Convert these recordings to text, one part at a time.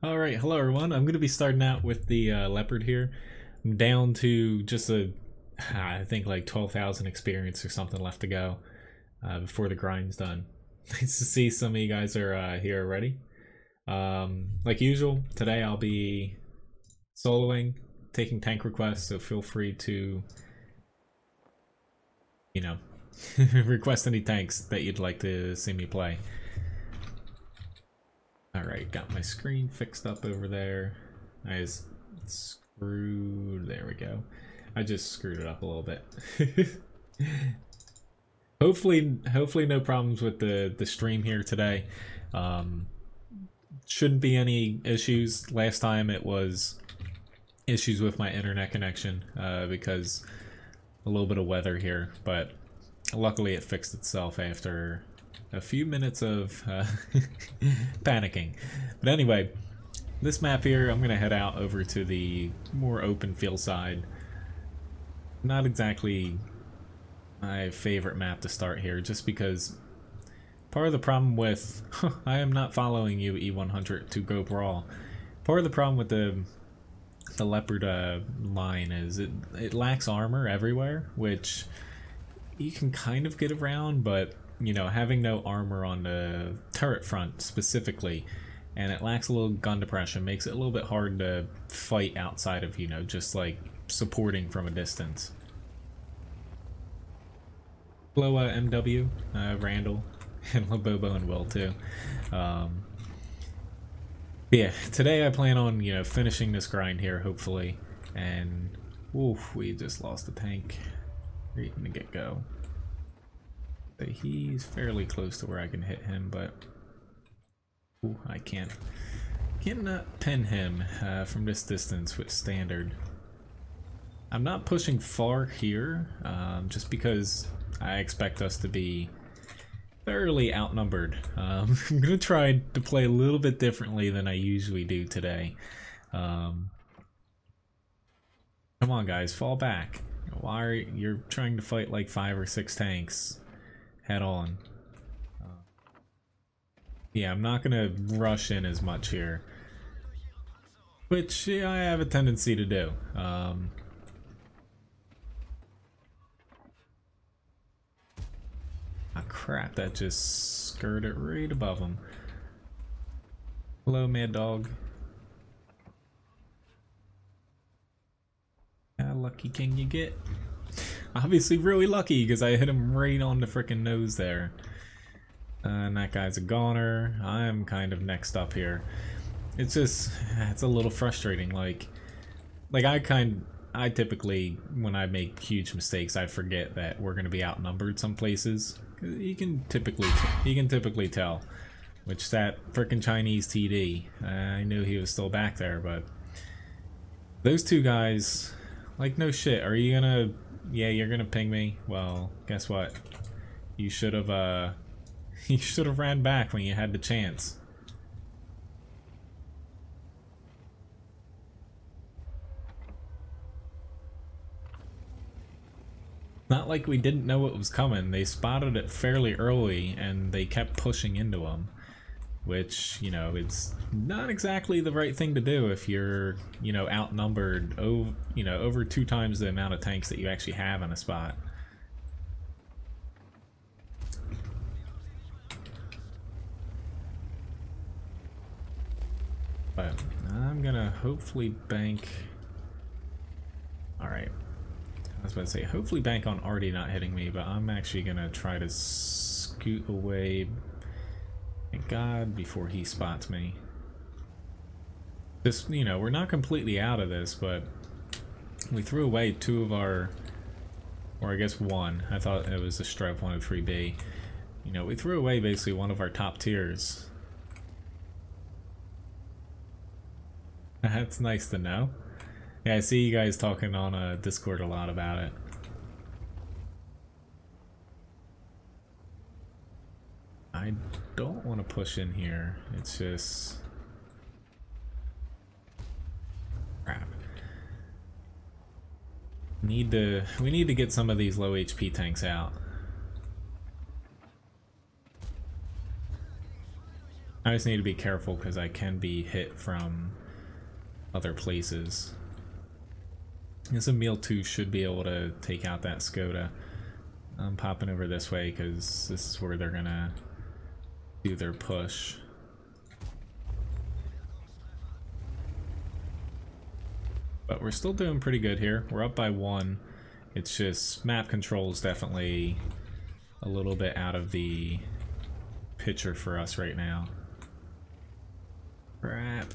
Alright, hello everyone. I'm going to be starting out with the Leopard here. I'm down to just I think like 12,000 experience or something left to go before the grind's done. Nice to see some of you guys are here already. Like usual, today I'll be soloing, taking tank requests, so feel free to, request any tanks that you'd like to see me play. Alright, got my screen fixed up over there. I just screwed, there we go. I just screwed it up a little bit. Hopefully no problems with the stream here today. Shouldn't be any issues. Last time it was issues with my internet connection because a little bit of weather here, but luckily it fixed itself after a few minutes of panicking. But anyway, this map here, I'm gonna head out over to the more open field side. Not exactly my favorite map to start here, just because part of the problem with I am not following you, E100, to go brawl. Part of the problem with the Leopard line is it lacks armor everywhere, which you can kind of get around, but having no armor on the turret front specifically, and it lacks a little gun depression, makes it a little bit hard to fight outside of, just like supporting from a distance. Hello, MW, Randall, and Labobo and Will too. Yeah, today I plan on, finishing this grind here, hopefully, and oof, we just lost the tank right from the get-go. He's fairly close to where I can hit him, but ooh, I cannot pin him from this distance with standard. I'm not pushing far here, just because I expect us to be fairly outnumbered. I'm gonna try to play a little bit differently than I usually do today. Come on, guys, fall back. Why are you're trying to fight like 5 or 6 tanks head on? Yeah, I'm not gonna rush in as much here, which I have a tendency to do. Oh crap, that just skirted right above him. Hello, Mad Dog. How lucky can you get? Obviously really lucky, because I hit him right on the frickin' nose there. And that guy's a goner. I'm kind of next up here. It's a little frustrating. Like I typically, when I make huge mistakes, I forget that we're gonna be outnumbered some places. You can typically tell. Which that frickin' Chinese TD, I knew he was still back there, but those two guys, like, no shit. Are you gonna? Yeah, you're gonna ping me? Well, guess what? You should have ran back when you had the chance. Not like we didn't know what was coming. They spotted it fairly early and they kept pushing into them, which, it's not exactly the right thing to do if you're, outnumbered over 2 times the amount of tanks that you actually have in a spot. But I'm gonna hopefully bank. Alright. I was about to say, hopefully bank on Artie not hitting me, but I'm actually gonna try to scoot away, thank God, before he spots me. This, we're not completely out of this, but we threw away 2 of our, or I guess 1. I thought it was a Stripe 103B. We threw away basically one of our top tiers. That's nice to know. Yeah, I see you guys talking on Discord a lot about it. I don't want to push in here. It's just crap. We need to get some of these low HP tanks out. I just need to be careful because I can be hit from other places. This Emil 2 should be able to take out that Skoda. I'm popping over this way because this is where they're gonna do their push. But we're still doing pretty good here. We're up by 1. It's just map control is definitely a little bit out of the picture for us right now. Crap.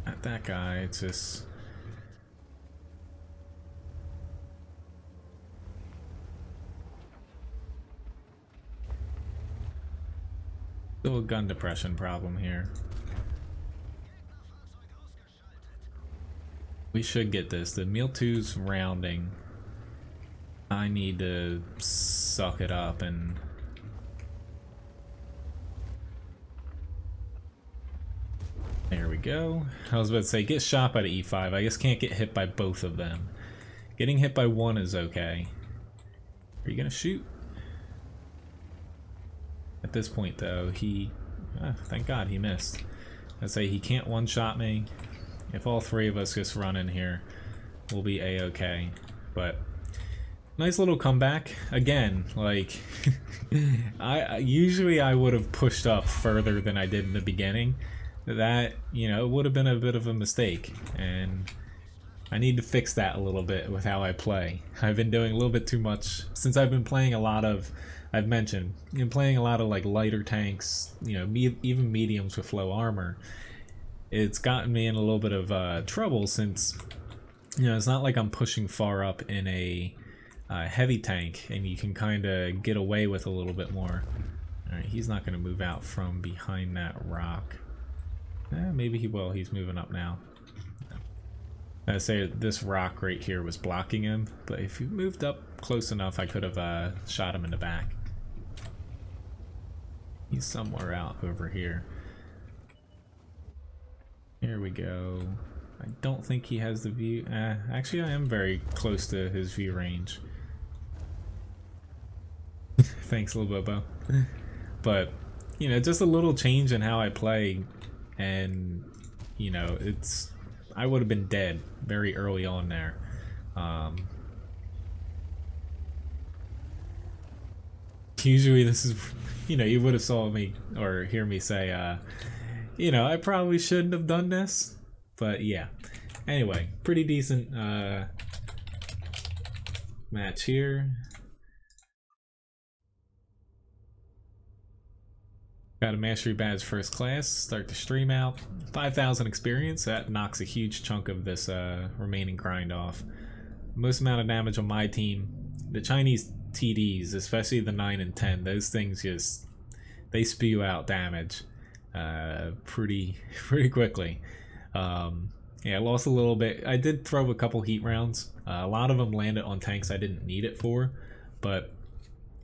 Not that guy, it's just... Still a gun depression problem here. We should get this. The Meal 2's rounding. I need to suck it up and... There we go. I was about to say, get shot by the E5. I just can't get hit by both of them. Getting hit by one is okay. Are you gonna shoot? At this point though, he... thank God he missed. I'd say he can't one-shot me. If all three of us just run in here, we'll be a-okay. But nice little comeback. Again, like usually I would have pushed up further than I did in the beginning. That, you know, would have been a bit of a mistake, and I need to fix that a little bit with how I play. I've been doing a little bit too much since I've been playing a lot of, I've mentioned, been playing a lot of like lighter tanks, you know, even mediums with low armor. It's gotten me in a little bit of trouble since, you know, it's not like I'm pushing far up in a heavy tank and you can kind of get away with a little bit more. Alright, he's not going to move out from behind that rock. Maybe he will. He's moving up now. I say this rock right here was blocking him, but if he moved up close enough, I could have shot him in the back. He's somewhere out over here. Here we go. I don't think he has the view. Actually, I am very close to his view range. Thanks, Lil Bobo. But, you know, just a little change in how I play. And, you know, it's... I would have been dead very early on there. Usually this is, you know, you would have saw me or hear me say, you know, I probably shouldn't have done this. But yeah. Anyway, pretty decent match here. Got a mastery badge first class, start the stream out. 5,000 experience, that knocks a huge chunk of this remaining grind off. Most amount of damage on my team. The Chinese TDs, especially the 9 and 10, those things just, they spew out damage pretty quickly. Yeah, I lost a little bit. I did throw a couple heat rounds. A lot of them landed on tanks I didn't need it for, but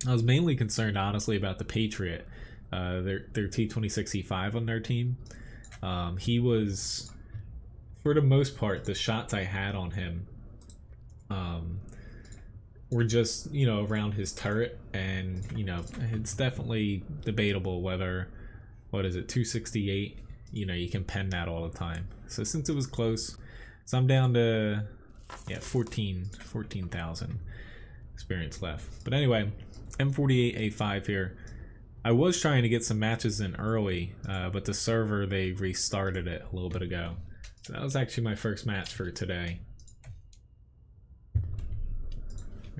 I was mainly concerned honestly about the Patriot. Their T26E5 on their team. He was, for the most part, the shots I had on him were just, you know, around his turret, and, you know, it's definitely debatable whether, what is it, 268, you know, you can pen that all the time. So since it was close, so I'm down to, yeah, 14,000 experience left. But anyway, M48A5 here. I was trying to get some matches in early, but the server, they restarted it a little bit ago. So that was actually my first match for today.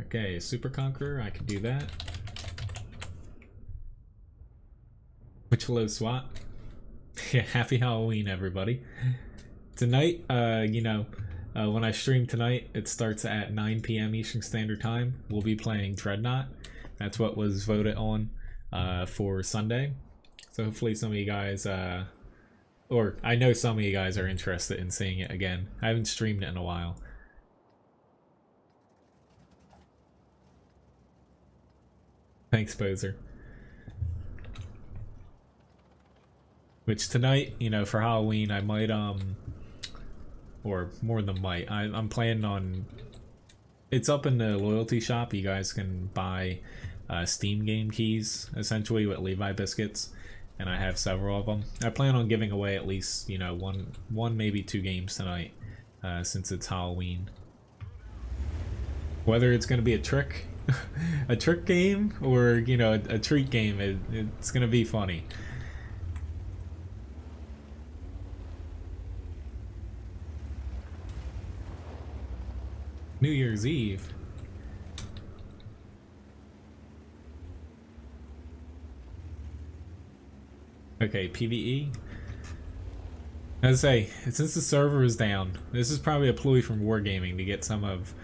Okay, Super Conqueror, I could do that. Which hello SWAT. Yeah, happy Halloween everybody. Tonight, you know, when I stream tonight, it starts at 9 p.m. Eastern Standard Time. We'll be playing Dreadnought. That's what was voted on for Sunday. So hopefully some of you guys, or I know some of you guys are interested in seeing it again. I haven't streamed it in a while. Thanks, Poser. Which tonight, you know, for Halloween, I might or more than might. I'm planning on... It's up in the loyalty shop. You guys can buy Steam game keys, essentially, with Levi biscuits. And I have several of them. I plan on giving away at least, you know, one maybe 2 games tonight, since it's Halloween. Whether it's going to be a trick, a trick game, or, you know, a treat game, it's going to be funny. New Year's Eve. Okay, PvE. As I say, since the server is down, this is probably a ploy from Wargaming to get some of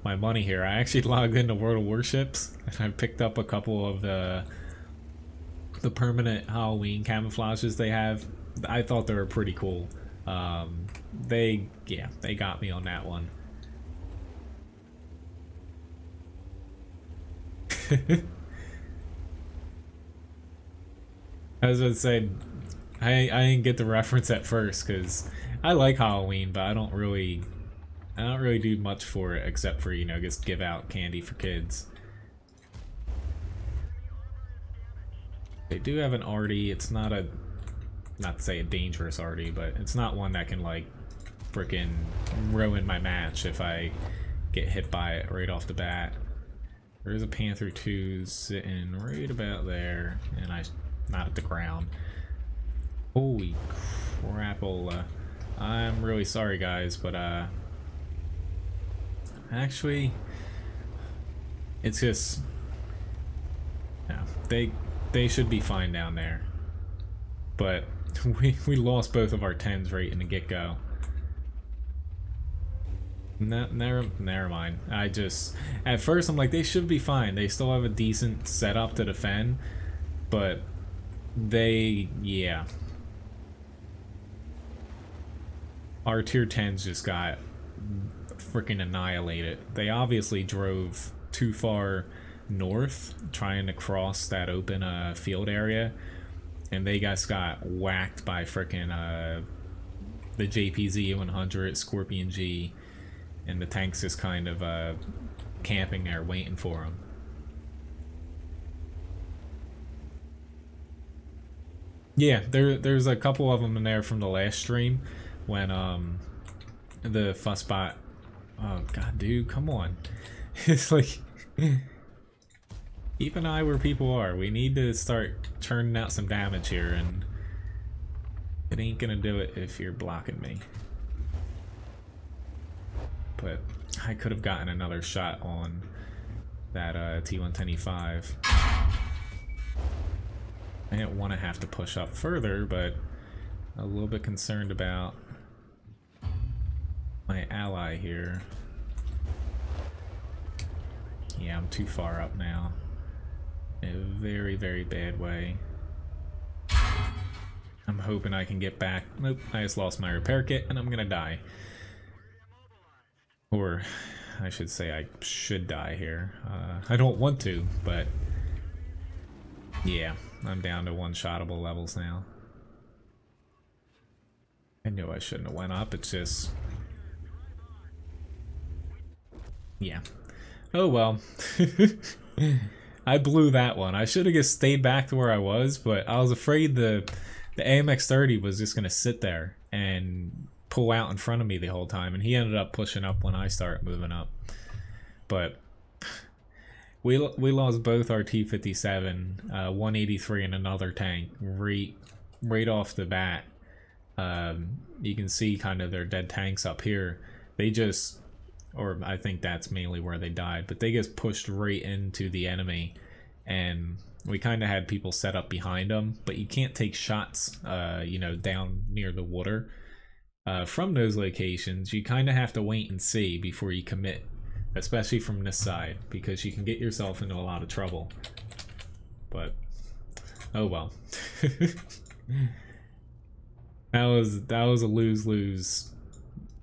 my money here. I actually logged into World of Warships and I picked up a couple of the permanent Halloween camouflages they have. I thought they were pretty cool. They got me on that one. As I said, I didn't get the reference at first because I like Halloween, but I don't really do much for it except for, you know, just give out candy for kids. They do have an arty. It's not to say a dangerous arty, but it's not one that can like frickin' ruin my match if I get hit by it right off the bat. There is a Panther 2 sitting right about there, and not at the ground. Holy crapola. I'm really sorry, guys, but actually, it's just, no, they should be fine down there. But we lost both of our 10s right in the get-go. No, never mind. At first I'm like, they should be fine. They still have a decent setup to defend, but yeah. Our tier 10s just got freaking annihilated. They obviously drove too far north trying to cross that open field area, and they just got whacked by freaking the JPZ 100, Scorpion G, and the tanks just kind of camping there waiting for them. Yeah, there's a couple of them in there from the last stream when the fussbot. Oh god, dude, come on! It's like, keep an eye where people are. We need to start churning out some damage here, and it ain't gonna do it if you're blocking me. But I could have gotten another shot on that T110E5. I didn't want to have to push up further, but a little bit concerned about my ally here. Yeah, I'm too far up now. In a very, very bad way. I'm hoping I can get back. Nope, I just lost my repair kit and I'm gonna die. Or I should say I should die here. I don't want to, but yeah, I'm down to one-shottable levels now. I knew I shouldn't have went up, it's just... yeah. Oh well. I blew that one. I should have just stayed back to where I was, but I was afraid the AMX-30 was just gonna sit there and pull out in front of me the whole time, and he ended up pushing up when I started moving up. But we lost both our T-57, 183 and another tank right off the bat. You can see kind of their dead tanks up here. They just, or I think that's mainly where they died, but they just pushed right into the enemy, and we kind of had people set up behind them, but you can't take shots, you know, down near the water. From those locations, you kind of have to wait and see before you commit, especially from this side, because you can get yourself into a lot of trouble. But oh well. that was a lose-lose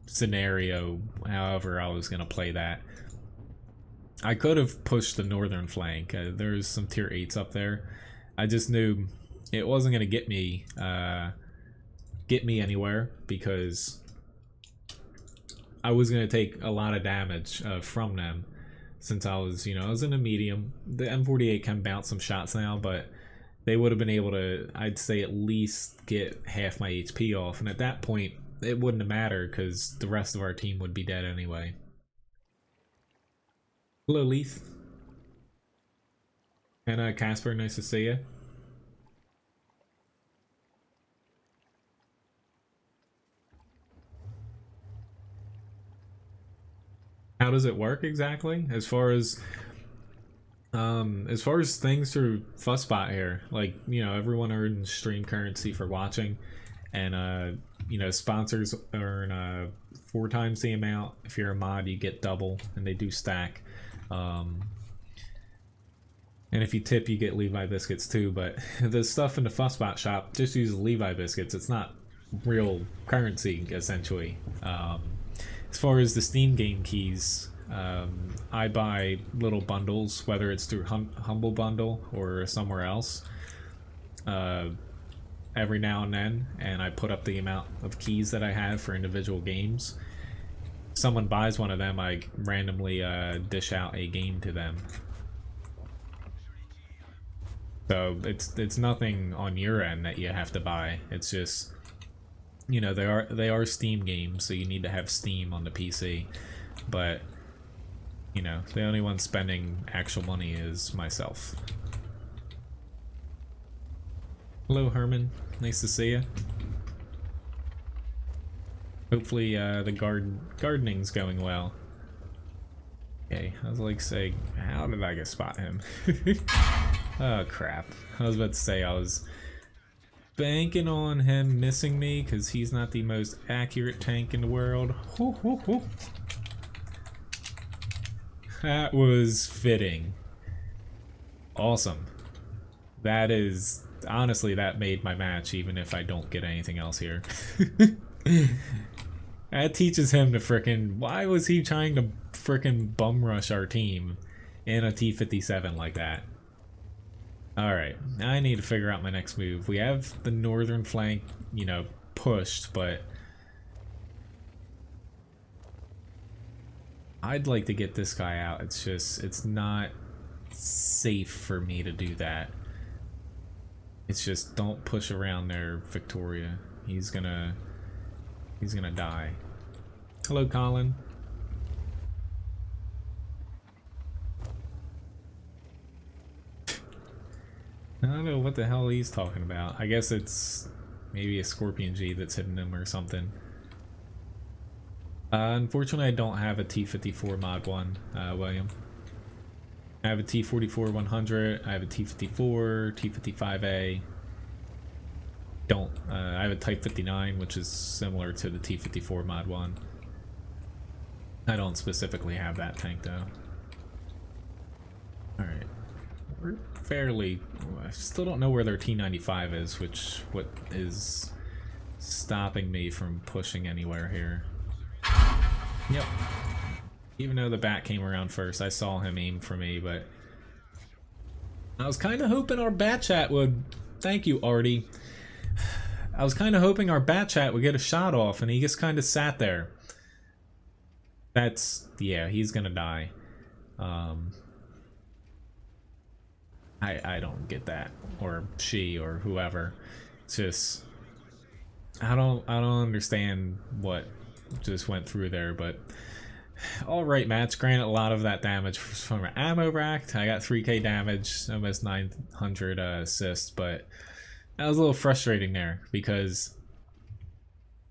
scenario. However, I was gonna play that. I could have pushed the northern flank. There's some tier 8s up there. I just knew it wasn't gonna get me anywhere, because I was gonna take a lot of damage from them, since I was, I was in a medium. The M48 can bounce some shots now, but they would have been able to, I'd say, at least get half my HP off, and at that point, it wouldn't have mattered because the rest of our team would be dead anyway. Hello, Leith. And Casper, nice to see you. How does it work exactly? As far as things through Fussbot here, like, everyone earns stream currency for watching, and sponsors earn 4 times the amount. If you're a mod, you get double, and they do stack. And if you tip, you get Levi biscuits too. But the stuff in the Fussbot shop just uses Levi biscuits. It's not real currency, essentially. As far as the Steam game keys, I buy little bundles, whether it's through Humble Bundle or somewhere else, every now and then, and I put up the amount of keys that I have for individual games. Someone buys one of them, I randomly dish out a game to them. So it's nothing on your end that you have to buy. It's just, they are Steam games, so you need to have Steam on the PC. But, the only one spending actual money is myself. Hello, Herman. Nice to see you. Hopefully, the gardening's going well. Okay, I was like saying, how did I spot him? Oh, crap. I was about to say I was banking on him missing me because he's not the most accurate tank in the world. Hoo, hoo, hoo. That was fitting. Awesome. That is, honestly, that made my match, even if I don't get anything else here. That teaches him to frickin', why was he trying to frickin' bum rush our team in a T-57 like that? Alright, I need to figure out my next move. We have the northern flank, pushed, but I'd like to get this guy out. It's just, it's not safe for me to do that. It's just, don't push around there, Victoria. He's gonna die. Hello, Colin. I don't know what the hell he's talking about. I guess it's maybe a Scorpion G that's hitting him or something. Unfortunately, I don't have a T-54 Mod 1, William. I have a T-44-100, I have a T-54, T-55A. I have a Type 59, which is similar to the T-54 Mod 1. I don't specifically have that tank, though. Alright. We're fairly... I still don't know where their T-95 is, what is stopping me from pushing anywhere here. Yep. Even though the bat came around first, I saw him aim for me, but... I was kind of hoping our bat chat would... Thank you, Artie. I was kind of hoping our bat chat would get a shot off, and he just kind of sat there. That's... yeah, he's gonna die. I don't get that, or she, or whoever. It's just... I don't understand what just went through there, but... Alright, match. Granted, a lot of that damage was from an ammo rack. I got 3k damage, almost 900 assists, but... that was a little frustrating there, because...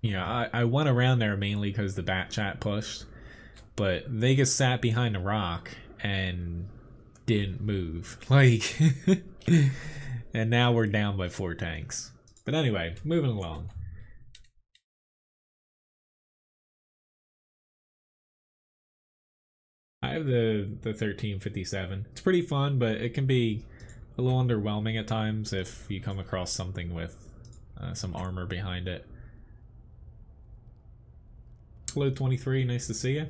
I went around there mainly because the bat chat pushed, but they just sat behind a rock and didn't move. Like... and now we're down by 4 tanks. But anyway, moving along. I have the 1357. It's pretty fun, but it can be a little underwhelming at times if you come across something with some armor behind it. Hello 23, nice to see you.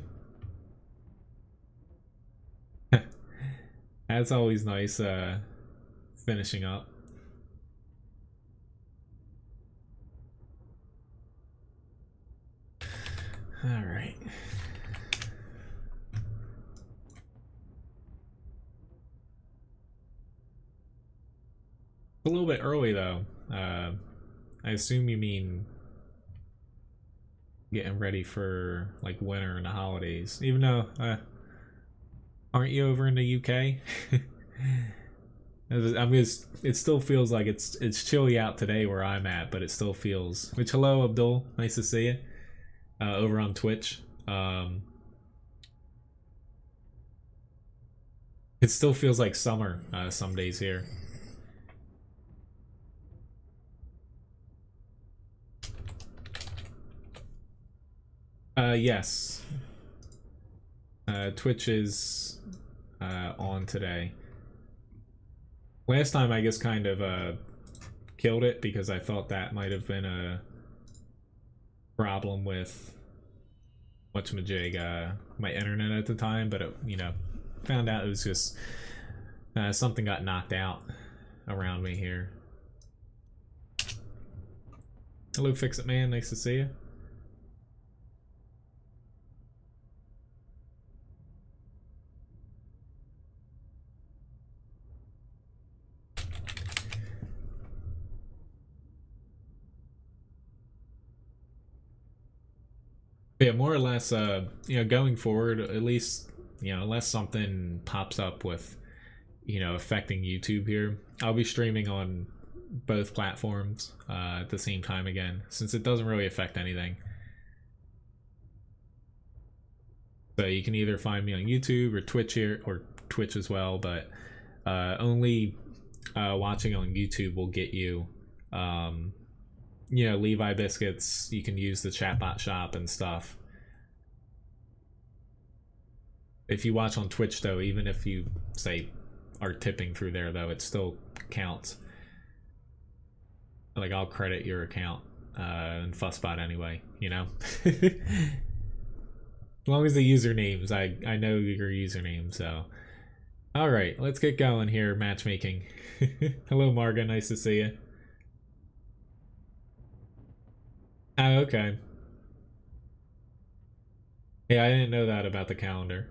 That's always nice finishing up. Alright. A little bit early though. I assume you mean getting ready for like winter and the holidays. Even though, aren't you over in the UK? I mean, it still feels like it's chilly out today where I'm at, but it still feels. Which, hello, Abdul, nice to see you over on Twitch. It still feels like summer some days here. Yes. Twitch is on today. Last time I guess kind of killed it because I thought that might have been a problem with whatchamajig, my internet at the time, but it, you know, found out it was just something got knocked out around me here. Hello, Fix It Man, nice to see you. Yeah, more or less, you know, going forward, at least, you know, unless something pops up with, you know, affecting YouTube here, I'll be streaming on both platforms at the same time again, since it doesn't really affect anything. So you can either find me on YouTube or Twitch here, or Twitch as well, but only watching on YouTube will get you, you know, Levi biscuits. You can use the chatbot shop and stuff. If you watch on Twitch though, even if you say are tipping through there though, it still counts. Like, I'll credit your account and Fussbot anyway, you know. As long as the usernames, I know your username. So all right, let's get going here. Matchmaking. Hello Marga, nice to see you. Oh, okay. Yeah, I didn't know that about the calendar.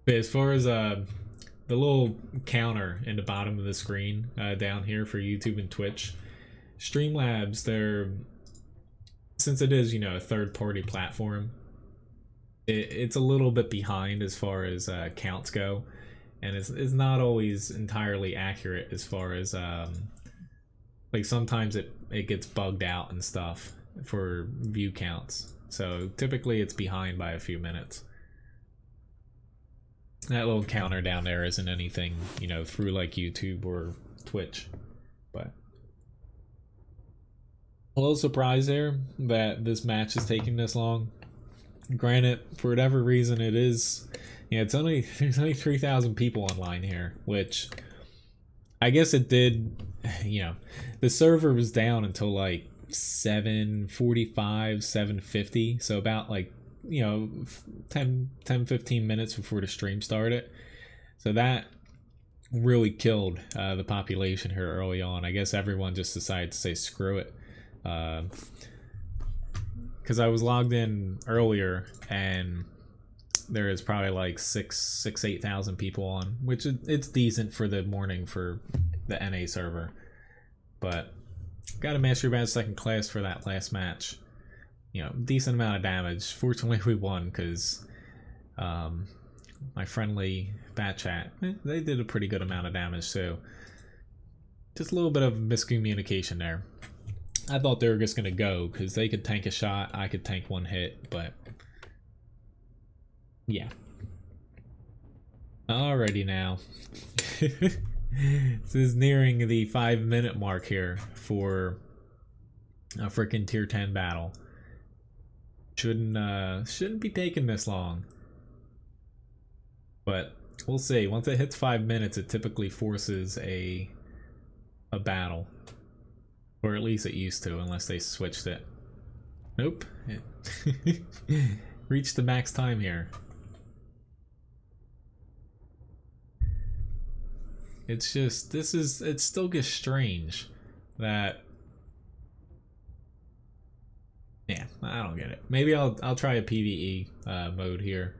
But as far as the little counter in the bottom of the screen down here for YouTube and Twitch, Streamlabs, they're, since it is, you know, a third-party platform, it's a little bit behind as far as counts go, and it's not always entirely accurate as far as like sometimes it gets bugged out and stuff for view counts. So typically it's behind by a few minutes. That little counter down there isn't anything, you know, through like YouTube or Twitch, but a little surprised there that this match is taking this long. Granted, for whatever reason, it is, yeah, it's only, there's only 3,000 people online here, which I guess it did, you know, the server was down until like 7:45, 7:50, so about like, you know, 10-15 minutes before the stream started. So that really killed the population here early on. I guess everyone just decided to say screw it, because I was logged in earlier and there is probably like 8,000 people on, which it's decent for the morning for the NA server. But got a Mastery Badge second class for that last match. You know, decent amount of damage. Fortunately, we won because my friendly bat chat, they did a pretty good amount of damage too. Just a little bit of miscommunication there. I thought they were just gonna go because they could tank a shot, I could tank one hit, but yeah. Alrighty now. This is nearing the 5-minute mark here for a freaking tier 10 battle. Shouldn't be taking this long, but we'll see. Once it hits 5 minutes, it typically forces a battle, or at least it used to, unless they switched it. Nope, it reached the max time here. It's just, it still gets strange that, yeah, I don't get it. Maybe I'll try a PvE mode here,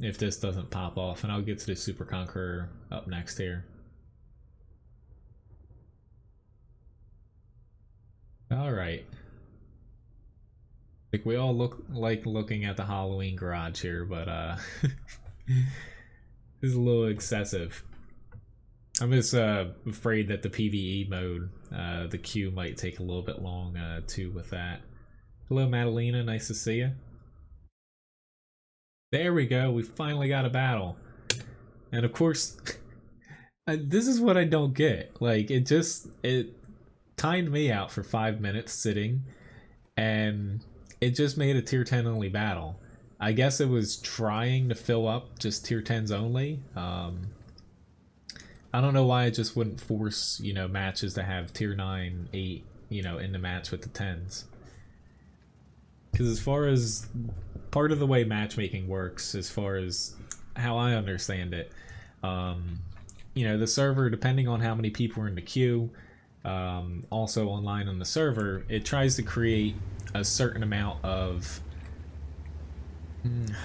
if this doesn't pop off, and I'll get to the Super Conqueror up next here. Alright. Like we all like looking at the Halloween garage here, but this is a little excessive. I'm just afraid that the PvE mode, the queue might take a little bit long too with that. Hello Madalena, nice to see you. There we go, we finally got a battle. And of course, this is what I don't get. Like, it timed me out for 5 minutes sitting, and it just made a tier 10 only battle. I guess it was trying to fill up just tier 10s only. I don't know why it just wouldn't force, you know, matches to have tier 9, 8, you know, in the match with the 10s. Because as far as part of the way matchmaking works, as far as how I understand it, you know, the server, depending on how many people are in the queue, also online on the server, it tries to create a certain amount of,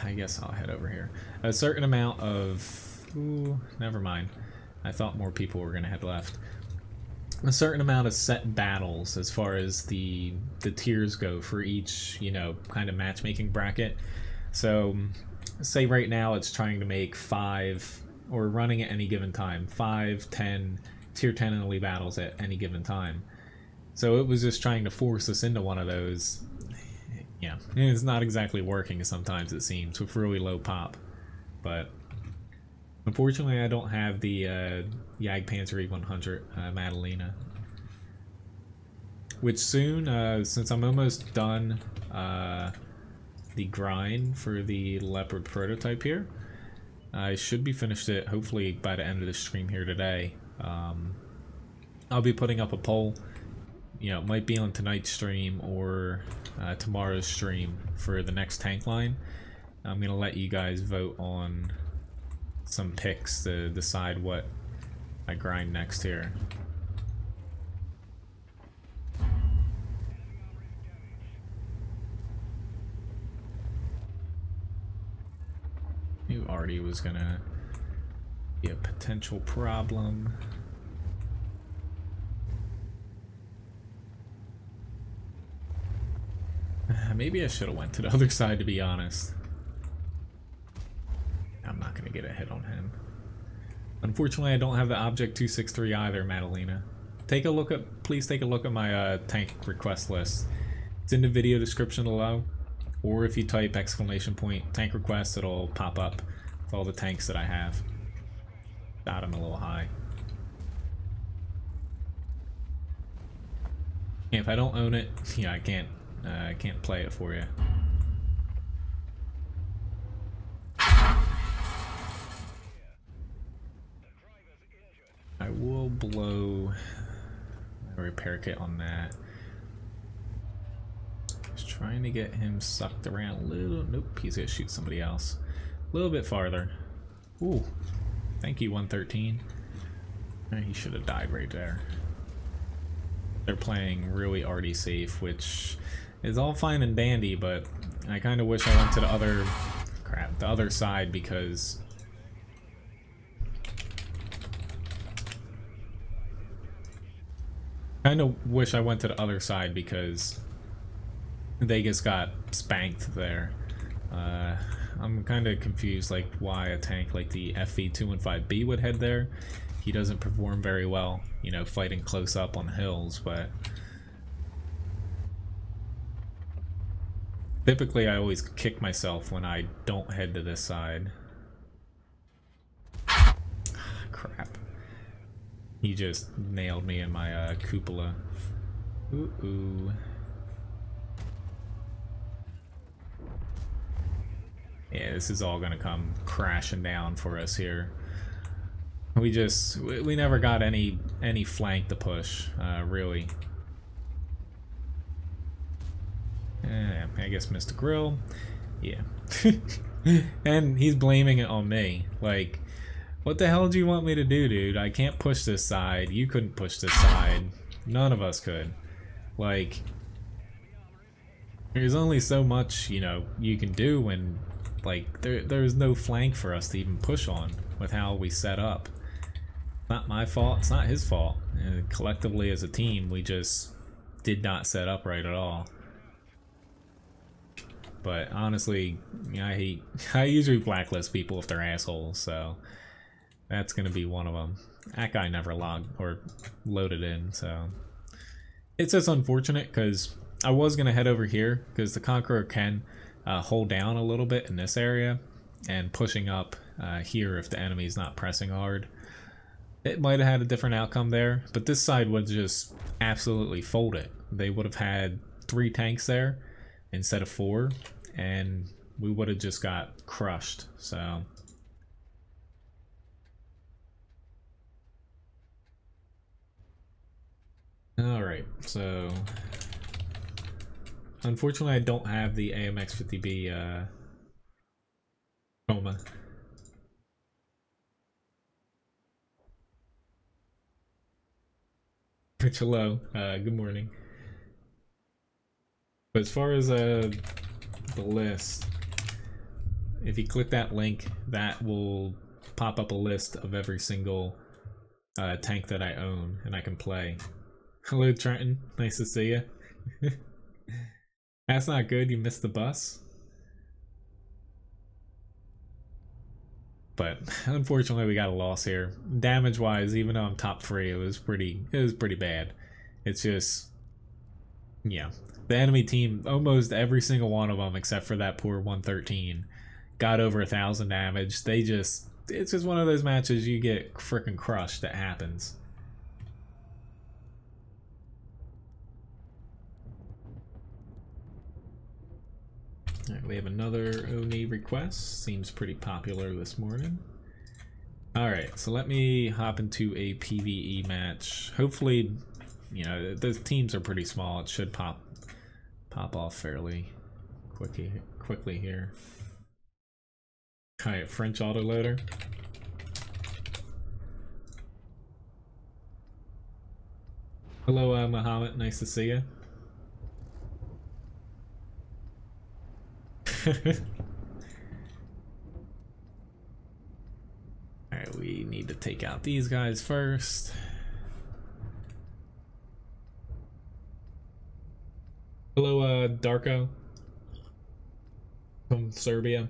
I guess I'll head over here, a certain amount of, ooh, never mind, I thought more people were gonna head left, a certain amount of set battles as far as the tiers go for each, you know, kind of matchmaking bracket. So say right now it's trying to make 5, or running at any given time, 5, 10 tier 10 and only battles at any given time. So it was just trying to force us into one of those. Yeah, it's not exactly working sometimes, it seems, with really low pop. But unfortunately I don't have the Jagdpanzer E100 Madalena. Which soon, since I'm almost done the grind for the Leopard prototype here, I should be finished it hopefully by the end of the stream here today. I'll be putting up a poll, you know, it might be on tonight's stream or tomorrow's stream for the next tank line. I'm gonna let you guys vote on some picks to decide what I grind next here. Knew Artie was gonna be a potential problem. Maybe I should have went to the other side, to be honest. I'm not gonna get a hit on him. Unfortunately, I don't have the Object 263 either, Madalena. Please take a look at my tank request list. It's in the video description below, or if you type !tank request, it'll pop up with all the tanks that I have. Got him a little high. Yeah, if I don't own it, yeah, I can't play it for you. I will blow a repair kit on that. Just trying to get him sucked around a little. Nope, he's gonna shoot somebody else. A little bit farther. Ooh, thank you, 113. He should have died right there. They're playing really arty safe, which is all fine and dandy, but I kind of wish I went to the other side, because they just got spanked there. I'm kind of confused, like, why a tank like the FV215B would head there. He doesn't perform very well, you know, fighting close up on hills, but typically I always kick myself when I don't head to this side. Crap. He just nailed me in my cupola. Ooh. Yeah, this is all gonna come crashing down for us here. We never got any flank to push, really. I guess missed the grill. Yeah. And he's blaming it on me. Like, what the hell do you want me to do, dude? I can't push this side. You couldn't push this side. None of us could. Like, there's only so much, you know, you can do when Like, there's no flank for us to even push on with how we set up. Not my fault, it's not his fault. And collectively as a team, we just did not set up right at all. But honestly, I usually blacklist people if they're assholes, so that's gonna be one of them. That guy never logged or loaded in, so it's just unfortunate because I was gonna head over here because the Conqueror can hold down a little bit in this area and pushing up here if the enemy's not pressing hard. It might have had a different outcome there, but this side would just absolutely fold it. They would have had 3 tanks there instead of 4, and we would have just got crushed. So alright, so unfortunately I don't have the AMX-50B chroma. Rich, hello. Good morning. But as far as the list, if you click that link, that will pop up a list of every single tank that I own and I can play. Hello Trenton, nice to see you. That's not good, you missed the bus. But unfortunately we got a loss here. Damage wise, even though I'm top 3, it was pretty bad. It's just, yeah, the enemy team, almost every single one of them except for that poor 113 got over 1,000 damage. It's just one of those matches you get freaking crushed. That happens. Alright, we have another Oni request. Seems pretty popular this morning. Alright, so let me hop into a PvE match. Hopefully, you know, the teams are pretty small. It should pop off fairly quickly here. Alright, French autoloader. Hello, Muhammad. Nice to see you. Alright, we need to take out these guys first. Hello, Darko from Serbia.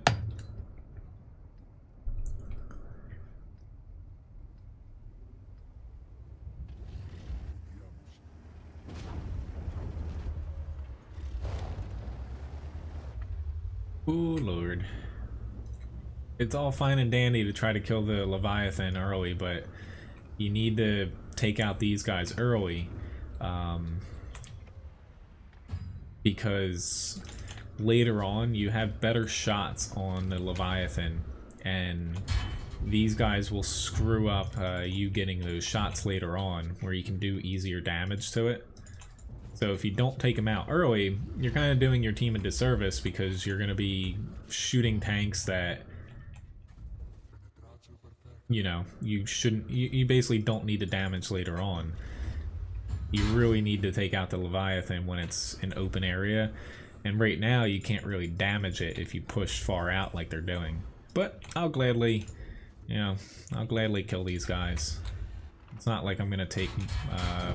Ooh, Lord. It's all fine and dandy to try to kill the Leviathan early, but you need to take out these guys early. Because later on you have better shots on the Leviathan, and these guys will screw up you getting those shots later on where you can do easier damage to it. So if you don't take them out early, you're kind of doing your team a disservice because you're going to be shooting tanks that, you know, you shouldn't, you basically don't need to damage later on. You really need to take out the Leviathan when it's an open area, and right now you can't really damage it if you push far out like they're doing. But I'll gladly, you know, I'll gladly kill these guys. It's not like I'm going to take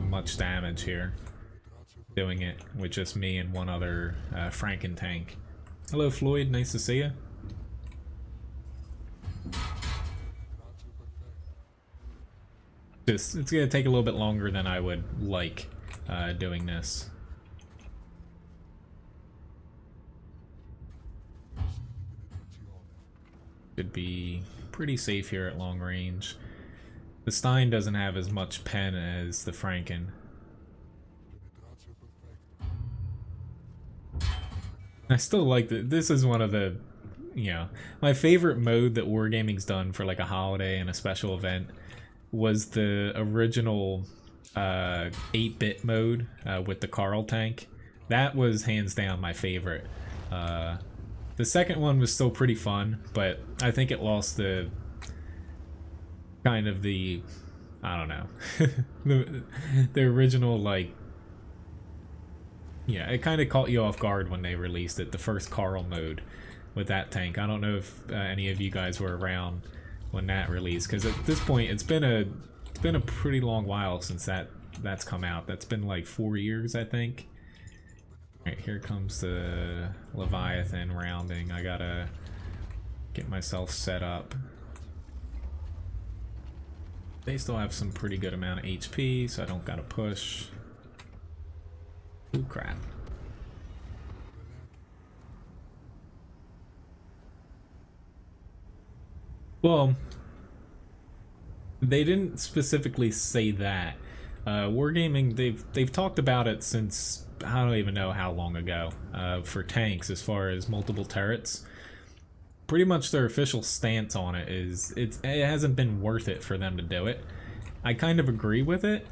much damage here doing it with just me and one other Franken tank. Hello Floyd, nice to see you. It's gonna take a little bit longer than I would like doing this. Should be pretty safe here at long range. The Stein doesn't have as much pen as the Franken. I still like that. This is one of the, you know, my favorite mode that Wargaming's done for like a holiday and a special event was the original 8-bit mode with the Carl tank. That was hands down my favorite. The second one was still pretty fun, but I think it lost the kind of the, I don't know, the original, like, yeah, it kind of caught you off guard when they released it, the first Carl mode. with that tank. I don't know if any of you guys were around when that released, because at this point it's been a pretty long while since that's come out. That's been like 4 years, I think. Alright, here comes the Leviathan rounding. I gotta get myself set up. They still have some pretty good amount of HP, so I don't gotta push. Ooh, crap. Well, they didn't specifically say that. Wargaming, they've talked about it since I don't even know how long ago, for tanks as far as multiple turrets. Pretty much their official stance on it is it hasn't been worth it for them to do it. I kind of agree with it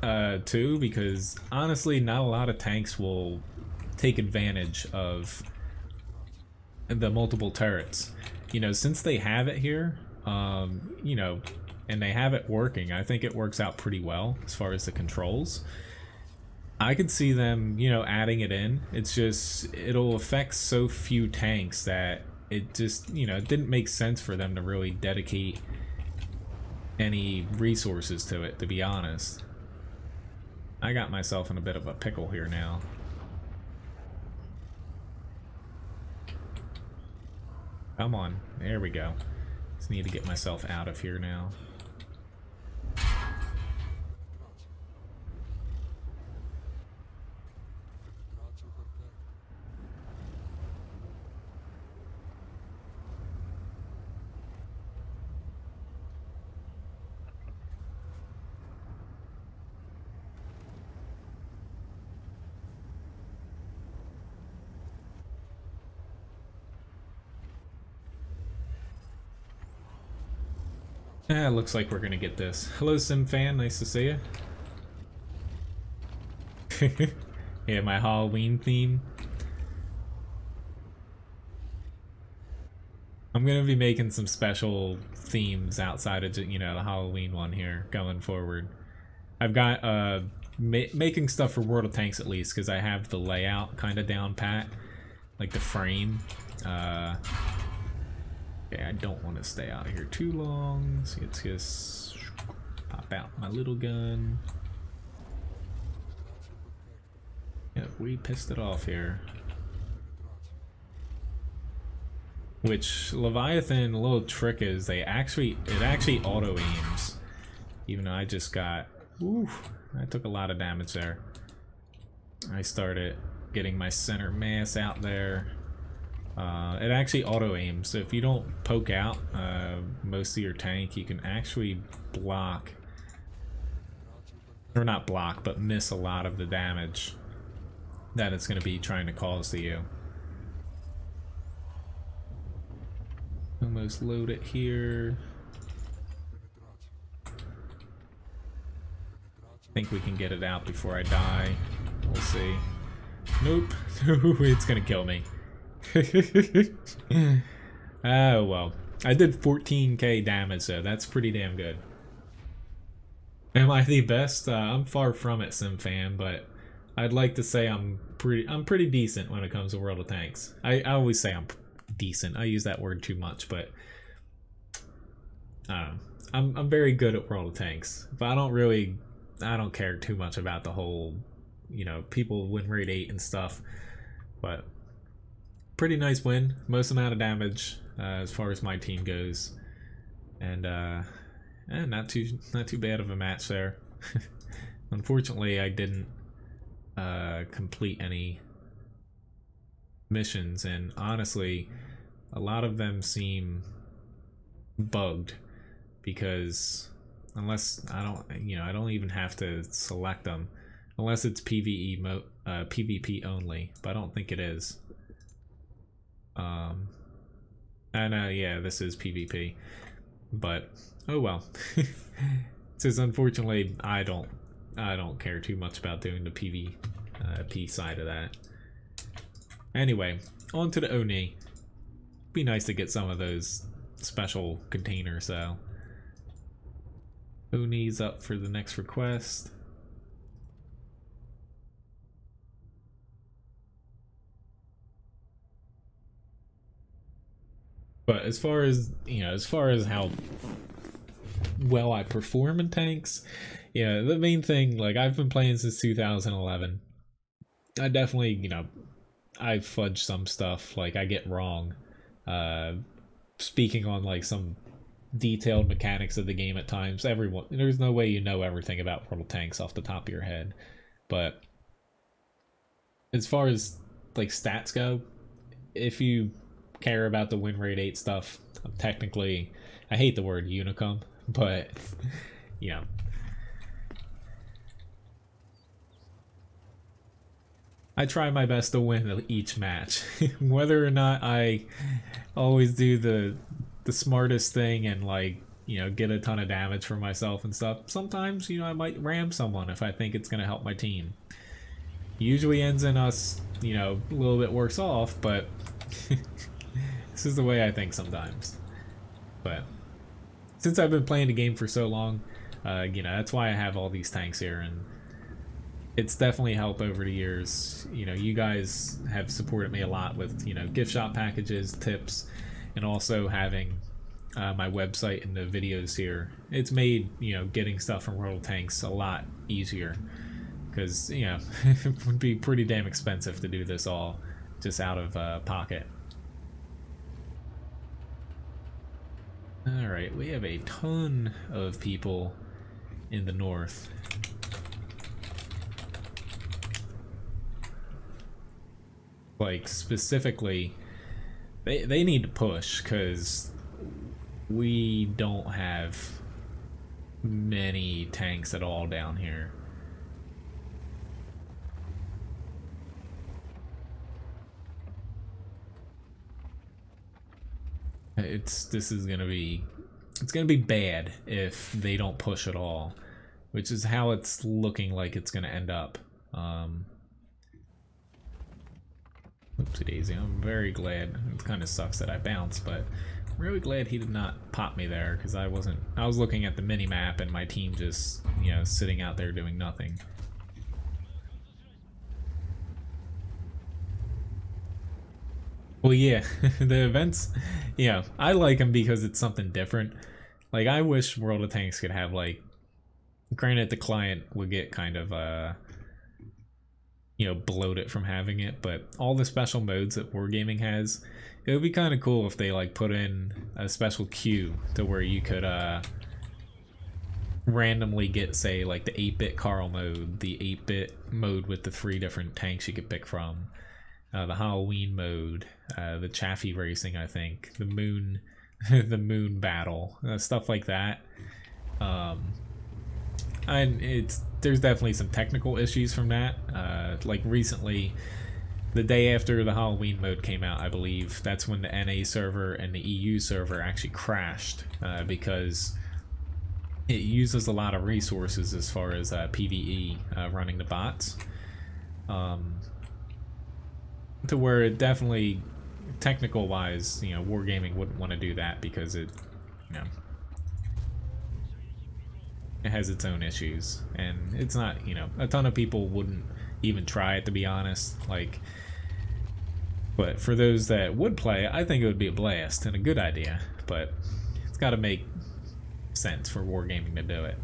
too, because honestly not a lot of tanks will take advantage of the multiple turrets. You know, since they have it here, you know, and they have it working, I think it works out pretty well as far as the controls. I could see them, you know, adding it in. It's just, it'll affect so few tanks that it just, you know, it didn't make sense for them to really dedicate any resources to it, to be honest. I got myself in a bit of a pickle here now. Come on, there we go. Just need to get myself out of here now. Looks like we're gonna get this. Hello, SimFan. Nice to see you. Yeah, my Halloween theme. I'm gonna be making some special themes outside of, you know, the Halloween one here going forward. I've got making stuff for World of Tanks at least, because I have the layout kind of down pat, like the frame. Okay, I don't want to stay out here too long, so let's just pop out my little gun. Yeah, we pissed it off here. Which Leviathan, a little trick is it actually auto aims, even though I just got, oof, I took a lot of damage there. I started getting my center mass out there. It actually auto aims, so if you don't poke out most of your tank, you can actually block, or not block, but miss a lot of the damage that it's going to be trying to cause to you. Almost load it here. Think we can get it out before I die. We'll see. Nope. It's gonna kill me. Oh well. I did 14k damage though. That's pretty damn good. Am I the best? I'm far from it, SimFan, but I'd like to say I'm pretty decent when it comes to World of Tanks. I always say I'm decent. I use that word too much, but I don't know. I'm very good at World of Tanks. But I don't care too much about the whole, you know, people win raid 8 and stuff. But pretty nice win. Most amount of damage as far as my team goes. And not too bad of a match there. Unfortunately, I didn't complete any missions, and honestly a lot of them seem bugged, because unless I don't even have to select them unless it's PvP only, but I don't think it is. And yeah, this is PvP, but oh well. Since unfortunately I don't care too much about doing the PvP side of that. Anyway, on to the Oni. Be nice to get some of those special containers though. Oni's up for the next request. But as far as, you know, as far as how well I perform in tanks, yeah, the main thing, like, I've been playing since 2011. I definitely, you know, I fudge some stuff, like, I get wrong. Uh, Speaking on, like, some detailed mechanics of the game at times, everyone, there's no way you know everything about World of Tanks off the top of your head. But as far as, like, stats go, if you care about the win rate 8 stuff, I'm technically, I hate the word unicum, but, you know, I try my best to win each match. Whether or not I always do the smartest thing and, like, you know, get a ton of damage for myself and stuff, sometimes, you know, I might ram someone if I think it's going to help my team. Usually ends in us, you know, a little bit worse off, but this is the way I think sometimes. But since I've been playing the game for so long, you know, that's why I have all these tanks here, and it's definitely helped over the years. You know, you guys have supported me a lot with, you know, gift shop packages, tips, and also having my website and the videos here. It's made, you know, getting stuff from World of Tanks a lot easier, because, you know, it would be pretty damn expensive to do this all just out of pocket. Alright, we have a ton of people in the north. Like, specifically, they need to push, because we don't have many tanks at all down here. This is gonna be, it's gonna be bad if they don't push at all, which is how it's looking like it's gonna end up. Oopsie daisy, I'm very glad. It kind of sucks that I bounced, but I'm really glad he did not pop me there, because I was looking at the mini map and my team just, you know, sitting out there doing nothing. Well, yeah, the events, yeah, I like them because it's something different. Like, I wish World of Tanks could have, like, granted the client would get kind of, you know, bloated from having it, but all the special modes that Wargaming has, it would be kind of cool if they, like, put in a special queue to where you could, randomly get, say, like, the 8-bit Carl mode, the 8-bit mode with the 3 different tanks you could pick from, the Halloween mode, the Chaffee Racing, I think, the Moon, the Moon Battle, stuff like that. And there's definitely some technical issues from that. Like recently, the day after the Halloween mode came out, I believe, that's when the NA server and the EU server actually crashed, because it uses a lot of resources as far as PvE running the bots. To where it definitely, technical wise, you know, Wargaming wouldn't want to do that, because it, you know, it has its own issues, and it's not, you know, a ton of people wouldn't even try it, to be honest. Like, but for those that would play, I think it would be a blast and a good idea, but it's got to make sense for Wargaming to do it.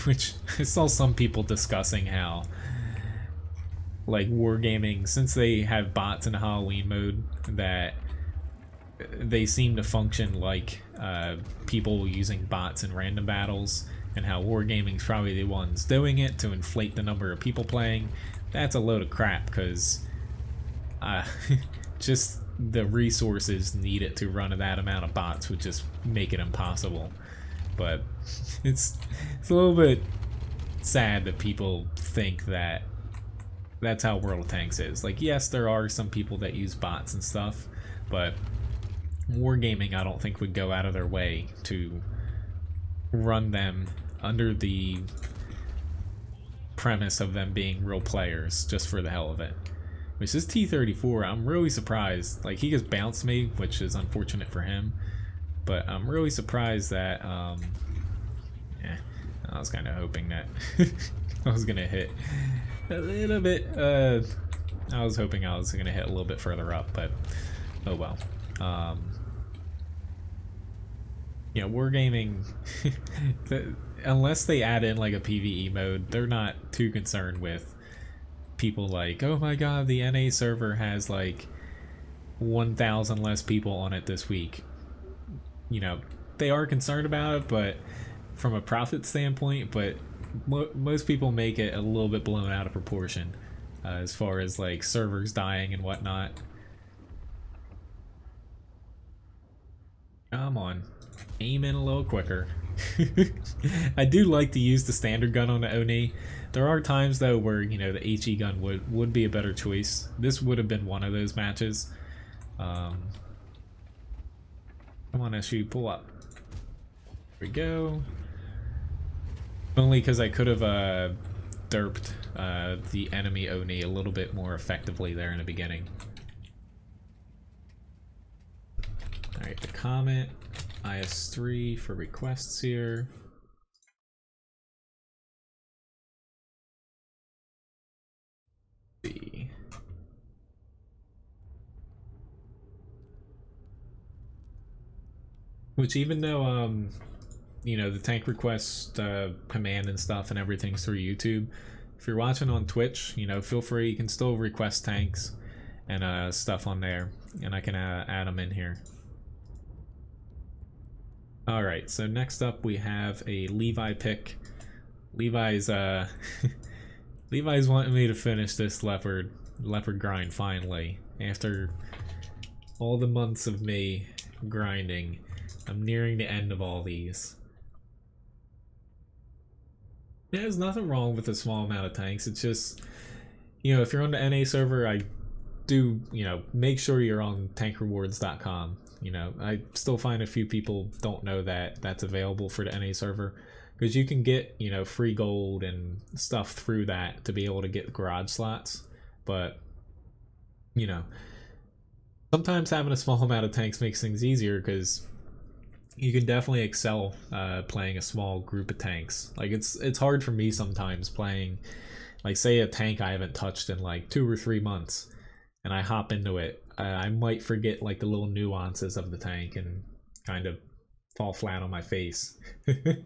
Which I saw some people discussing how, like, Wargaming, since they have bots in the Halloween mode, that they seem to function like people using bots in random battles, and how Wargaming's probably the ones doing it to inflate the number of people playing. That's a load of crap, because just the resources needed to run that amount of bots would just make it impossible. But it's a little bit sad that people think that that's how World of Tanks is. Like, yes, there are some people that use bots and stuff, but Wargaming, I don't think, would go out of their way to run them under the premise of them being real players just for the hell of it. Which is T-34. I'm really surprised. Like, he just bounced me, which is unfortunate for him, but I'm really surprised that yeah, I was kind of hoping that I was gonna hit a little bit. I was hoping I was gonna hit a little bit further up, but oh well. Yeah, wargaming, unless they add in like a PvE mode, they're not too concerned with people like, oh my god, the NA server has like 1,000 less people on it this week. You know, they are concerned about it, but from a profit standpoint, but most people make it a little bit blown out of proportion as far as like servers dying and whatnot. Come on. Aim in a little quicker. I do like to use the standard gun on the Oni. There are times though where, you know, the HE gun would be a better choice. This would have been one of those matches. Come on, SU, pull up. There we go. Only because I could have derped the enemy Oni a little bit more effectively there in the beginning. Alright, the Comet. IS-3 for requests here. Let's see. Which, even though you know, the tank request command and stuff and everything's through YouTube, if you're watching on Twitch, you know, feel free, you can still request tanks and stuff on there, and I can add them in here. Alright, so next up we have a Levi pick. Levi's Levi's wanting me to finish this leopard grind finally. After all the months of me grinding, I'm nearing the end of all these. There's nothing wrong with a small amount of tanks. It's just, you know, if you're on the NA server, I do, you know, make sure you're on tankrewards.com. You know, I still find a few people don't know that that's available for the NA server, because you can get, you know, free gold and stuff through that to be able to get garage slots. But, you know, sometimes having a small amount of tanks makes things easier, because you can definitely excel playing a small group of tanks. Like, it's hard for me sometimes playing, like, say a tank I haven't touched in like 2 or 3 months, and I hop into it. I might forget like the little nuances of the tank and kind of fall flat on my face. But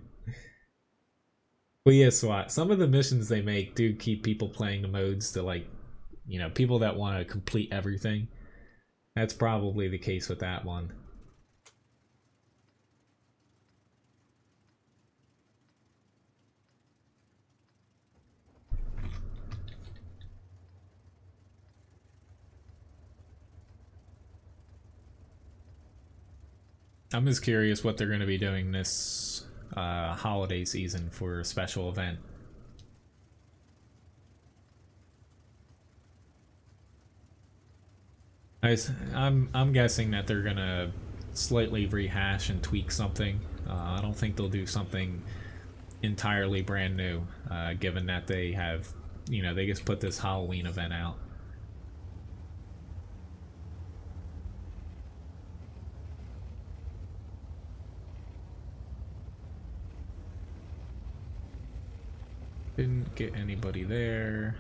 yeah, SWAT, some of the missions they make do keep people playing the modes to, like, you know, people that want to complete everything. That's probably the case with that one. I'm just curious what they're going to be doing this holiday season for a special event. I'm guessing that they're gonna slightly rehash and tweak something. I don't think they'll do something entirely brand new, given that they have, you know, they just put this Halloween event out. Didn't get anybody there.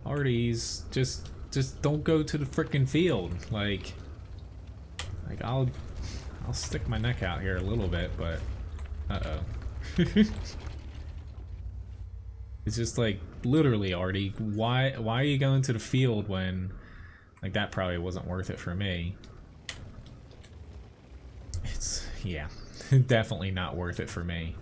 Arties, just don't go to the frickin' field. Like I'll stick my neck out here a little bit, but it's just like, literally, Artie, why are you going to the field when, like, that probably wasn't worth it for me. It's, yeah, definitely not worth it for me.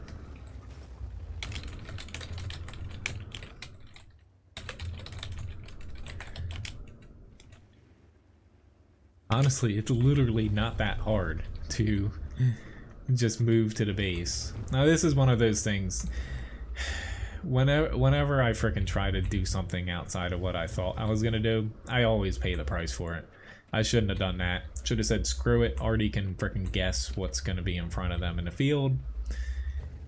Honestly, it's literally not that hard to just move to the base. Now, this is one of those things, whenever I frickin' try to do something outside of what I thought I was gonna do, I always pay the price for it. I shouldn't have done that. Should have said, screw it, Artie can frickin' guess what's gonna be in front of them in the field.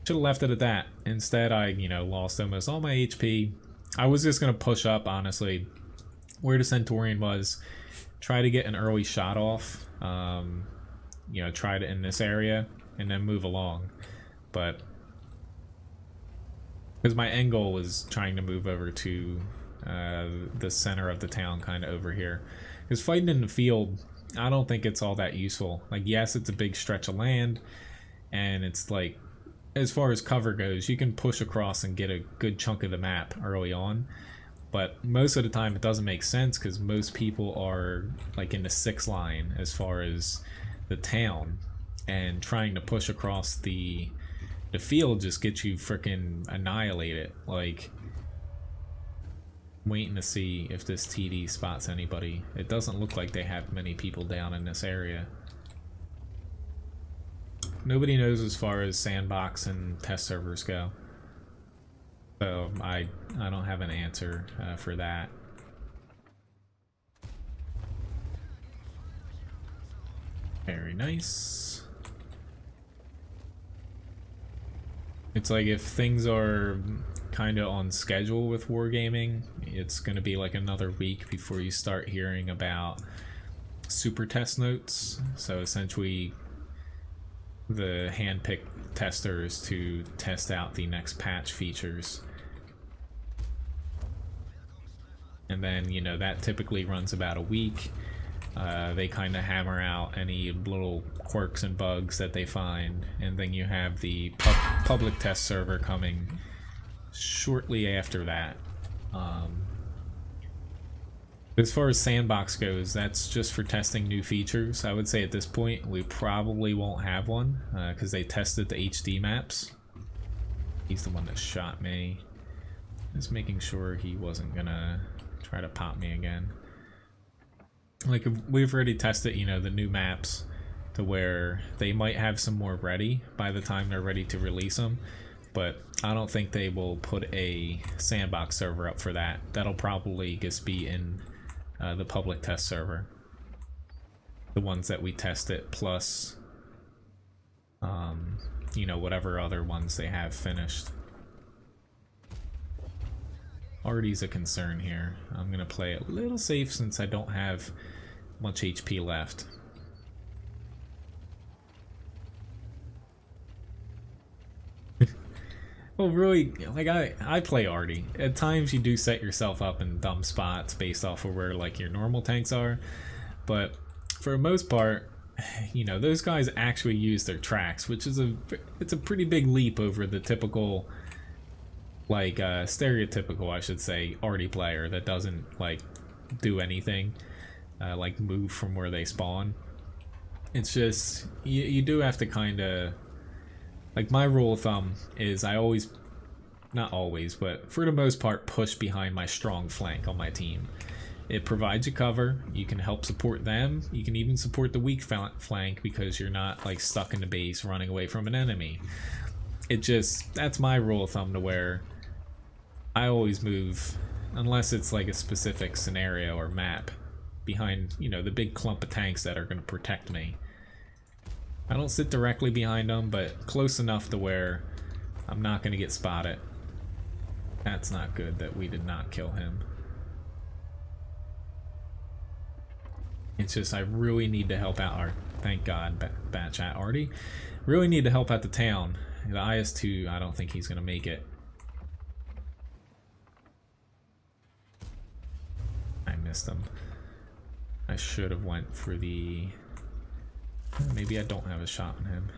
Should have left it at that. Instead, I, you know, lost almost all my HP. I was just gonna push up, honestly, where the Centaurian was. Try to get an early shot off, you know, try it in this area, and then move along. But, because my end goal was trying to move over to the center of the town, kind of over here. Because fighting in the field, I don't think it's all that useful. Like, yes, it's a big stretch of land, and it's like, as far as cover goes, you can push across and get a good chunk of the map early on, but most of the time it doesn't make sense because most people are like in the 6 line as far as the town, and trying to push across the field just gets you freaking annihilated. Like, waiting to see if this TD spots anybody. It doesn't look like they have many people down in this area. Nobody knows as far as sandbox and test servers go, so I don't have an answer for that. Very nice. It's like if things are kind of on schedule with Wargaming, it's going to be like another week before you start hearing about super test notes. So essentially the hand-picked testers to test out the next patch features. And then, you know, that typically runs about a week. They kind of hammer out any little quirks and bugs that they find, and then you have the public test server coming shortly after that. As far as sandbox goes, that's just for testing new features. I would say at this point we probably won't have one because they tested the HD maps. He's the one that shot me. Just making sure he wasn't gonna try to pop me again. Like, we've already tested, you know, the new maps to where they might have some more ready by the time they're ready to release them, but I don't think they will put a sandbox server up for that. That'll probably just be in the public test server, the ones that we tested, plus you know, whatever other ones they have finished. Artie's a concern here. I'm gonna play it a little safe since I don't have much HP left. Well, really, like, I play Artie. At times you do set yourself up in dumb spots based off of where, like, your normal tanks are, but for the most part, you know, those guys actually use their tracks, which is it's a pretty big leap over the typical, like, stereotypical, I should say, Artie player that doesn't, like, do anything, like move from where they spawn. It's just, you do have to kind of, like, my rule of thumb is I always, not always, but for the most part, push behind my strong flank on my team. It provides you cover, you can help support them, you can even support the weak flank because you're not, like, stuck in the base running away from an enemy. It just, that's my rule of thumb, to where I always move, unless it's like a specific scenario or map, behind, you know, the big clump of tanks that are going to protect me. I don't sit directly behind them, but close enough to where I'm not going to get spotted. That's not good that we did not kill him. It's just, I really need to help out our, thank God, bat chat Artie. Really need to help out the town. The IS-2, I don't think he's going to make it. I missed him. I should have went for the... Maybe I don't have a shot on him.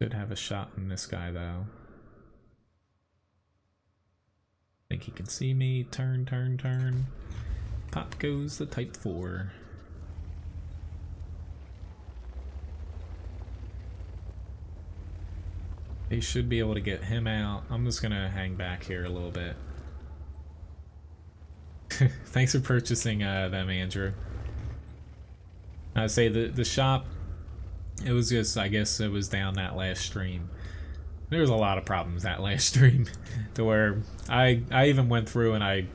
Should have a shot on this guy, though. Think he can see me. Turn, turn, turn. Pop goes the Type 4. They should be able to get him out. I'm just gonna hang back here a little bit. Thanks for purchasing them, Andrew. I'd say the shop, it was just, I guess it was down that last stream. There was a lot of problems that last stream to where I even went through and I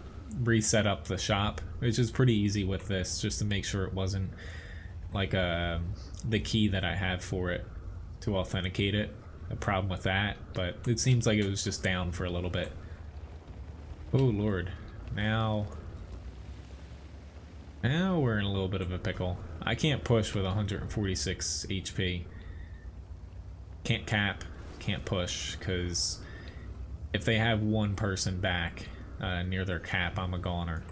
reset up the shop, which is pretty easy with this, just to make sure it wasn't like the key that I have for it to authenticate it. A problem with that, but it seems like it was just down for a little bit. Oh Lord, now we're in a little bit of a pickle. I can't push with 146 HP. Can't cap, can't push, because if they have one person back near their cap, I'm a goner.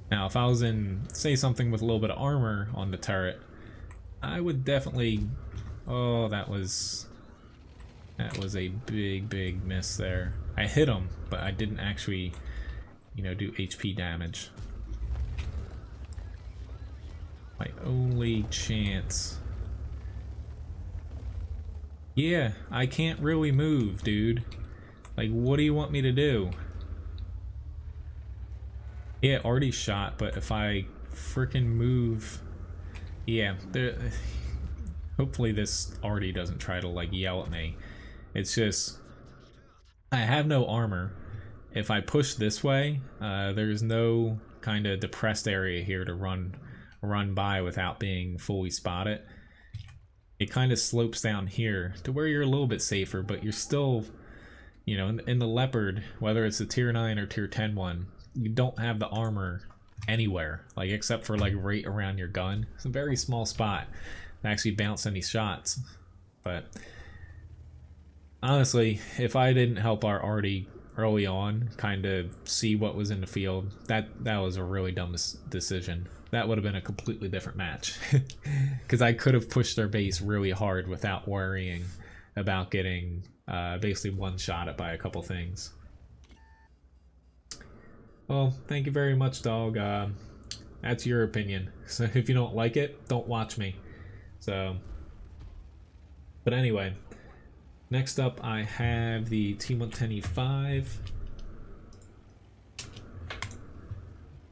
Now if I was in, say, something with a little bit of armor on the turret, I would definitely... Oh, that was a big miss there. I hit him, but I didn't actually, you know, do HP damage. My only chance. Yeah, I can't really move, dude. Like, what do you want me to do? Yeah, already shot, but if I frickin' move... Yeah, hopefully this already doesn't try to, like, yell at me. It's just... I have no armor. If I push this way, there's no kind of depressed area here to run by without being fully spotted. It kind of slopes down here to where you're a little bit safer, but you're still, you know, in the Leopard, whether it's a tier 9 or tier 10 one, you don't have the armor anywhere, like except for like right around your gun. It's a very small spot to actually bounce any shots. But honestly, if I didn't help our Artie early on kind of see what was in the field, that was a really dumb decision. That would have been a completely different match. Because I could have pushed their base really hard without worrying about getting basically one-shotted by a couple things. Well, thank you very much, dog. That's your opinion. So if you don't like it, don't watch me. So, but anyway, next up I have the T110E5.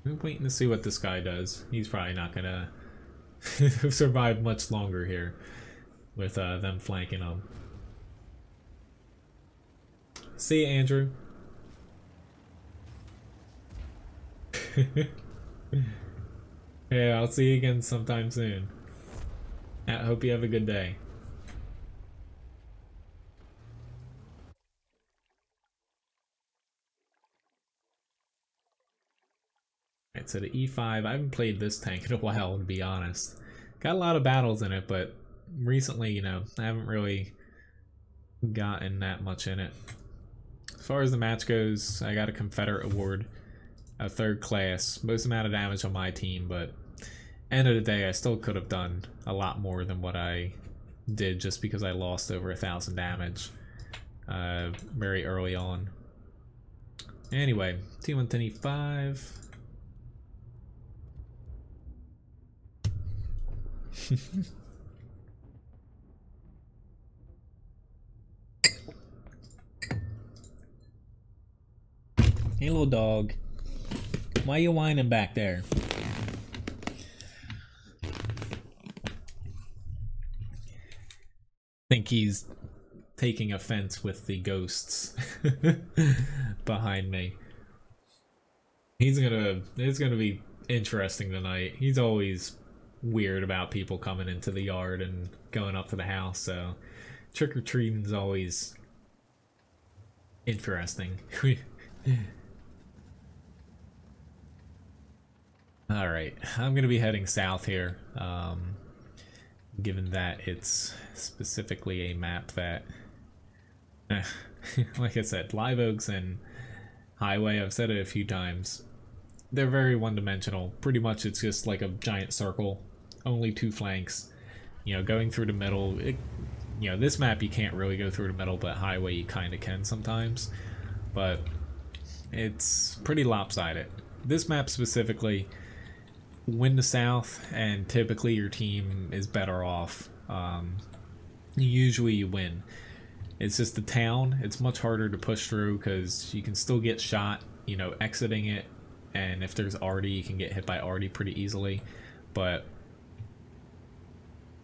I'm waiting to see what this guy does. He's probably not gonna survive much longer here with them flanking him. See ya, Andrew. Yeah, I'll see you again sometime soon. I hope you have a good day. Alright, so the E5, I haven't played this tank in a while, to be honest. Got a lot of battles in it, but recently, you know, I haven't really gotten that much in it. As far as the match goes, I got a Confederate award, a 3rd class, most amount of damage on my team, but end of the day, I still could have done a lot more than what I did just because I lost over 1,000 damage very early on. Anyway, T110E5. Hey, little dog. Why you whining back there? Think he's taking offense with the ghosts behind me. It's gonna be interesting tonight. He's always weird about people coming into the yard and going up to the house, so trick-or-treating is always interesting. Alright, I'm gonna be heading south here, given that it's specifically a map that like I said, Live Oaks and Highway, I've said it a few times, they're very one-dimensional. Pretty much it's just like a giant circle, only 2 flanks, you know, going through the middle. You know, this map you can't really go through the middle, but Highway you kind of can sometimes, but it's pretty lopsided. This map specifically, win the south and typically your team is better off. Usually you win. It's just the town, it's much harder to push through because you can still get shot, you know, exiting it, and if there's Artie you can get hit by Artie pretty easily, but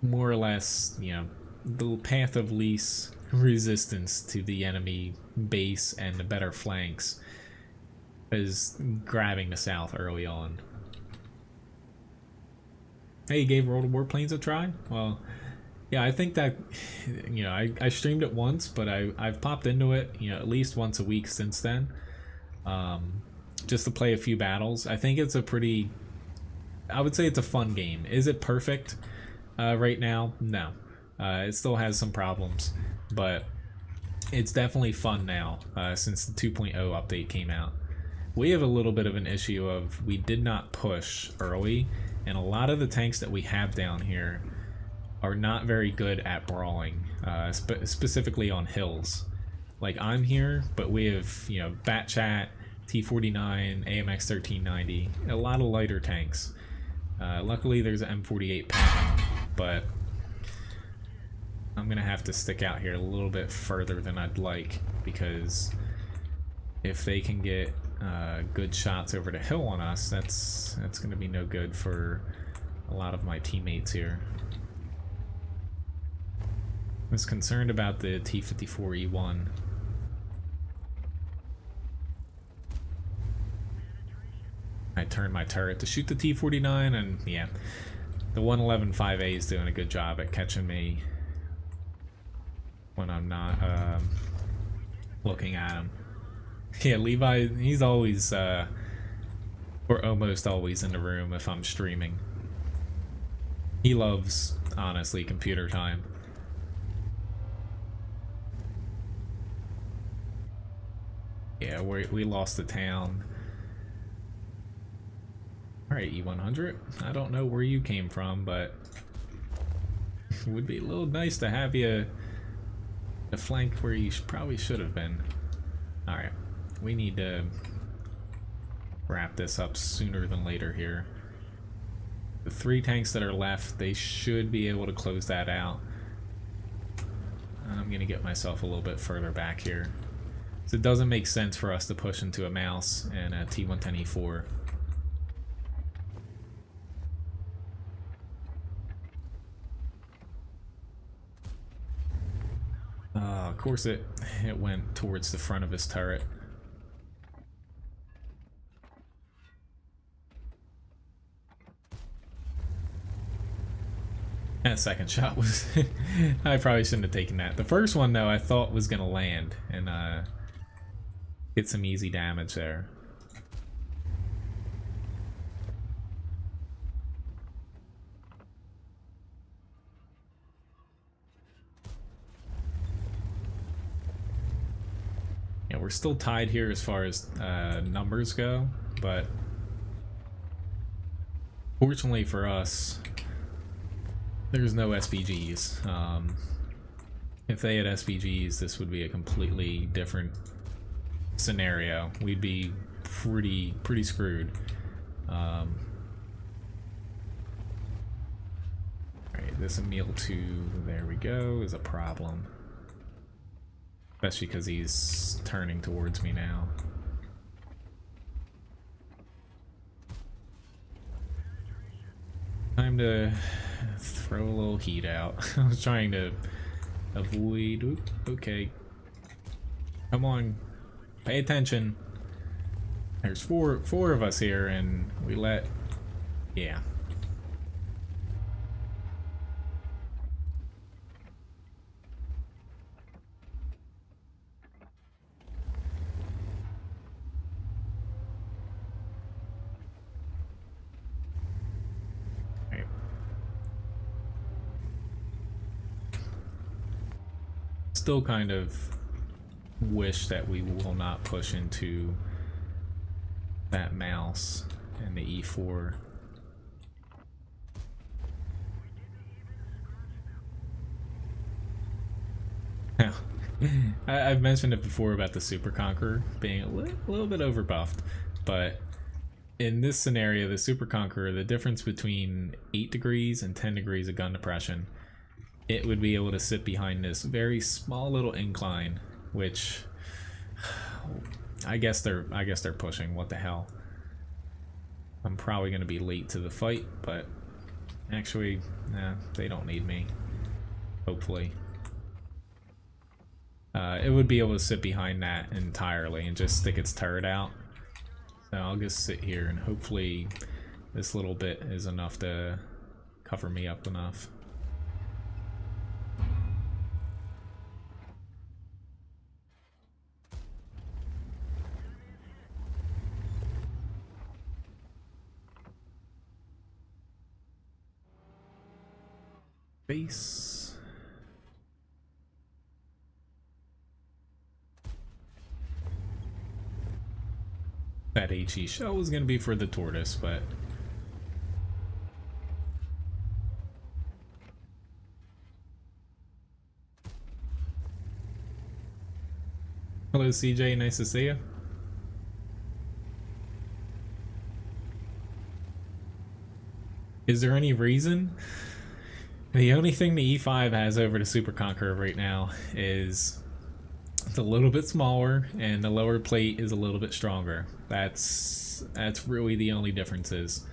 more or less, you know, the path of least resistance to the enemy base and the better flanks is grabbing the south early on. Hey, you gave World of Warplanes a try? Well, yeah, I think that, you know, I streamed it once, but I've popped into it, you know, at least once a week since then, just to play a few battles. I think it's a pretty, I would say it's a fun game. Is it perfect right now? No. It still has some problems, but it's definitely fun now since the 2.0 update came out. We have a little bit of an issue of we did not push early, and a lot of the tanks that we have down here are not very good at brawling, specifically on hills. Like, I'm here, but we have, you know, Bat Chat, T49, AMX 1390, a lot of lighter tanks. Luckily there's an M48 Patton, but I'm gonna have to stick out here a little bit further than I'd like, because if they can get good shots over the hill on us, that's gonna be no good for a lot of my teammates here. I was concerned about the T54E1. I turned my turret to shoot the T49, and yeah, the 111-5A is doing a good job at catching me when I'm not looking at him. Yeah, Levi, he's always, or almost always in the room if I'm streaming. He loves, honestly, computer time. Yeah, we lost the town. Alright, E100. I don't know where you came from, but it would be a little nice to have you flanked where you probably should have been. Alright, we need to wrap this up sooner than later here. The 3 tanks that are left, they should be able to close that out. I'm gonna get myself a little bit further back here. So it doesn't make sense for us to push into a mouse and a T110E4. Of course it went towards the front of his turret. That second shot was... I probably shouldn't have taken that. The first one, though, I thought was going to land and get some easy damage there. Yeah, we're still tied here as far as numbers go, but fortunately for us, there's no SPGs. If they had SPGs, this would be a completely different scenario. We'd be pretty screwed. Alright, this Emil 2, there we go, is a problem. Especially because he's turning towards me now. Time to throw a little heat out. I was trying to avoid... Oop, okay. Come on. Pay attention. There's four of us here, and we let... Yeah. Still kind of wish that we will not push into that mouse and the E4. Now, I've mentioned it before about the Super Conqueror being a little bit overbuffed, but in this scenario, the Super Conqueror, the difference between 8 degrees and 10 degrees of gun depression, it would be able to sit behind this very small little incline, which I guess they're pushing. What the hell? I'm probably gonna be late to the fight, but actually, nah, they don't need me. Hopefully, it would be able to sit behind that entirely and just stick its turret out. So I'll just sit here and hopefully this little bit is enough to cover me up enough. Base. That HE shell was going to be for the tortoise, but Hello CJ, nice to see you. Is there any reason? The only thing the E5 has over the Super Conqueror right now is it's a little bit smaller and the lower plate is a little bit stronger. That's really the only differences.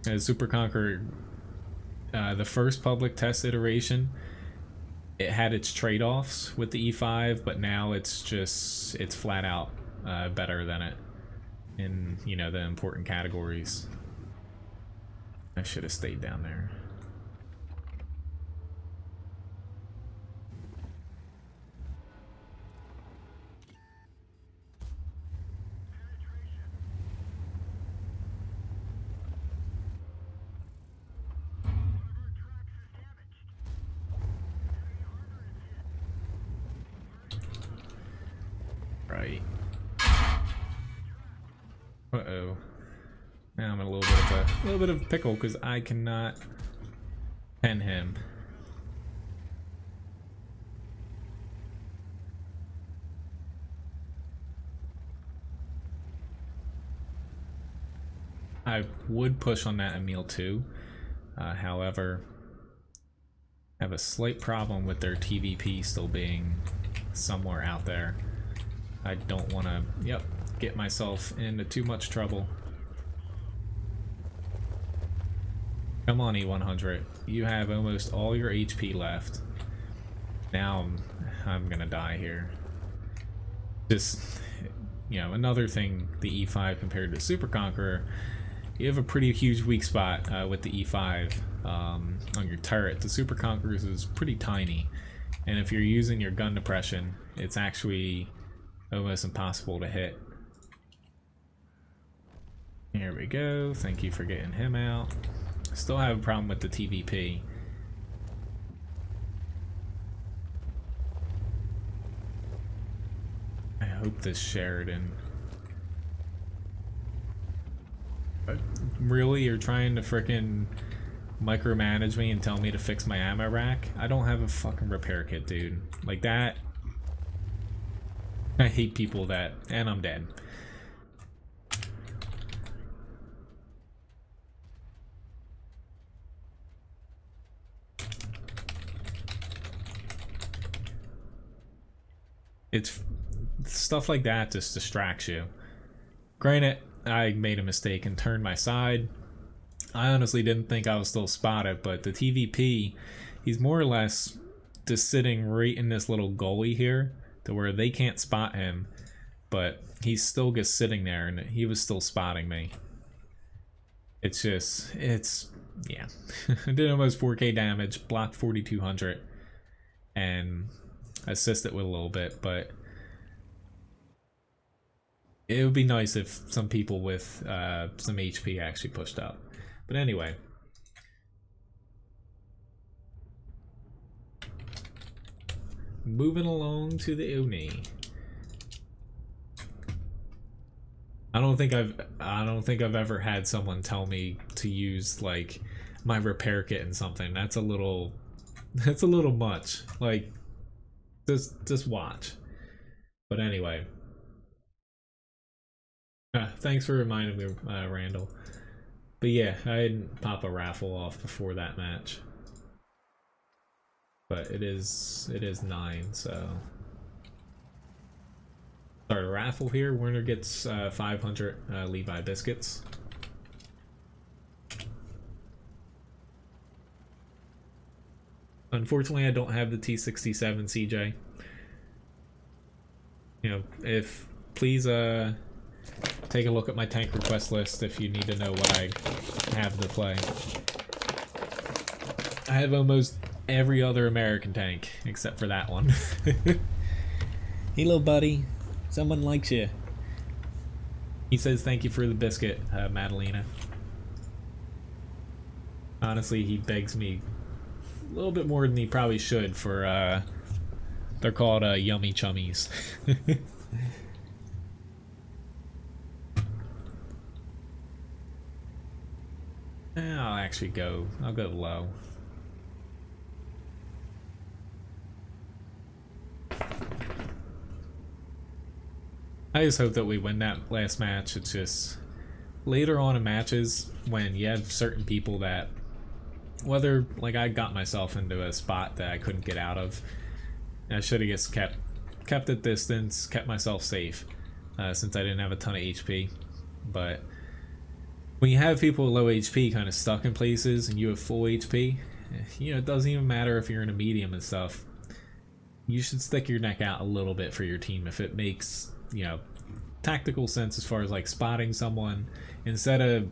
As Super Conqueror, the first public test iteration, it had its trade-offs with the E5, but now it's flat out better than it in, you know, the important categories. I should have stayed down there. Right. Uh-oh. Now I'm in a little bit of a pickle because I cannot pen him. I would push on that Emil too. However, I have a slight problem with their TVP still being somewhere out there. I don't want to, get myself into too much trouble. Come on, E100. You have almost all your HP left. Now I'm gonna die here. Just, you know, another thing, the E5 compared to Super Conqueror, you have a pretty huge weak spot with the E5 on your turret. The Super Conqueror's is pretty tiny, and if you're using your gun depression, it's actually almost impossible to hit. Here we go. Thank you for getting him out. Still have a problem with the TVP. I hope this Sheridan. Really? You're trying to frickin' micromanage me and tell me to fix my ammo rack? I don't have a fucking repair kit, dude. Like that. I hate people that, and I'm dead. It's stuff like that just distracts you. Granted, I made a mistake and turned my side. I honestly didn't think I was still spotted, but the TVP, he's more or less just sitting right in this little gully here to where they can't spot him, but he's still just sitting there and he was still spotting me. It's just, yeah. I did almost 4k damage, blocked 4200, and assisted with a little bit, but it would be nice if some people with some HP actually pushed up. But anyway. Moving along to the Uni. I don't think I've ever had someone tell me to use like my repair kit and something. That's a little much. Like just watch. But anyway. Thanks for reminding me, Randall. But yeah, I didn't pop a raffle off before that match. But it is 9, so start a raffle here. Winner gets 500 Levi biscuits. Unfortunately, I don't have the T67 CJ. You know, please take a look at my tank request list if you need to know what I have to play. I have almost every other American tank except for that one. Hello, buddy. Someone likes you. He says thank you for the biscuit, Madalena. Honestly, he begs me a little bit more than he probably should for, they're called yummy chummies. I'll go low. I just hope that we win that last match. It's just later on in matches when you have certain people that, whether like I got myself into a spot that I couldn't get out of, I should have just kept at distance, kept myself safe, since I didn't have a ton of HP. But when you have people with low HP kind of stuck in places and you have full HP, you know, it doesn't even matter if you're in a medium and stuff. You should stick your neck out a little bit for your team if it makes, you know, tactical sense as far as like spotting someone instead of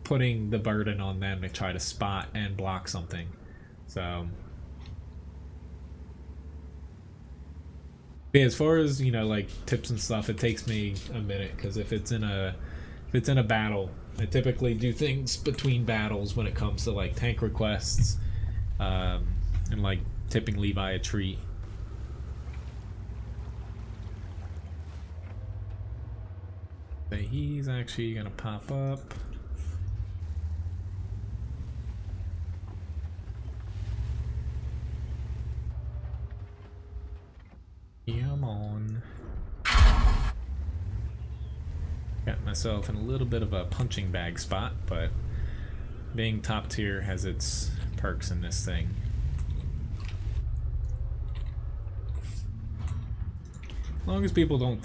putting the burden on them to try to spot and block something. So yeah, as far as, you know, like tips and stuff, it takes me a minute because if it's in a battle, I typically do things between battles when it comes to like tank requests, and like tipping Levi a treat. So he's actually gonna pop up. Come on. Got myself in a little bit of a punching bag spot, but being top tier has its perks in this thing. As long as people don't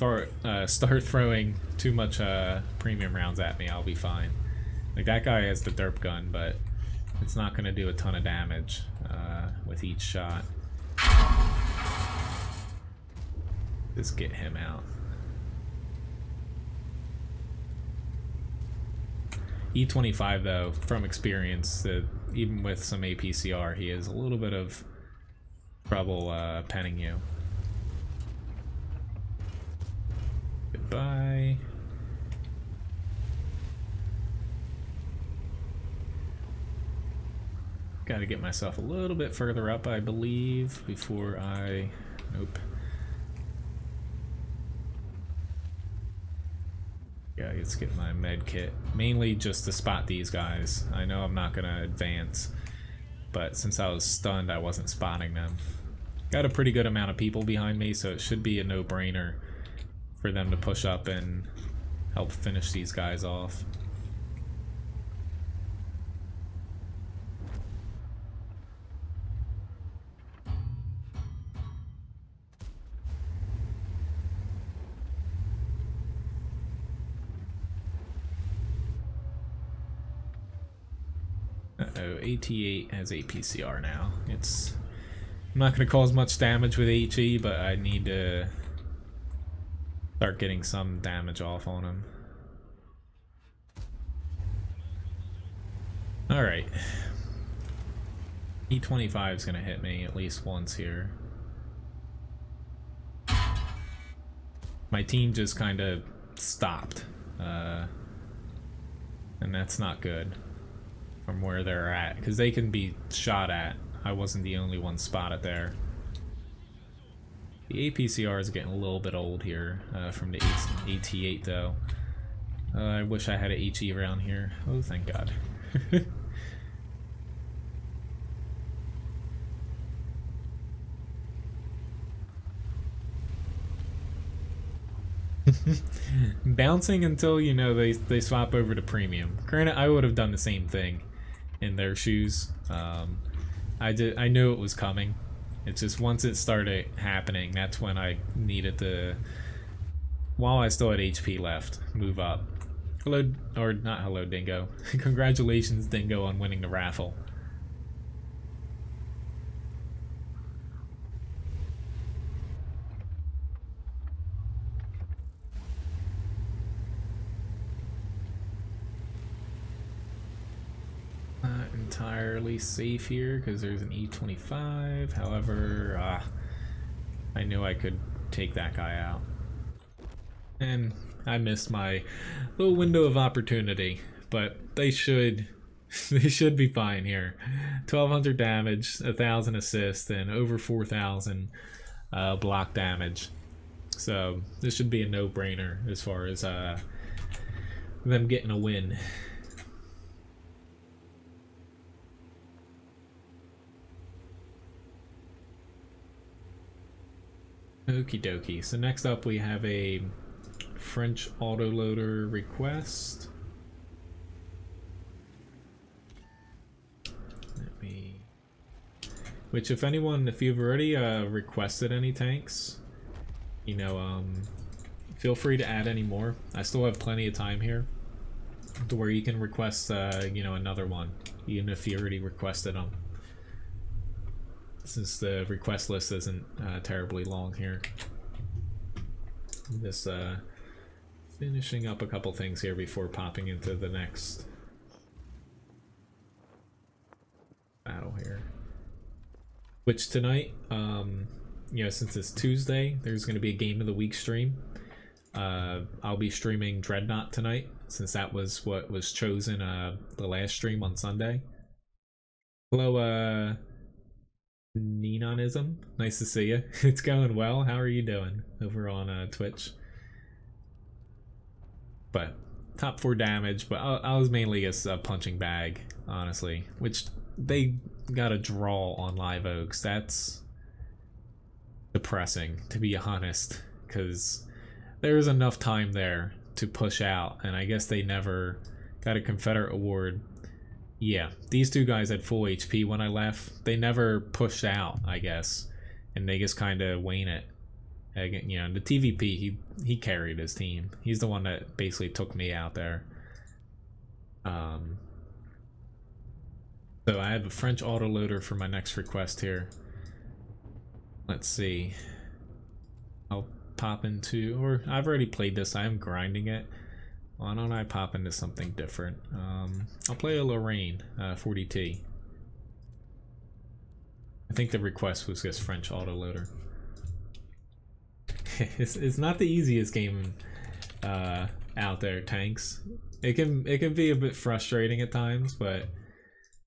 start throwing too much premium rounds at me, I'll be fine. Like, that guy has the derp gun, but it's not going to do a ton of damage with each shot. Just get him out. E25 though, from experience, even with some APCR, he has a little bit of trouble penning you. Goodbye. Got to get myself a little bit further up, I believe, before I... Nope. Yeah, let's get my med kit. Mainly just to spot these guys. I know I'm not gonna advance, but since I was stunned, I wasn't spotting them. Got a pretty good amount of people behind me, so it should be a no-brainer for them to push up and help finish these guys off. Uh-oh, AT8 has APCR now. I'm not going to cause much damage with HE, but I need to start getting some damage off on him. Alright. E25 is going to hit me at least once here. My team just kind of stopped. And that's not good. From where they're at, because they can be shot at. I wasn't the only one spotted there. The APCR is getting a little bit old here from the AT8 though. I wish I had an HE around here. Oh, thank God. Bouncing until, you know, they swap over to premium. Granted, I would have done the same thing in their shoes. I knew it was coming. It's just once it started happening, that's when I needed to, while I still had HP left, move up. Hello, or not hello, Dingo. Congratulations, Dingo, on winning the raffle. Not entirely safe here because there's an E25. However, I knew I could take that guy out. And I missed my little window of opportunity, but they should be fine here. 1200 damage, 1000 assist, and over 4000 block damage. So this should be a no-brainer as far as them getting a win. Okie dokie. So next up we have a French autoloader request. Let me... Which, if anyone, if you've already requested any tanks, you know, feel free to add any more. I still have plenty of time here to where you can request, you know, another one, even if you already requested them. Since the request list isn't terribly long here. Just finishing up a couple things here before popping into the next battle here. Which tonight, you know, since it's Tuesday, there's going to be a Game of the Week stream. I'll be streaming Dreadnought tonight, since that was what was chosen the last stream on Sunday. Hello, Nenonism. Nice to see you. It's going well. How are you doing over on Twitch? But top 4 damage, but I was mainly just a punching bag, honestly, which they got a draw on Live Oaks. That's depressing, to be honest, because there's enough time there to push out, and I guess they never got a Confederate award. Yeah, these two guys had full HP when I left. They never pushed out, I guess, and they just kind of wane it. You know, the TVP, he carried his team. He's the one that basically took me out there. So I have a French autoloader for my next request here. Let's see. I'll pop into, or I've already played this. I am grinding it. Why don't I pop into something different? I'll play a Lorraine 40T. I think the request was just French autoloader. It's not the easiest game out there, tanks. It can be a bit frustrating at times, but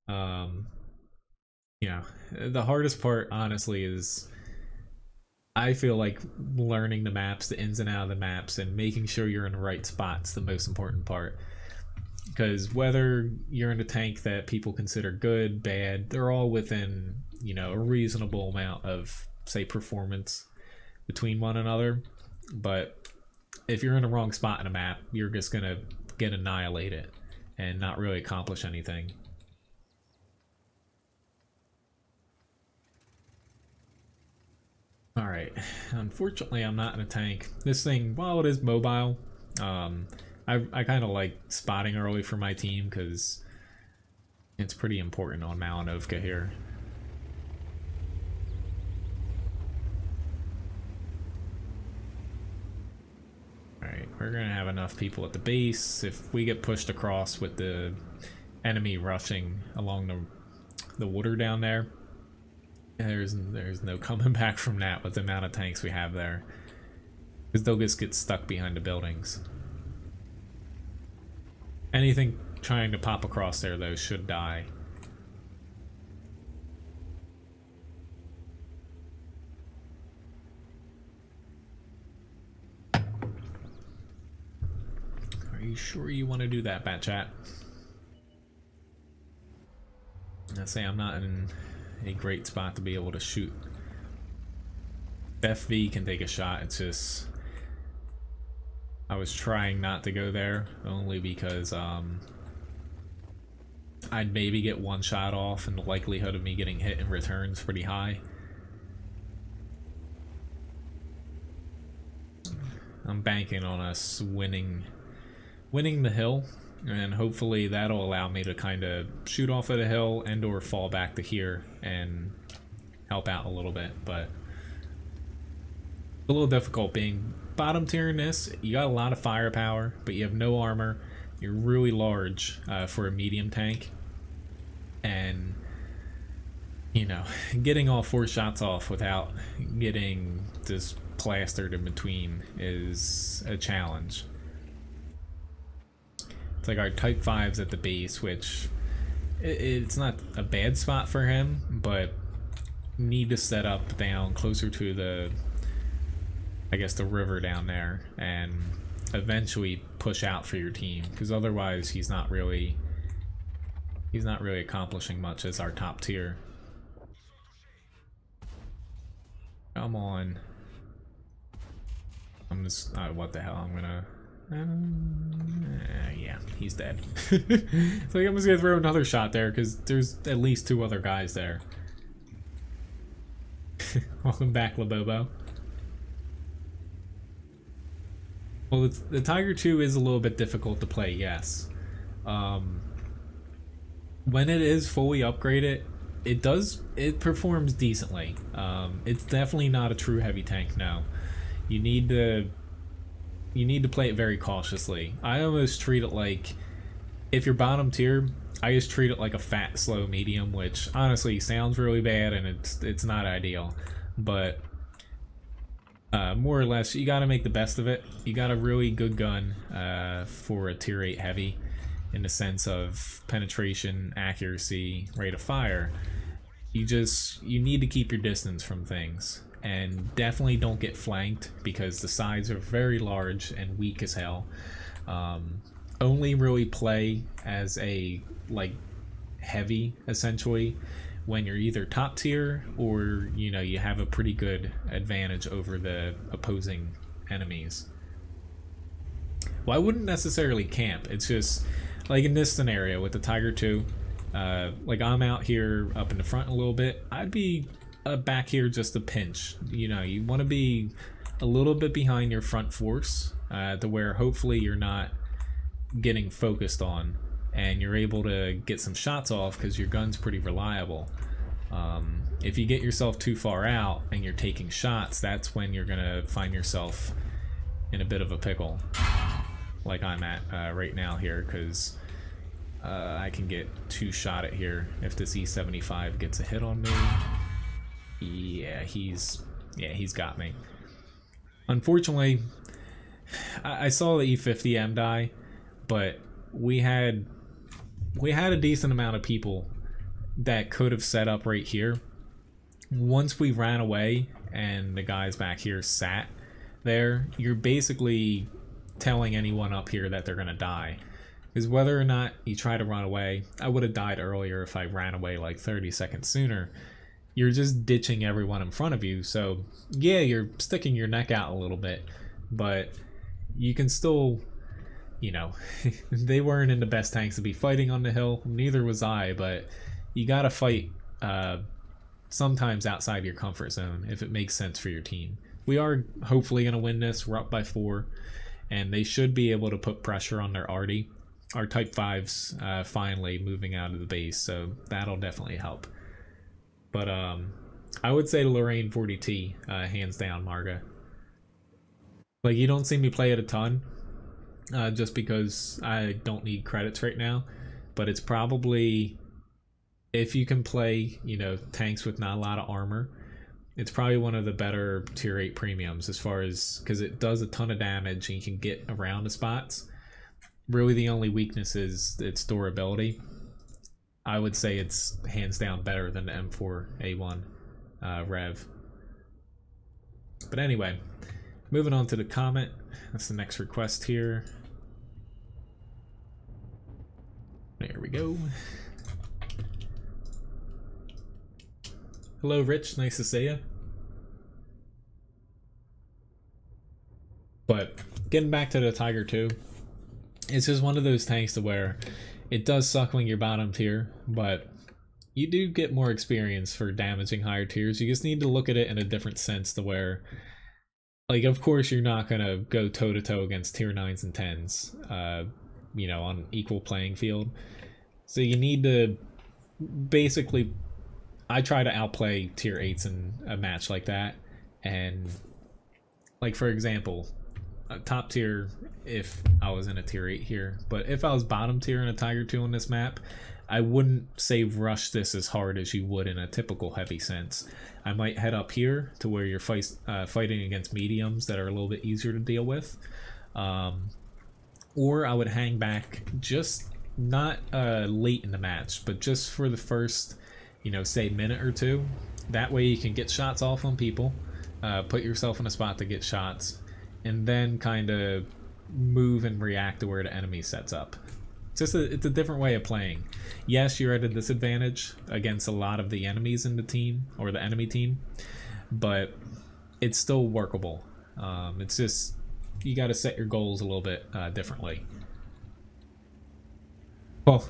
you know, the hardest part honestly is, I feel like, learning the maps, the ins and outs of the maps, and making sure you're in the right spot's the most important part. Because whether you're in a tank that people consider good, bad, they're all within, you know, a reasonable amount of, say, performance between one another. But if you're in the wrong spot in a map, you're just gonna get annihilated and not really accomplish anything. Alright, unfortunately I'm not in a tank. This thing, while it is mobile, I kind of like spotting early for my team because it's pretty important on Malinovka here. Alright, we're gonna have enough people at the base. If we get pushed across with the enemy rushing along the water down there, there's no coming back from that with the amount of tanks we have there, because they'll just get stuck behind the buildings. Anything trying to pop across there, though, should die. Are you sure you want to do that, Bat Chat? I say I'm not in a great spot to be able to shoot. FV can take a shot. It's just, I was trying not to go there only because I'd maybe get one shot off, and the likelihood of me getting hit in return is pretty high. I'm banking on us winning the hill, and hopefully that'll allow me to kind of shoot off of the hill and or fall back to here and help out a little bit. But a little difficult being bottom tier in this. You got a lot of firepower, but you have no armor. You're really large for a medium tank, and you know, getting all 4 shots off without getting just plastered in between is a challenge. It's like our Type 5's at the base, which it's not a bad spot for him, but need to set up down closer to the, I guess, the river down there, and eventually push out for your team, because otherwise he's not really accomplishing much as our top tier. Come on. I'm just, what the hell, I'm gonna, yeah, he's dead. So I'm just gonna throw another shot there, because there's at least 2 other guys there. Welcome back, Labobo. Well, the Tiger 2 is a little bit difficult to play, yes. When it is fully upgraded, it performs decently. It's definitely not a true heavy tank now. You need to play it very cautiously. I almost treat it like, if you're bottom tier, I just treat it like a fat, slow medium, which honestly sounds really bad and it's not ideal. But more or less, you gotta make the best of it. You got a really good gun for a tier 8 heavy, in the sense of penetration, accuracy, rate of fire. You need to keep your distance from things, and definitely don't get flanked, because the sides are very large and weak as hell. Only really play as a heavy, essentially, when you're either top tier or you have a pretty good advantage over the opposing enemies. Well, I wouldn't necessarily camp. It's just like in this scenario with the Tiger 2, like I'm out here up in the front a little bit. I'd be back here just a pinch. You want to be a little bit behind your front force, to where hopefully you're not getting focused on, and you're able to get some shots off because your gun's pretty reliable. If you get yourself too far out and you're taking shots, that's when you're gonna find yourself in a bit of a pickle, like I'm at right now here, because I can get 2 shot at here if this E75 gets a hit on me. Yeah, he's got me. Unfortunately, I saw the E50M die, but we had a decent amount of people that could have set up right here. Once we ran away and the guys back here sat there, you're basically telling anyone up here that they're gonna die. Because whether or not you try to run away, I would have died earlier if I ran away like 30 seconds sooner. You're just ditching everyone in front of you, so yeah, you're sticking your neck out a little bit, but you can still, they weren't in the best tanks to be fighting on the hill, neither was I, but you gotta fight sometimes outside your comfort zone if it makes sense for your team. We are hopefully gonna win this. We're up by 4, and they should be able to put pressure on their arty. Our Type 5's finally moving out of the base, so that'll definitely help. But I would say Lorraine 40T, hands down, Marga. Like, you don't see me play it a ton, just because I don't need credits right now, but it's probably, if you can play, tanks with not a lot of armor, it's probably one of the better tier 8 premiums, as far as, because it does a ton of damage and you can get around the spots. Really the only weakness is its durability. I would say it's hands down better than the M4A1 Rev. But anyway, moving on to the comment. That's the next request here. There we go. Hello, Rich. Nice to see you. But getting back to the Tiger 2, it's just one of those tanks to where it does suck when you're bottom tier, but you do get more experience for damaging higher tiers. You just need to look at it in a different sense, to where, like, of course you're not gonna go toe-to-toe against tier 9s and 10s, on equal playing field. So you need to basically, I try to outplay tier 8s in a match like that. And like, for example, top tier if I was in a tier 8 here, but if I was bottom tier in a Tiger 2 on this map, I wouldn't say rush this as hard as you would in a typical heavy sense. I might head up here to where you're fighting against mediums that are a little bit easier to deal with, or I would hang back, just not late in the match, but just for the first, say minute or 2. That way you can get shots off on people, put yourself in a spot to get shots, and then kind of move and react to where the enemy sets up. It's a different way of playing. Yes, you're at a disadvantage against a lot of the enemies in the team, or the enemy team, but it's still workable. It's just you got to set your goals a little bit differently. Well,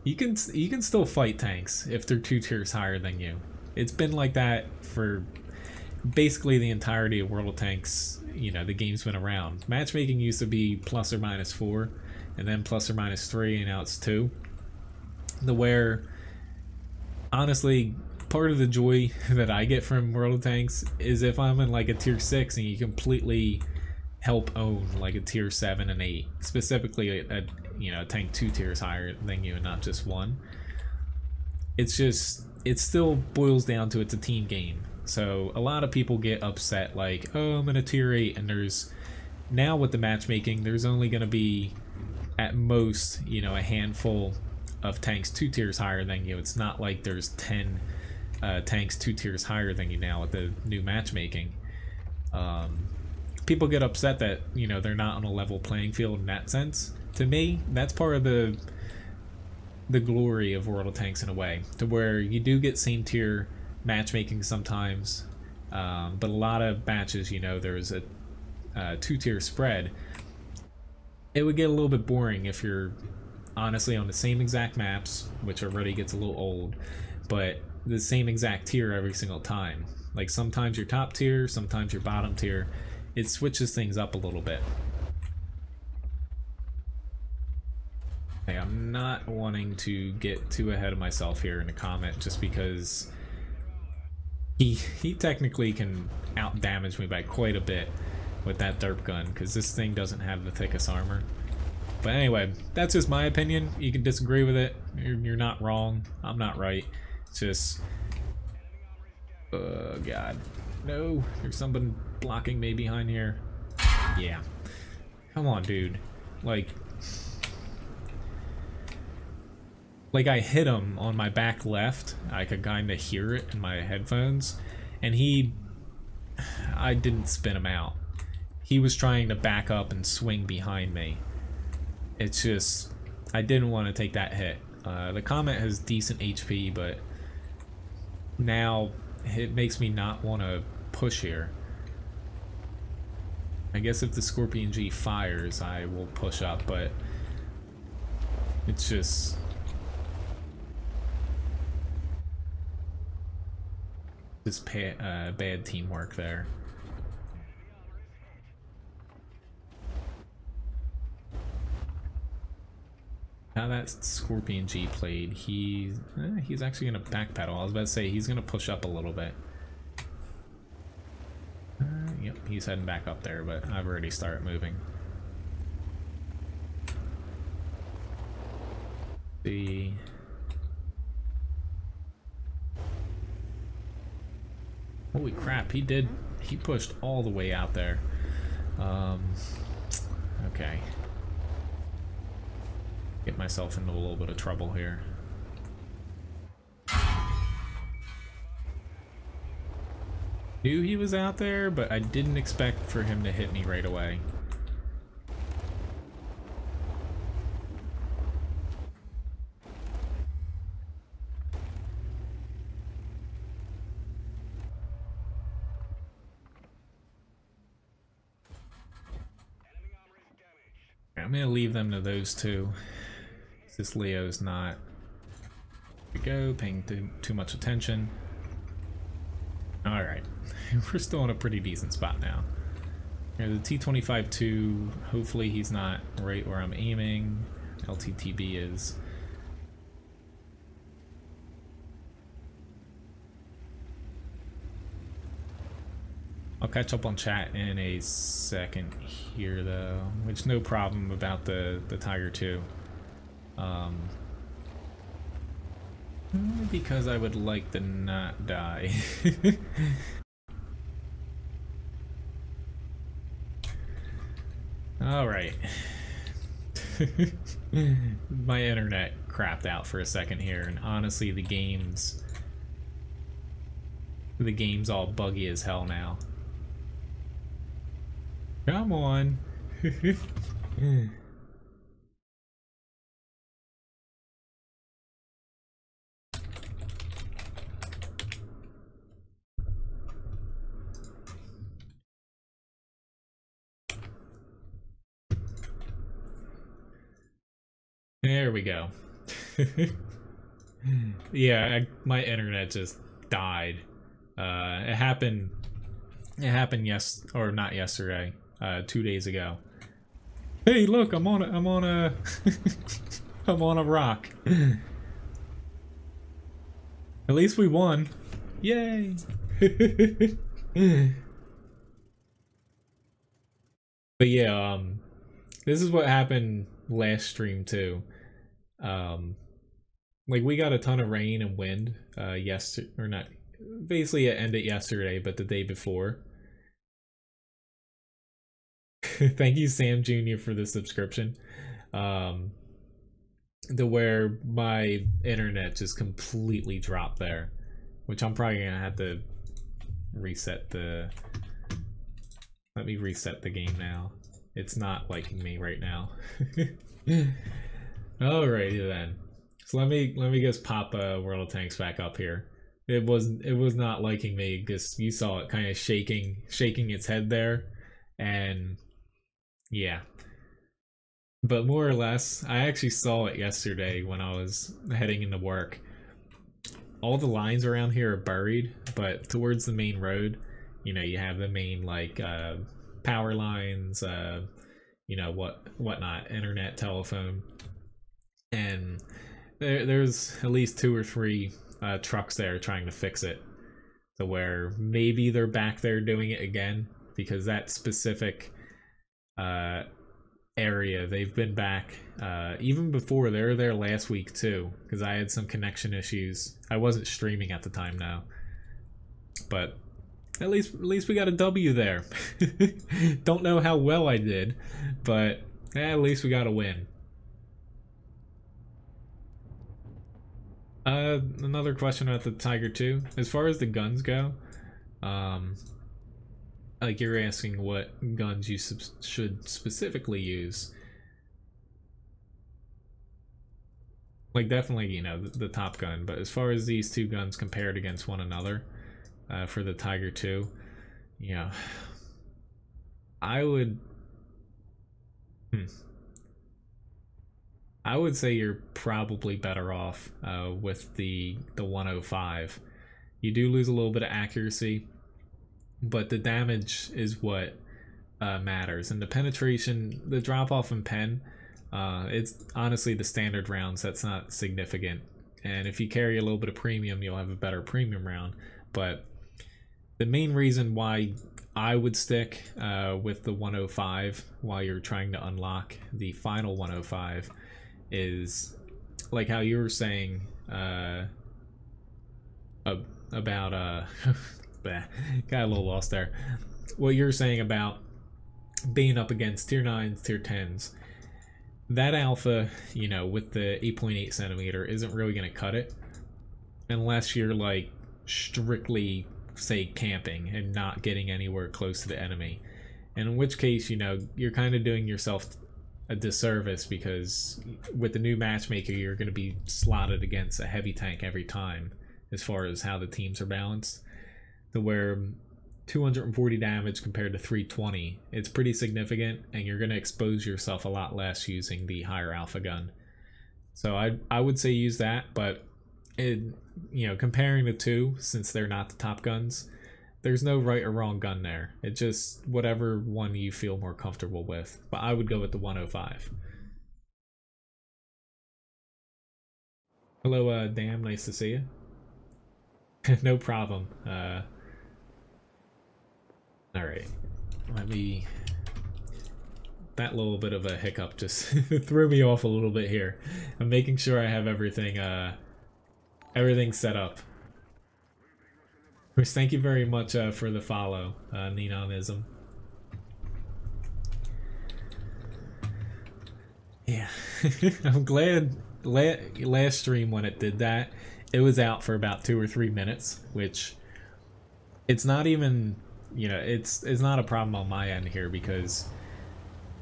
you can still fight tanks if they're 2 tiers higher than you. It's been like that for basically the entirety of World of Tanks. You know, the game's been around. Matchmaking used to be ±4, and then ±3, and now it's 2. The where, honestly, part of the joy that I get from World of Tanks is if I'm in like a tier 6 and you completely help own like a tier 7 and 8, specifically a you know, a tank 2 tiers higher than you and not just 1. It's just, it still boils down to it's a team game. So a lot of people get upset like, oh, I'm in a tier 8, and there's, now with the matchmaking, there's only going to be at most, you know, a handful of tanks 2 tiers higher than you. It's not like there's 10 tanks 2 tiers higher than you now with the new matchmaking. People get upset that, you know, they're not on a level playing field in that sense. To me, that's part of the glory of World of Tanks in a way, to where you do get same tier matchmaking sometimes, but a lot of matches, you know, there's a 2-tier spread. It would get a little bit boring if you're honestly on the same exact maps, which already gets a little old, but the same exact tier every single time. Like sometimes you're top tier, sometimes you're bottom tier. It switches things up a little bit. Okay, I'm not wanting to get too ahead of myself here in the comment, just because he technically can out damage me by quite a bit with that derp gun, because this thing doesn't have the thickest armor. But anyway, that's just my opinion. You can disagree with it. You're not wrong. I'm not right. It's just, oh god, no, there's someone blocking me behind here. Yeah, come on, dude. Like I hit him on my back left. I could kinda hear it in my headphones, and I didn't spin him out. He was trying to back up and swing behind me. It's just, I didn't want to take that hit. The Comet has decent HP, but now it makes me not want to push here. I guess if the Scorpion G fires, I will push up, but it's just, bad teamwork there. Now that Scorpion G played, he's actually gonna backpedal. I was about to say he's gonna push up a little bit. Yep, he's heading back up there, but I've already started moving. See. Holy crap, he pushed all the way out there. Okay. Get myself into a little bit of trouble here. Knew he was out there, but I didn't expect for him to hit me right away. I'm gonna leave them to those two. This Leo's not, here we go, paying too much attention. Alright, we're still in a pretty decent spot now. Here's the T-25-2, hopefully he's not right where I'm aiming. LTTB is. I'll catch up on chat in a second here though, which no problem about the Tiger 2. Only because I would like to not die. Alright. My internet crapped out for a second here, and honestly the game's all buggy as hell now. Come on. There we go. Yeah, my internet just died. It happened not yesterday, 2 days ago. Hey, look, I'm on a I'm on a rock. At least we won. Yay. But yeah, this is what happened last stream too. Like we got a ton of rain and wind yesterday, or not, basically it ended yesterday, but the day before. Thank you, Sam Jr., for the subscription. To where my internet just completely dropped there, which I'm probably gonna have to reset the. Let me reset the game now. It's not liking me right now. Alrighty then. So let me just pop World of Tanks back up here. It was not liking me because you saw it kind of shaking its head there, and yeah. But more or less, I actually saw it yesterday when I was heading into work. All the lines around here are buried, but towards the main road, you know, you have the main like power lines, you know, whatnot, internet, telephone, and there's at least 2 or 3 trucks there trying to fix it, to where maybe they're back there doing it again, because that specific area, they've been back even before. They were there last week too, because I had some connection issues. I wasn't streaming at the time now, but at least we got a W there. Don't know how well I did, but at least we got a win. Another question about the Tiger 2. As far as the guns go, like you're asking what guns you should specifically use. Like definitely, you know, the top gun, but as far as these 2 guns compared against one another, for the Tiger 2, you know, I would say you're probably better off with the 105. You do lose a little bit of accuracy, but the damage is what matters, and the penetration, the drop off in pen, it's honestly the standard rounds that's not significant, and if you carry a little bit of premium, you'll have a better premium round. But the main reason why I would stick with the 105 while you're trying to unlock the final 105 is like how you were saying about got a little lost there. What you're saying about being up against tier 9s, tier 10s, that alpha, you know, with the 8.8 centimeter isn't really going to cut it unless you're like strictly, say, camping and not getting anywhere close to the enemy, and in which case, you know, you're kind of doing yourself a disservice, because with the new matchmaker you're going to be slotted against a heavy tank every time as far as how the teams are balanced, to where 240 damage compared to 320, it's pretty significant, and you're going to expose yourself a lot less using the higher alpha gun. So I would say use that, but you know, comparing the 2, since they're not the top guns, there's no right or wrong gun there. It's just whatever one you feel more comfortable with. But I would go with the 105. Hello, Dan. Nice to see you. No problem. Alright. Let me... That little bit of a hiccup just threw me off a little bit here. I'm making sure I have everything, everything set up. Chris, thank you very much for the follow, Nenonism. Yeah, I'm glad last stream when it did that, it was out for about 2 or 3 minutes, which it's not even, you know, it's not a problem on my end here, because,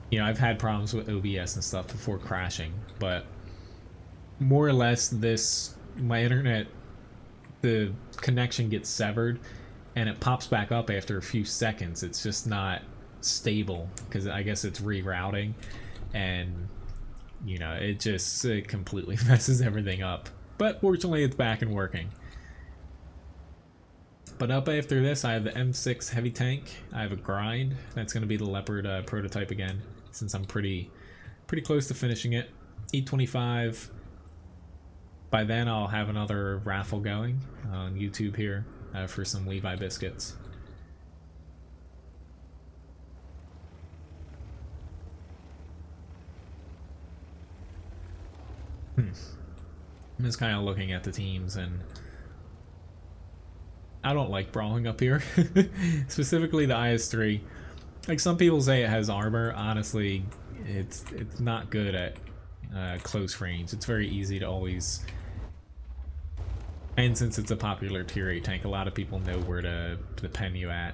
you know, I've had problems with OBS and stuff before crashing, but more or less my internet, the connection gets severed and it pops back up after a few seconds. It's just not stable because I guess it's rerouting, and you know, it completely messes everything up. But fortunately, it's back and working. But up after this, I have the M6 heavy tank. I have a grind. That's going to be the Leopard prototype again, since I'm pretty close to finishing it. E25. By then, I'll have another raffle going on YouTube here for some Levi biscuits. I'm just kind of looking at the teams, and I don't like brawling up here. Specifically the IS-3. Like, some people say it has armor. Honestly, it's not good at close range. It's very easy to always... And since it's a popular tier 8 tank, a lot of people know where to pen you at.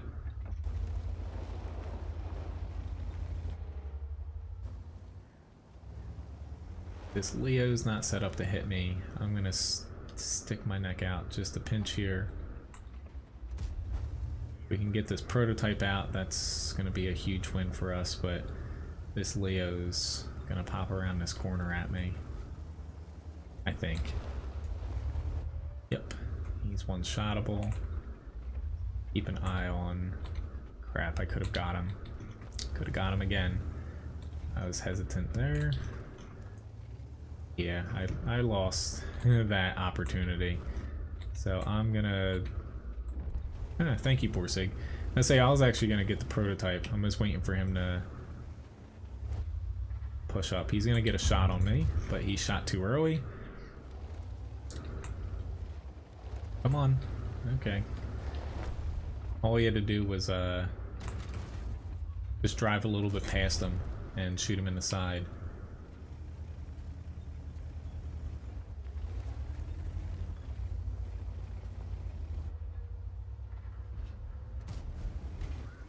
This Leo's not set up to hit me. I'm gonna stick my neck out just a pinch here. We can get this prototype out. That's gonna be a huge win for us, but this Leo's gonna pop around this corner at me, I think. Yep, he's one-shottable. Keep an eye on... Crap, I could have got him. Could have got him again. I was hesitant there. Yeah, I lost that opportunity. So I'm gonna... thank you, Borsig. I was actually gonna get the prototype. I'm just waiting for him to push up. He's gonna get a shot on me, but he shot too early. Come on. Okay. All he had to do was just drive a little bit past him and shoot him in the side.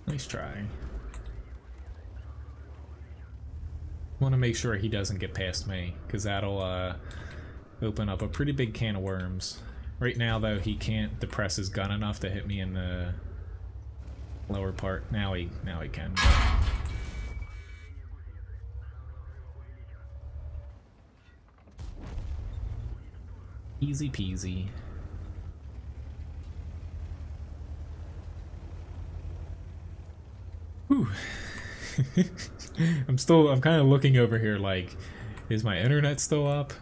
Nice try. Want to make sure he doesn't get past me, because that'll open up a pretty big can of worms. Right now, though, he can't depress his gun enough to hit me in the lower part. Now he can. Easy peasy. Whew. I'm kind of looking over here like, is my internet still up?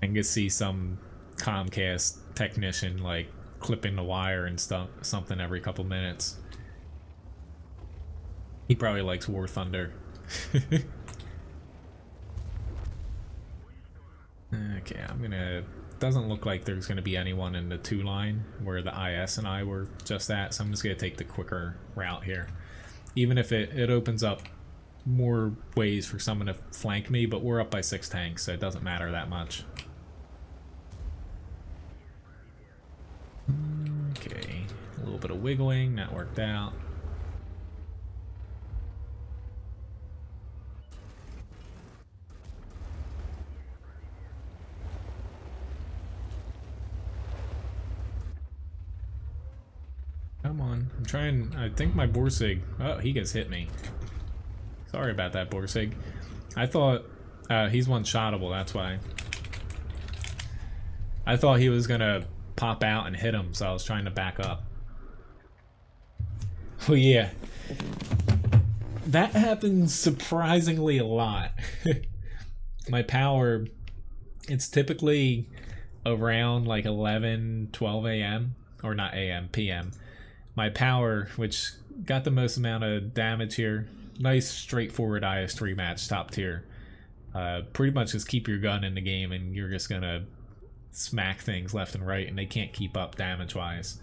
I can see some Comcast technician like clipping the wire and stuff, something every couple minutes. He probably likes War Thunder. Okay, doesn't look like there's gonna be anyone in the 2 line where the IS and I were just at, so I'm just gonna take the quicker route here. Even if it opens up more ways for someone to flank me, but we're up by 6 tanks, so it doesn't matter that much. Okay, a little bit of wiggling, that worked out. Come on, I'm trying. I think my Borsig. Oh, he gets hit me. Sorry about that, Borsig. I thought he's one-shottable, that's why. I thought he was gonna pop out and hit him, so I was trying to back up. Oh yeah, that happens surprisingly a lot. My power, it's typically around like 11, 12 a.m. or not a.m., p.m. My power, which got the most amount of damage here, nice straightforward IS-3 match, top tier. Pretty much just keep your gun in the game and you're just gonna smack things left and right, and they can't keep up damage-wise.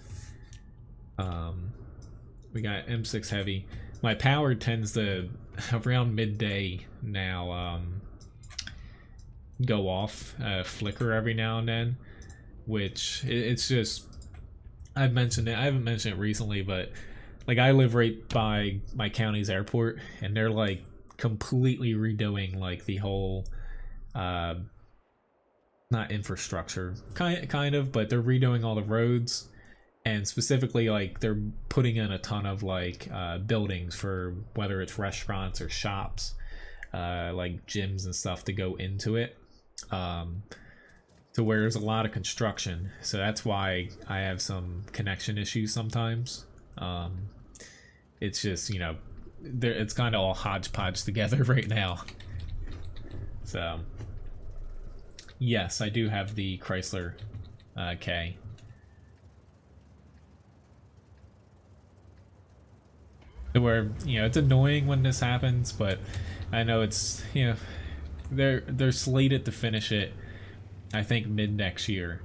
We got M6 heavy. My power tends to, around midday now, go off, flicker every now and then, which it's just... I've mentioned it. I haven't mentioned it recently, but like I live right by my county's airport, and they're like completely redoing like the whole, not infrastructure, kind of, but they're redoing all the roads, and specifically like they're putting in a ton of like buildings for whether it's restaurants or shops. like gyms and stuff to go into it, to where there's a lot of construction. So that's why I have some connection issues sometimes. It's just, you know, it's kind of all hodgepodge together right now. So yes, I do have the Chrysler K. Where, you know, it's annoying when this happens, but I know it's, you know, they're slated to finish it, I think, mid next year,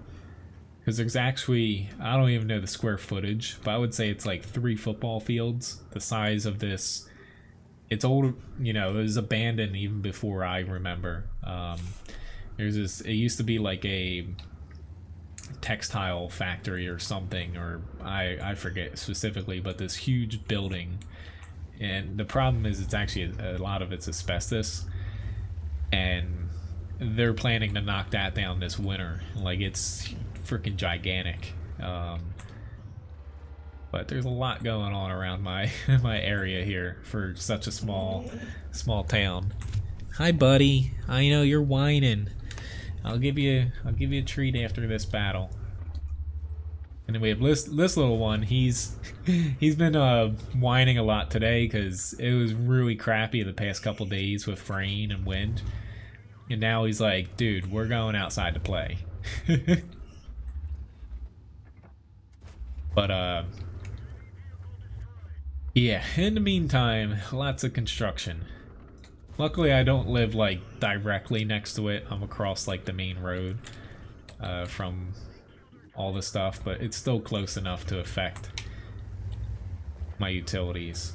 because there's actually, I don't even know the square footage, but I would say it's like 3 football fields the size of this. It's old, you know, it was abandoned even before I remember. There's this, it used to be like a textile factory or something, or I forget specifically, but this huge building. And the problem is it's actually a lot of it's asbestos, and they're planning to knock that down this winter. Like, it's freaking gigantic. But there's a lot going on around my my area here for such a small town. Hi, buddy. I know you're whining. I'll give you a treat after this battle. And then we have this little one. He's been whining a lot today because it was really crappy the past couple days with rain and wind. And now he's like, dude, we're going outside to play. But yeah, in the meantime, lots of construction. Luckily I don't live like directly next to it. I'm across like the main road from all the stuff, but it's still close enough to affect my utilities.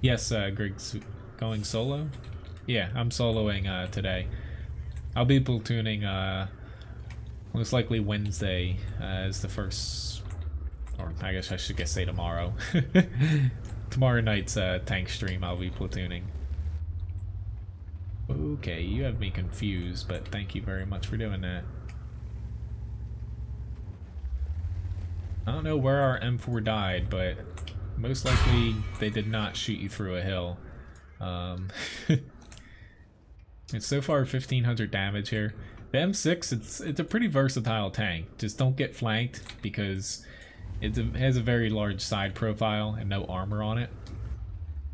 Yes, Greg's going solo? Yeah, I'm soloing today. I'll be platooning most likely Wednesday as the first, or I guess I should say tomorrow. Tomorrow night's tank stream I'll be platooning. Okay, you have me confused, but thank you very much for doing that. I don't know where our M4 died, but most likely they did not shoot you through a hill. It's so far 1500 damage here. The M6, it's a pretty versatile tank. Just don't get flanked because it has a very large side profile and no armor on it.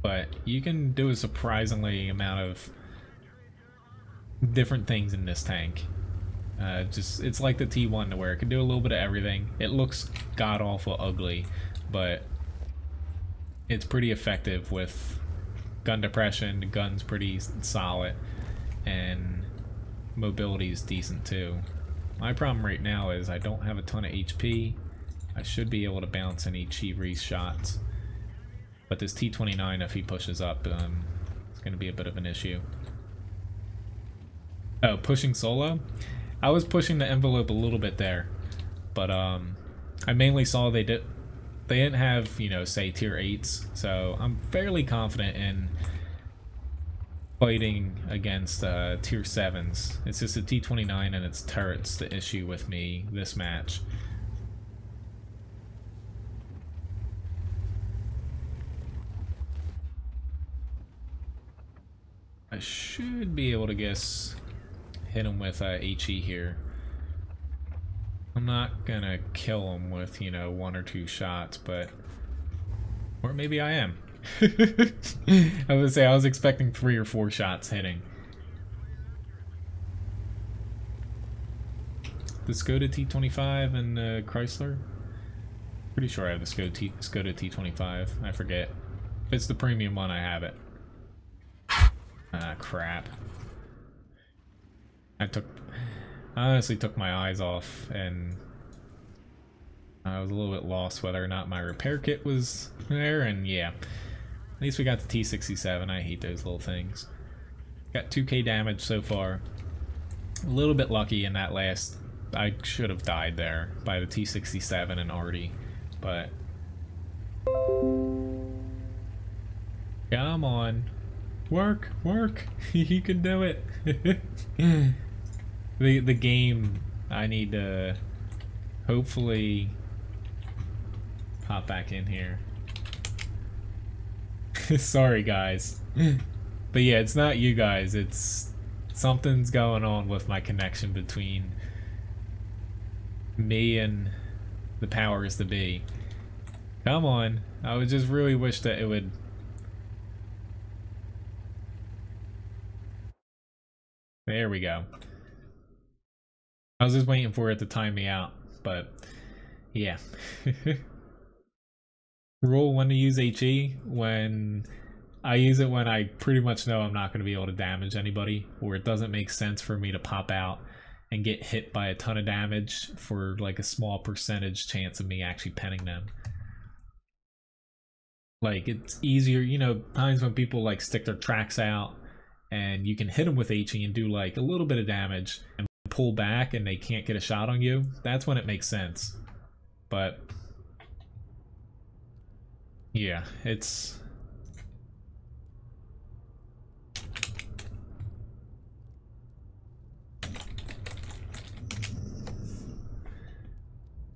But you can do a surprisingly amount of different things in this tank. It's like the T1 to where it can do a little bit of everything. It looks god-awful ugly, but it's pretty effective with gun depression. The gun's pretty solid, and mobility is decent too. My problem right now is I don't have a ton of HP. I should be able to bounce any Chi shots, but this T29, if he pushes up, it's going to be a bit of an issue. Oh, pushing solo? I was pushing the envelope a little bit there, but I mainly saw they didn't have, you know, say tier 8s, so I'm fairly confident in fighting against tier 7s. It's just a T29 and its turrets the issue with me this match. I should be able to hit him with HE here. I'm not gonna kill him with, you know, 1 or 2 shots, but... Or maybe I am. I was gonna say, I was expecting 3 or 4 shots hitting. The Skoda T25 and Chrysler? Pretty sure I have the Skoda T25. I forget. If it's the premium one, I have it. Ah, crap. I honestly took my eyes off, and I was a little bit lost whether or not my repair kit was there, and yeah. At least we got the T67. I hate those little things. Got 2k damage so far. A little bit lucky in that last... I should have died there by the T67 and Artie, but... Come on. Work! Work! You can do it! The game, I need to hopefully hop back in here. Sorry guys. But yeah, it's not you guys. It's something's going on with my connection between me and the powers that be. Come on. I would just really wish that it would... There we go. I was just waiting for it to time me out, but yeah. Rule when to use HE: when I use it when I pretty much know I'm not going to be able to damage anybody, or it doesn't make sense for me to pop out and get hit by a ton of damage for like a small percentage chance of me actually penning them. Like, it's easier, you know, times when people like stick their tracks out and you can hit them with HE and do like a little bit of damage and pull back and they can't get a shot on you. That's when it makes sense. But yeah, it's...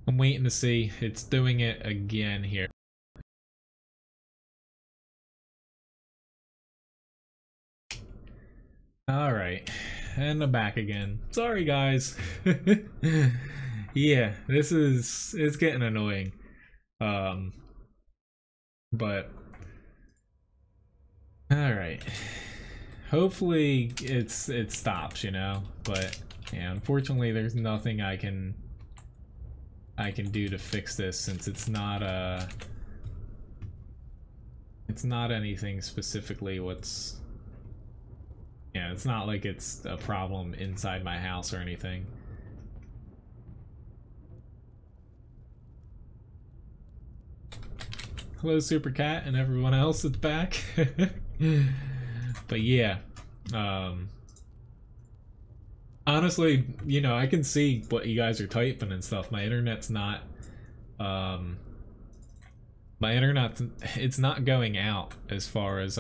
I'm waiting to see. It's doing it again here. Alright, and I'm back again. Sorry guys. Yeah, it's getting annoying. But alright. Hopefully it stops, you know, but yeah, unfortunately there's nothing I can do to fix this, since it's not anything specifically what's... Yeah, it's not like it's a problem inside my house or anything. Hello, Super Cat, and everyone else that's back. But yeah, honestly, you know, I can see what you guys are typing and stuff. My internet's not, it's not going out as far as,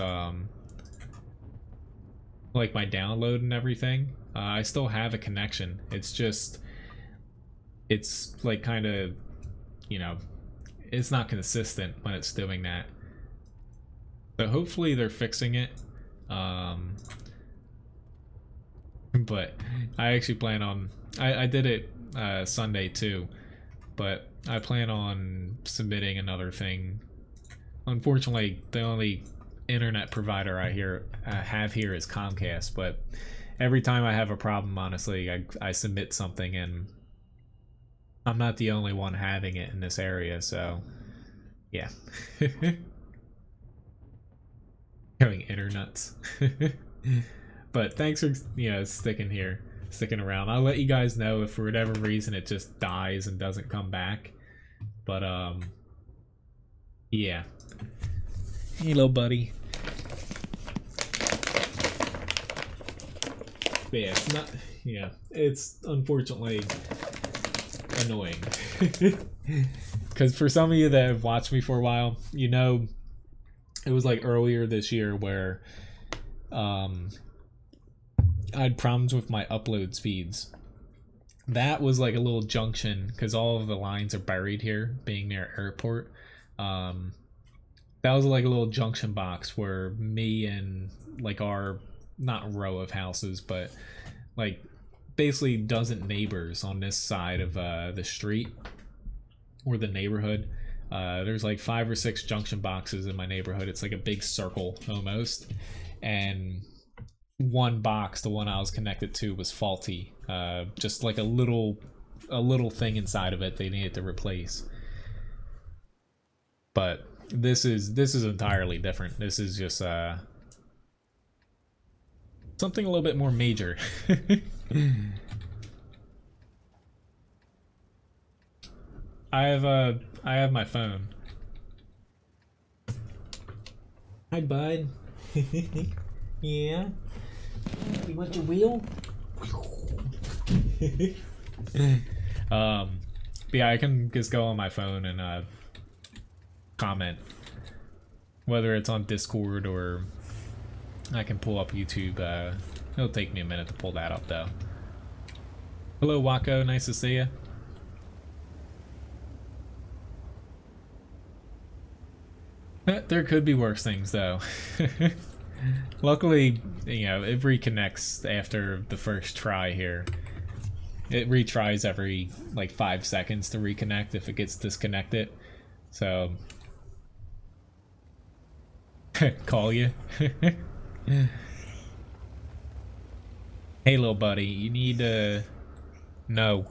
like my download and everything. I still have a connection. It's just, it's like kind of, you know, it's not consistent when it's doing that. So hopefully they're fixing it. But I actually plan on, I did it Sunday too, but I plan on submitting another thing. Unfortunately, the only internet provider I have here is Comcast, but every time I have a problem, honestly, I submit something, and I'm not the only one having it in this area, so yeah. Having internets. But thanks for, you know, sticking around. I'll let you guys know if for whatever reason it just dies and doesn't come back. But yeah. Hey, little buddy. But yeah, it's not, yeah, it's unfortunately annoying. Because for some of you that have watched me for a while, you know, it was like earlier this year where I had problems with my upload speeds. That was like a little junction, because all of the lines are buried here, being near airport. That was like a little junction box where me and like our, not row of houses, but like basically dozen neighbors on this side of the street or the neighborhood. There's like 5 or 6 junction boxes in my neighborhood. It's like a big circle almost, and one box, the one I was connected to, was faulty. Just like a little thing inside of it they needed to replace. But this is entirely different. This is just something a little bit more major. I have my phone. Hi, bud. Yeah. You want your wheel? But yeah, I can just go on my phone and comment, whether it's on Discord or I can pull up YouTube. It'll take me a minute to pull that up though. Hello, Wako. Nice to see you. There could be worse things though. Luckily, you know, it reconnects after the first try here. It retries every like 5 seconds to reconnect if it gets disconnected. So call you. Hey little buddy, you need to no.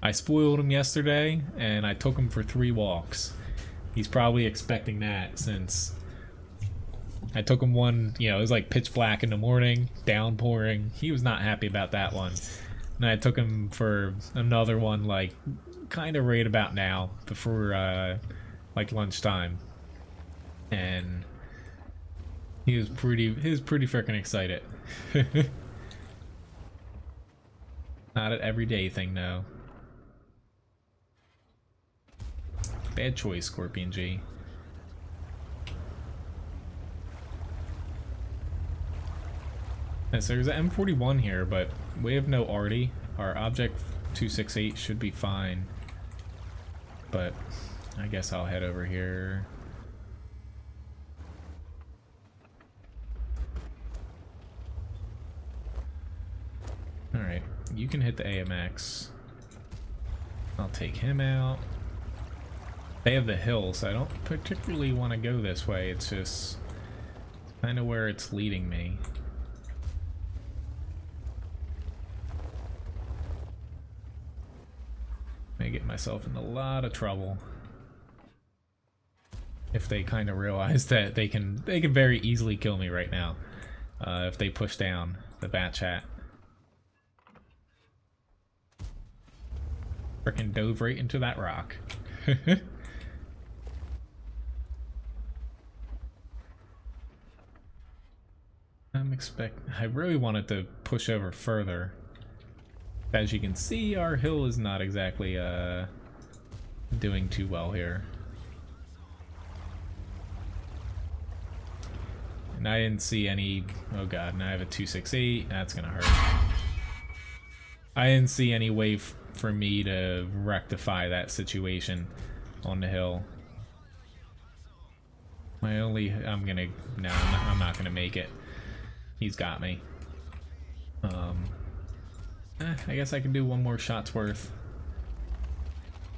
I spoiled him yesterday and I took him for 3 walks. He's probably expecting that since I took him one, you know, it was like pitch black in the morning, downpouring. He was not happy about that one. And I took him for another one, like, kind of right about now, before, like, lunchtime. And he was pretty freaking excited. Not an everyday thing, though. Bad choice, Scorpion G. So there's an M41 here, but we have no arty. Our object 268 should be fine. But I guess I'll head over here. Alright, you can hit the AMX. I'll take him out. They have the hill, so I don't particularly want to go this way. It's just kind of where it's leading me. I get myself in a lot of trouble if they kind of realize that they can very easily kill me right now if they push down the bat chat. Frickin' dove right into that rock. I really wanted to push over further. As you can see, our hill is not exactly doing too well here. And I didn't see any... Oh god, now I have a 268. That's gonna hurt. I didn't see any way for me to rectify that situation on the hill. I'm not gonna make it. He's got me. I guess I can do one more shot's worth.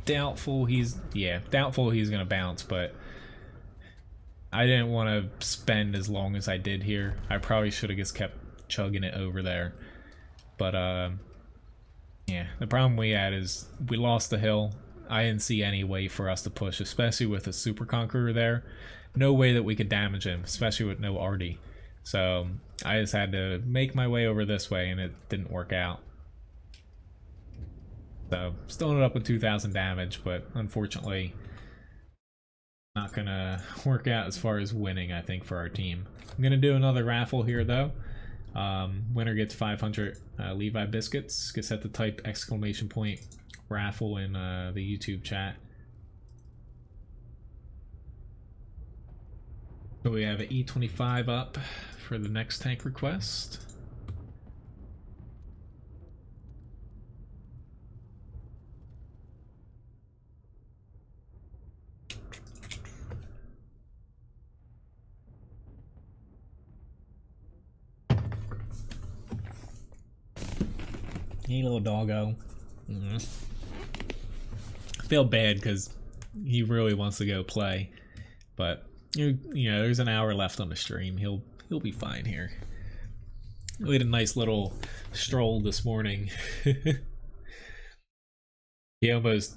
Doubtful he's gonna bounce, but I didn't want to spend as long as I did here. I probably should have just kept chugging it over there. But yeah, the problem we had is we lost the hill. I didn't see any way for us to push, especially with a Super Conqueror there. No way that we could damage him, especially with no arty. So I just had to make my way over this way, and it didn't work out. So still ended up with 2,000 damage, but unfortunately not gonna work out as far as winning, I think, for our team. I'm gonna do another raffle here though. Winner gets 500 Levi biscuits. Just have to type !! Raffle in the YouTube chat. So we have an E25 up for the next tank request. Hey little doggo. I feel bad because he really wants to go play, but you know, there's an hour left on the stream. He'll be fine here. We had a nice little stroll this morning. He almost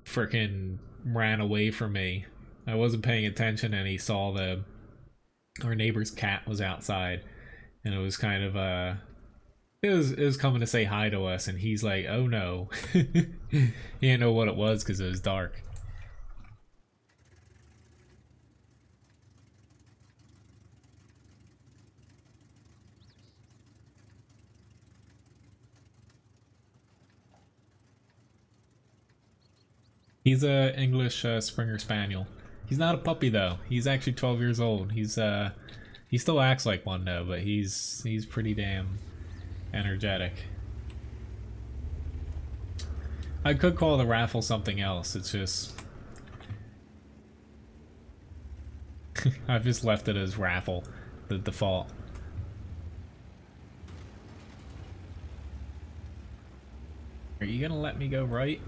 freaking ran away from me. I wasn't paying attention, and he saw our neighbor's cat was outside, and it was kind of it was coming to say hi to us, and he's like, oh no. He didn't know what it was because it was dark. He's a English Springer Spaniel. He's not a puppy though. He's actually 12 years old. He still acts like one though, but he's pretty damn energetic. I could call the raffle something else, it's just... I've just left it as raffle, the default. Are you gonna let me go right?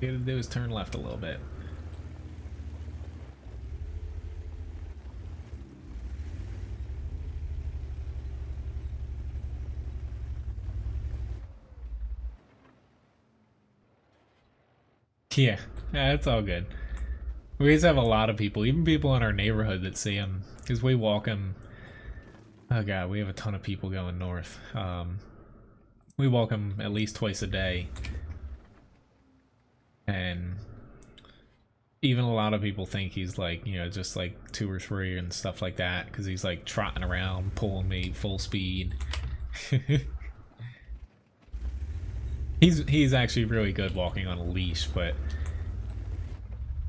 All you gotta do is turn left a little bit. Yeah, it's all good. We just have a lot of people, even people in our neighborhood that see him, because we walk him. Oh god, we have a ton of people going north. We walk him at least twice a day, and even a lot of people think he's like, you know, just like 2 or 3 and stuff like that, because he's like trotting around, pulling me full speed. He's actually really good walking on a leash, but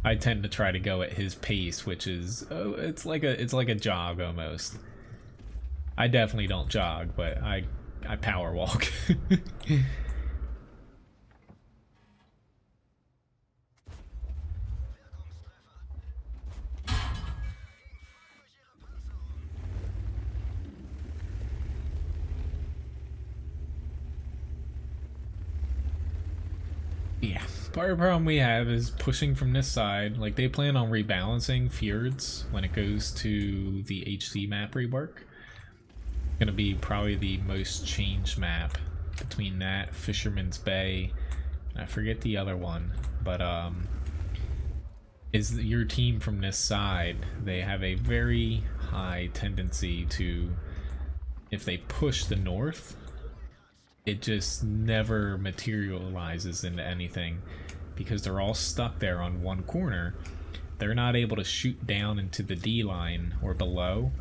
I tend to try to go at his pace, which is it's like a jog almost. I definitely don't jog, but I power walk. Yeah, part of the problem we have is pushing from this side. Like, they plan on rebalancing fjords when it goes to the HC map rework. Gonna be probably the most changed map between that, Fisherman's Bay, I forget the other one, but is your team from this side, they have a very high tendency to, if they push the north, it just never materializes into anything because they're all stuck there on one corner. They're not able to shoot down into the D line or below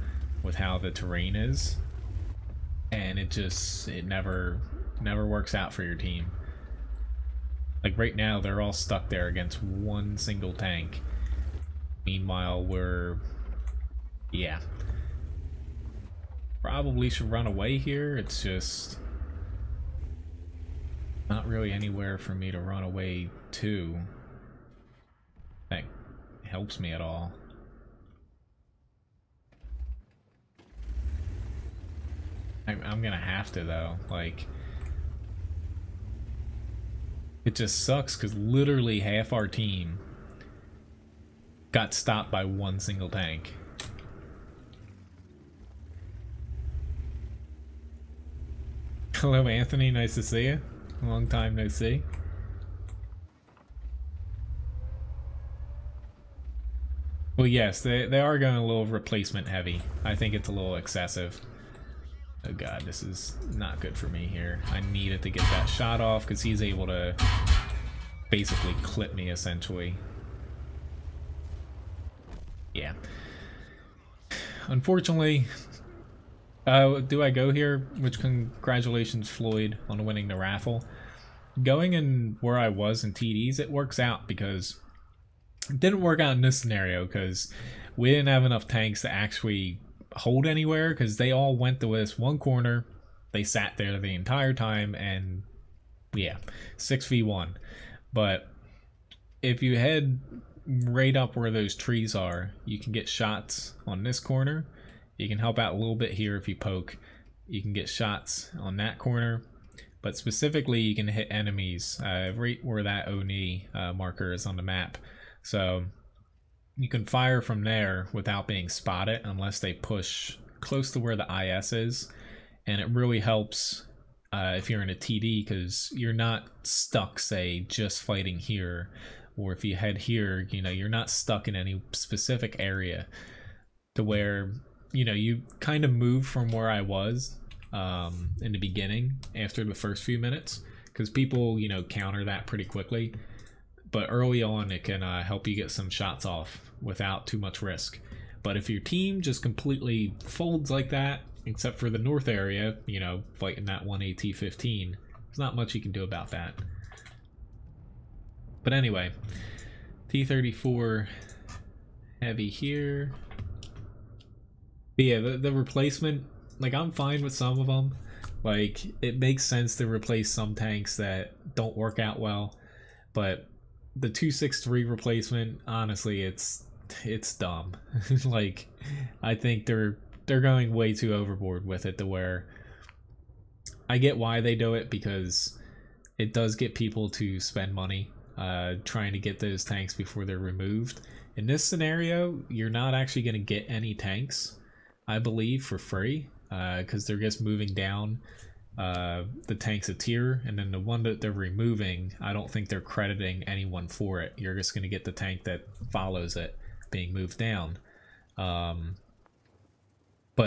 with how the terrain is, and it never works out for your team. Like right now, they're all stuck there against one single tank. Meanwhile, yeah, probably should run away here. It's just not really anywhere for me to run away to that helps me at all. I'm gonna have to, though. Like, it just sucks because literally half our team got stopped by one single tank. Hello, Anthony. Nice to see you. Long time no see. Well, yes, they are going a little replacement heavy. I think it's a little excessive. Oh god, this is not good for me here. I needed to get that shot off because he's able to basically clip me, essentially. Yeah. Unfortunately, do I go here? Which, congratulations, Floyd, on winning the raffle. Going in where I was in TDs, it works out because it didn't work out in this scenario because we didn't have enough tanks to actually hold anywhere because they all went to this one corner. They sat there the entire time, and yeah, 6v1. But if you head right up where those trees are, you can get shots on this corner. You can help out a little bit here if you poke. You can get shots on that corner, but specifically you can hit enemies right where that Oni marker is on the map. So you can fire from there without being spotted unless they push close to where the IS is, and it really helps if you're in a TD because you're not stuck, say, just fighting here, or if you head here, you know, you're not stuck in any specific area to where, you know, you kind of move from where I was in the beginning after the first few minutes, because people, you know, counter that pretty quickly. But early on, it can help you get some shots off without too much risk. But if your team just completely folds like that, except for the north area, you know, fighting that one AT-15, there's not much you can do about that. But anyway, T-34 heavy here. But yeah, the replacement, like, I'm fine with some of them, Like, it makes sense to replace some tanks that don't work out well, but the 263 replacement, honestly, it's dumb. Like, I think they're going way too overboard with it, to where I get why they do it, because it does get people to spend money trying to get those tanks before they're removed. In this scenario, you're not actually going to get any tanks, I believe, for free, because they're just moving down the tanks a tier, and then the one that they're removing, I don't think they're crediting anyone for it. You're just going to get the tank that follows it being moved down. But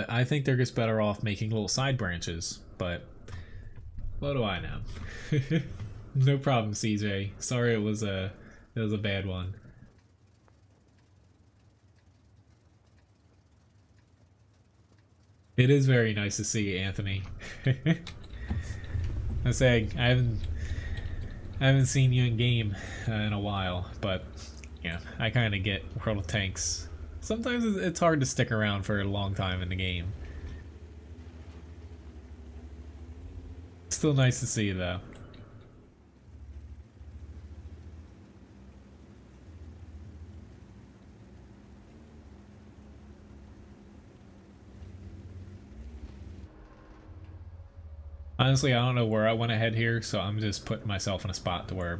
I think they're just better off making little side branches, but what do I know? No problem, CJ. Sorry it was a bad one. It is very nice to see you, Anthony. I say I haven't seen you in game in a while, but yeah, I kind of get World of Tanks. Sometimes it's hard to stick around for a long time in the game. Still nice to see you though. Honestly, I don't know where I want to head here, so I'm just putting myself in a spot to where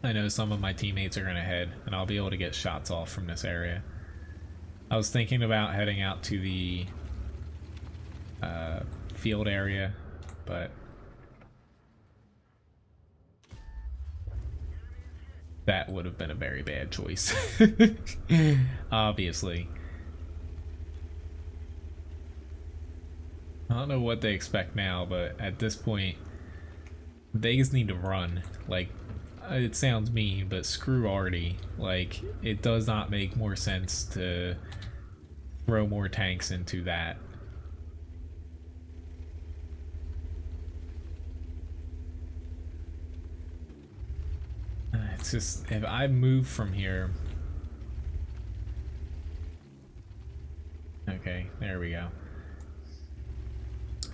I know some of my teammates are going to head, and I'll be able to get shots off from this area. I was thinking about heading out to the field area, but that would have been a very bad choice. Obviously. I don't know what they expect now, but at this point, they just need to run. Like, it sounds mean, but screw Artie. Like, it does not make more sense to throw more tanks into that. It's just, if I move from here... Okay, there we go.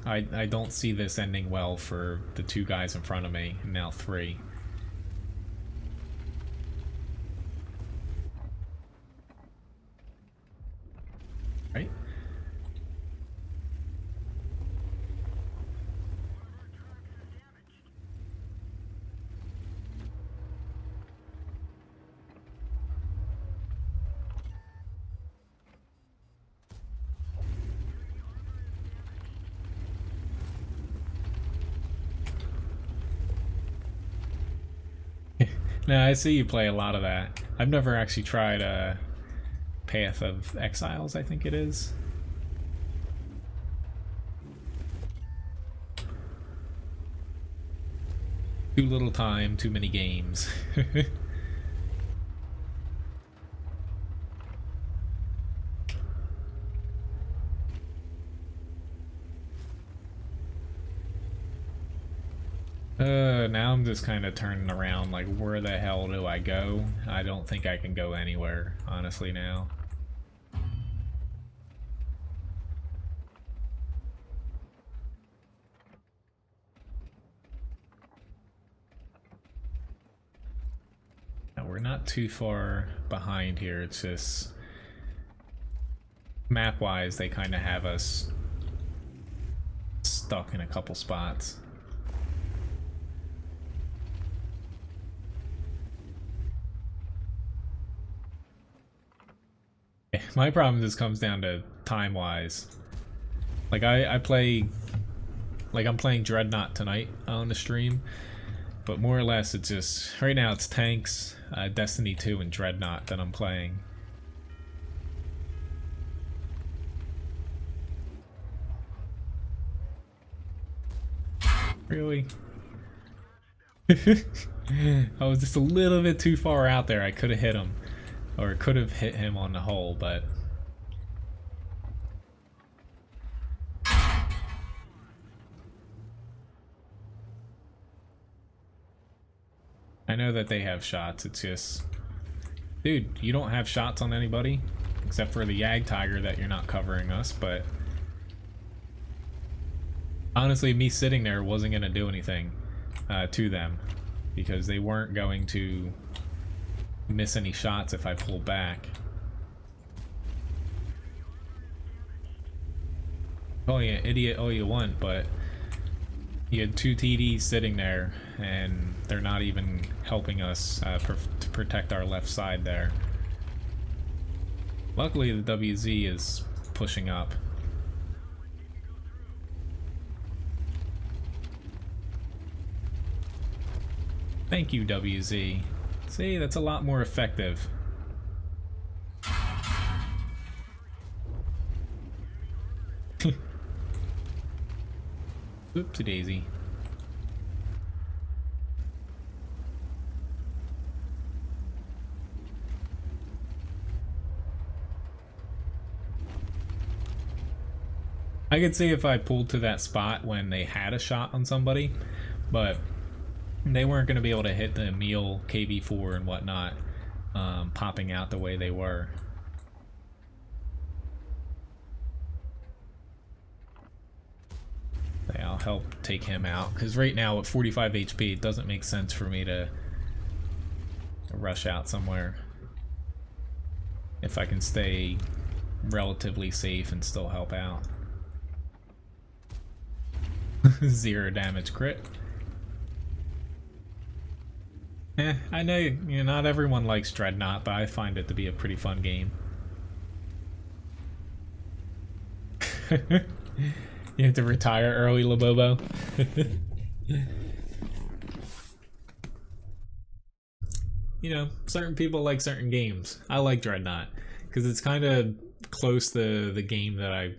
I don't see this ending well for the two guys in front of me, and now three. Right? No, I see you play a lot of that. I've never actually tried Path of Exiles, I think it is. Too little time, too many games. Now I'm just kind of turning around, like, where the hell do I go? I don't think I can go anywhere, honestly, now. Now, we're not too far behind here, it's just... map-wise, they kind of have us stuck in a couple spots. My problem just comes down to time-wise. Like, I play... Like, I'm playing Dreadnought tonight on the stream. But more or less, it's just... Right now, it's Tanks, Destiny 2, and Dreadnought that I'm playing. Really? I was just a little bit too far out there. I could have hit him. Or could have hit him on the hole, but... I know that they have shots, it's just... Dude, you don't have shots on anybody? Except for the Yag Tiger that you're not covering us, but... Honestly, me sitting there wasn't going to do anything to them because they weren't going to miss any shots if I pulled back. Oh yeah, idiot all you want, but you had 2 TDs sitting there and they're not even helping us to protect our left side there. Luckily the WZ is pushing up. Thank you, WZ. See, that's a lot more effective. Oopsie daisy. I could see if I pulled to that spot when they had a shot on somebody, but they weren't going to be able to hit the Emil KV4 and whatnot, popping out the way they were. Okay, I'll help take him out, because right now at 45 HP it doesn't make sense for me to rush out somewhere if I can stay relatively safe and still help out. 0 damage crit. I know, you know, not everyone likes Dreadnought, but I find it to be a pretty fun game. You have to retire early, Labobo. You know, certain people like certain games. I like Dreadnought because it's kind of close to the game that I,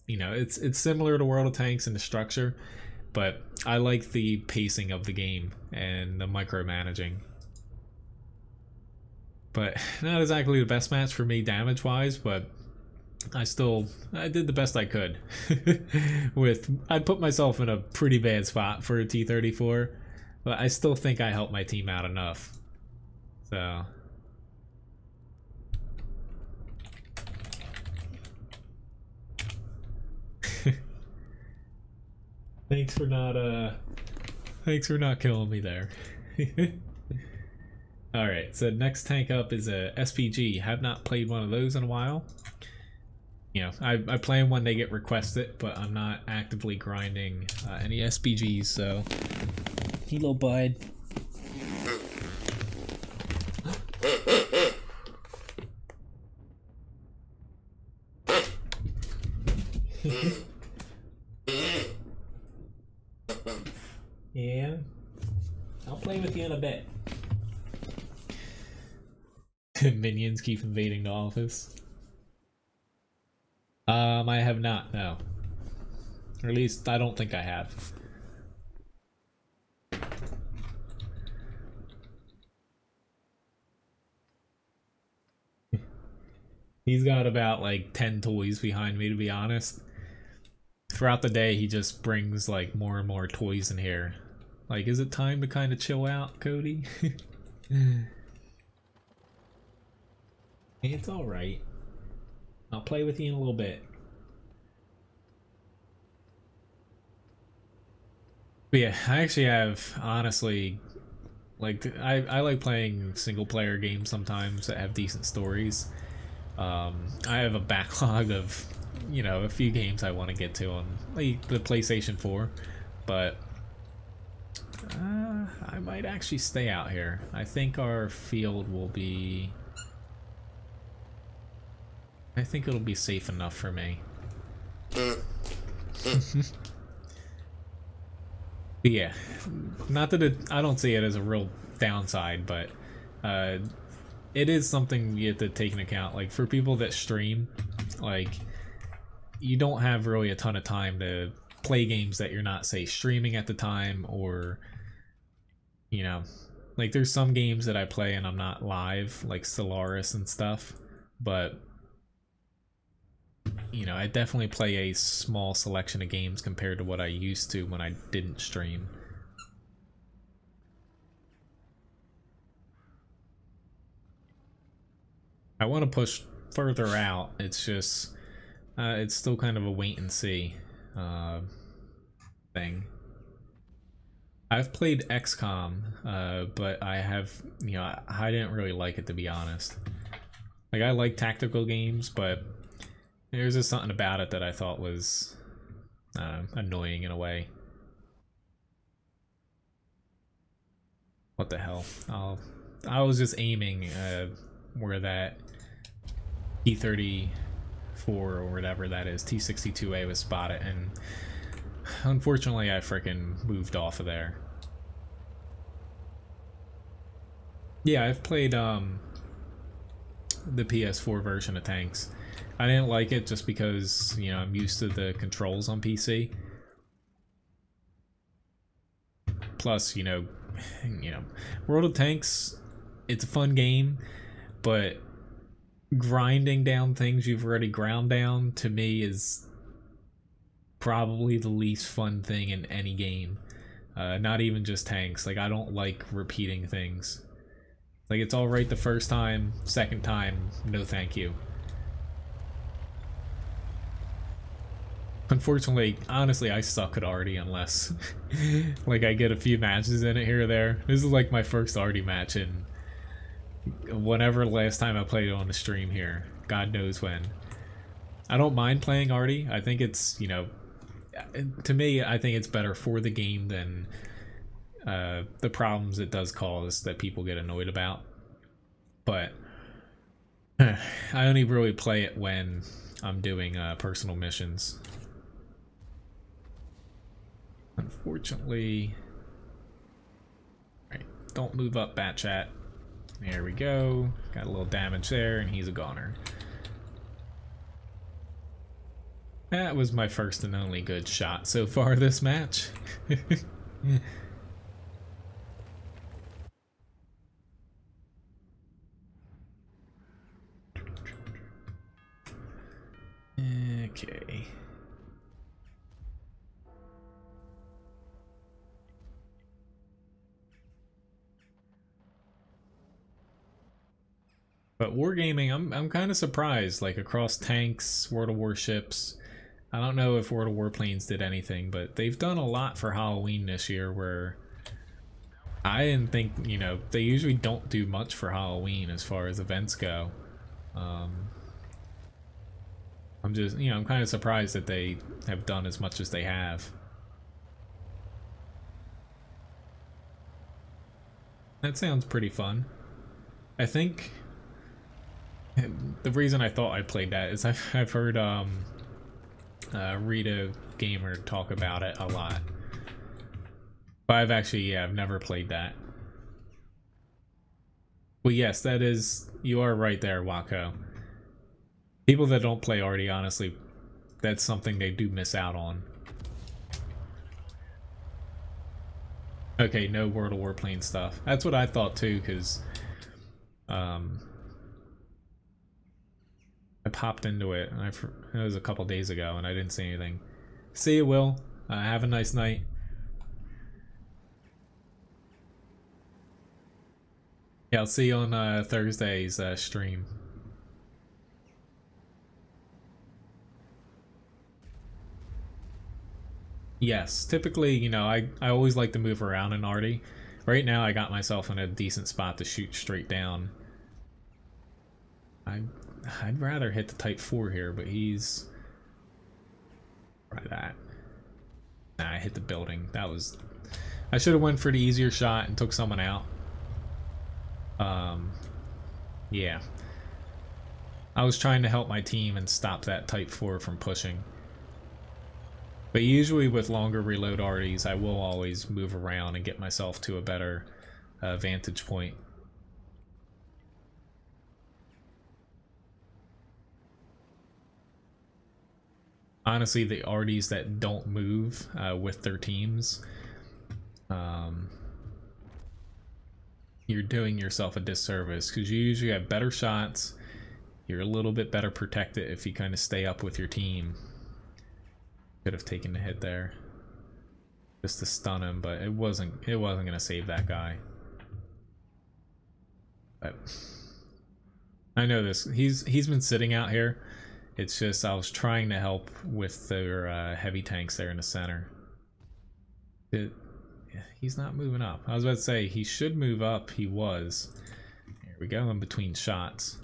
you know, it's similar to World of Tanks in the structure, but I like the pacing of the game and the micromanaging. But not exactly the best match for me damage-wise, but I did the best I could. I put myself in a pretty bad spot for a T-34, but I still think I helped my team out enough. So thanks for not killing me there. Alright, so next tank up is a SPG. Have not played one of those in a while. You know, I play them when they get requested, but I'm not actively grinding any SPGs, so... Hello, bud. Yeah, I'll play with you in a bit. Minions keep invading the office. I have not, no. Or at least I don't think I have. He's got about like 10 toys behind me, to be honest. Throughout the day, he just brings like more and more toys in here. Like, is it time to kind of chill out, Cody? It's alright. I'll play with you in a little bit. But yeah, I actually have, honestly, like, I like playing single player games sometimes that have decent stories. I have a backlog of, you know, a few games I want to get to on like, the PlayStation 4, but I might actually stay out here. I think our field will be... I think it'll be safe enough for me. Yeah, not that I don't see it as a real downside, but it is something you have to take into account. Like, for people that stream, like, you don't have really a ton of time to play games that you're not, say, streaming at the time, or, you know, like, there's some games that I play and I'm not live, like Stellaris and stuff, but, you know, I definitely play a small selection of games compared to what I used to when I didn't stream. I want to push further out, it's just, it's still kind of a wait and see. thing. I've played XCOM, but I have, you know, I didn't really like it, to be honest. Like, I like tactical games, but there's just something about it that I thought was annoying in a way. What the hell? I was just aiming where that T-34 or whatever that is, T-62A was spotted, and unfortunately I freaking moved off of there. Yeah, I've played the PS4 version of Tanks. I didn't like it just because, you know, I'm used to the controls on PC. Plus, you know, World of Tanks, it's a fun game, but grinding down things you've already ground down, to me, is probably the least fun thing in any game. Not even just Tanks. Like, I don't like repeating things. Like, it's alright the first time, second time, no thank you. Unfortunately, honestly, I suck at Arty unless like I get a few matches in it here or there. This is like my first Arty match in whenever last time I played it on the stream here. God knows when. I don't mind playing Arty. I think it's, you know, to me, I think it's better for the game than the problems it does cause that people get annoyed about. But I only really play it when I'm doing personal missions. Unfortunately, right, don't move up, Bat Chat. There we go. Got a little damage there, and he's a goner. That was my first and only good shot so far this match. Okay. But wargaming, I'm kind of surprised, like across Tanks, World of Warships. I don't know if World of Warplanes did anything, but they've done a lot for Halloween this year where I didn't think, you know, they usually don't do much for Halloween as far as events go. I'm just, you know, I'm kind of surprised that they have done as much as they have. That sounds pretty fun. I think the reason I thought I played that is I've heard Rita Gamer talk about it a lot. But I've actually, yeah, I've never played that. Well, yes, that is, you are right there, Wako. People that don't play Arty, honestly, that's something they do miss out on. Okay, no World of Warplane stuff. That's what I thought too, because I popped into it, and it was a couple days ago, and I didn't see anything. See you, Will. Have a nice night. Yeah, I'll see you on Thursday's stream. Yes, typically, you know, I always like to move around in Arty. Right now, I got myself in a decent spot to shoot straight down. I'd rather hit the Type 4 here, but he's... Try that. Nah, I hit the building. That was... I should have went for the easier shot and took someone out. Yeah. I was trying to help my team and stop that Type 4 from pushing. But usually with longer reload arties, I will always move around and get myself to a better vantage point. Honestly, the arties that don't move with their teams, you're doing yourself a disservice, because you usually have better shots, you're a little bit better protected if you kind of stay up with your team. Could have taken the hit there just to stun him, but it wasn't gonna save that guy. But I know this. He's been sitting out here. It's just I was trying to help with their heavy tanks there in the center. He's not moving up. I was about to say he should move up. He was. Here we go, in between shots.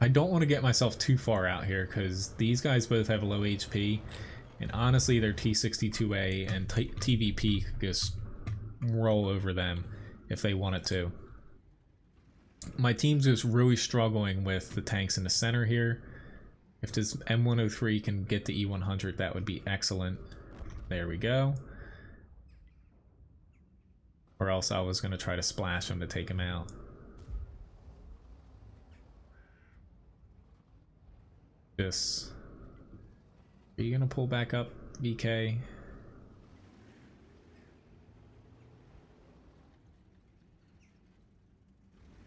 I don't want to get myself too far out here because these guys both have low HP, and honestly their T62A and TVP could just roll over them if they wanted to. My team's just really struggling with the tanks in the center here. If this M103 can get the E100, that would be excellent. There we go. Or else I was going to try to splash him to take him out. This. Are you gonna pull back up, VK?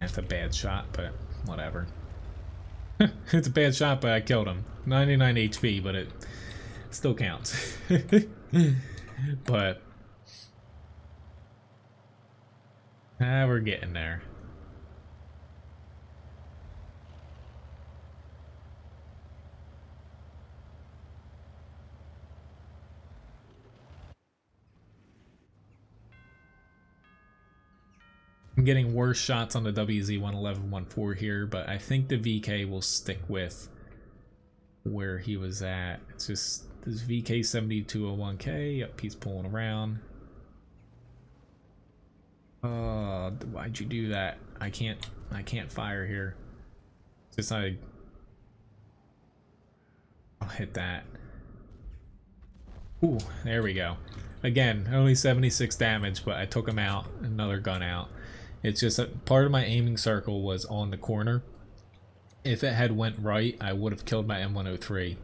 That's a bad shot, but whatever. It's a bad shot, but I killed him. 99 HP, but it still counts. But we're getting there. I'm getting worse shots on the WZ-111-14 here, but I think the VK will stick with where he was at. It's just this VK-7201K. Yep, he's pulling around. Why'd you do that? I can't fire here. Just I'll hit that. Ooh, there we go. Again, only 76 damage, but I took him out. Another gun out. It's just that part of my aiming circle was on the corner. If it had went right, I would have killed my M103.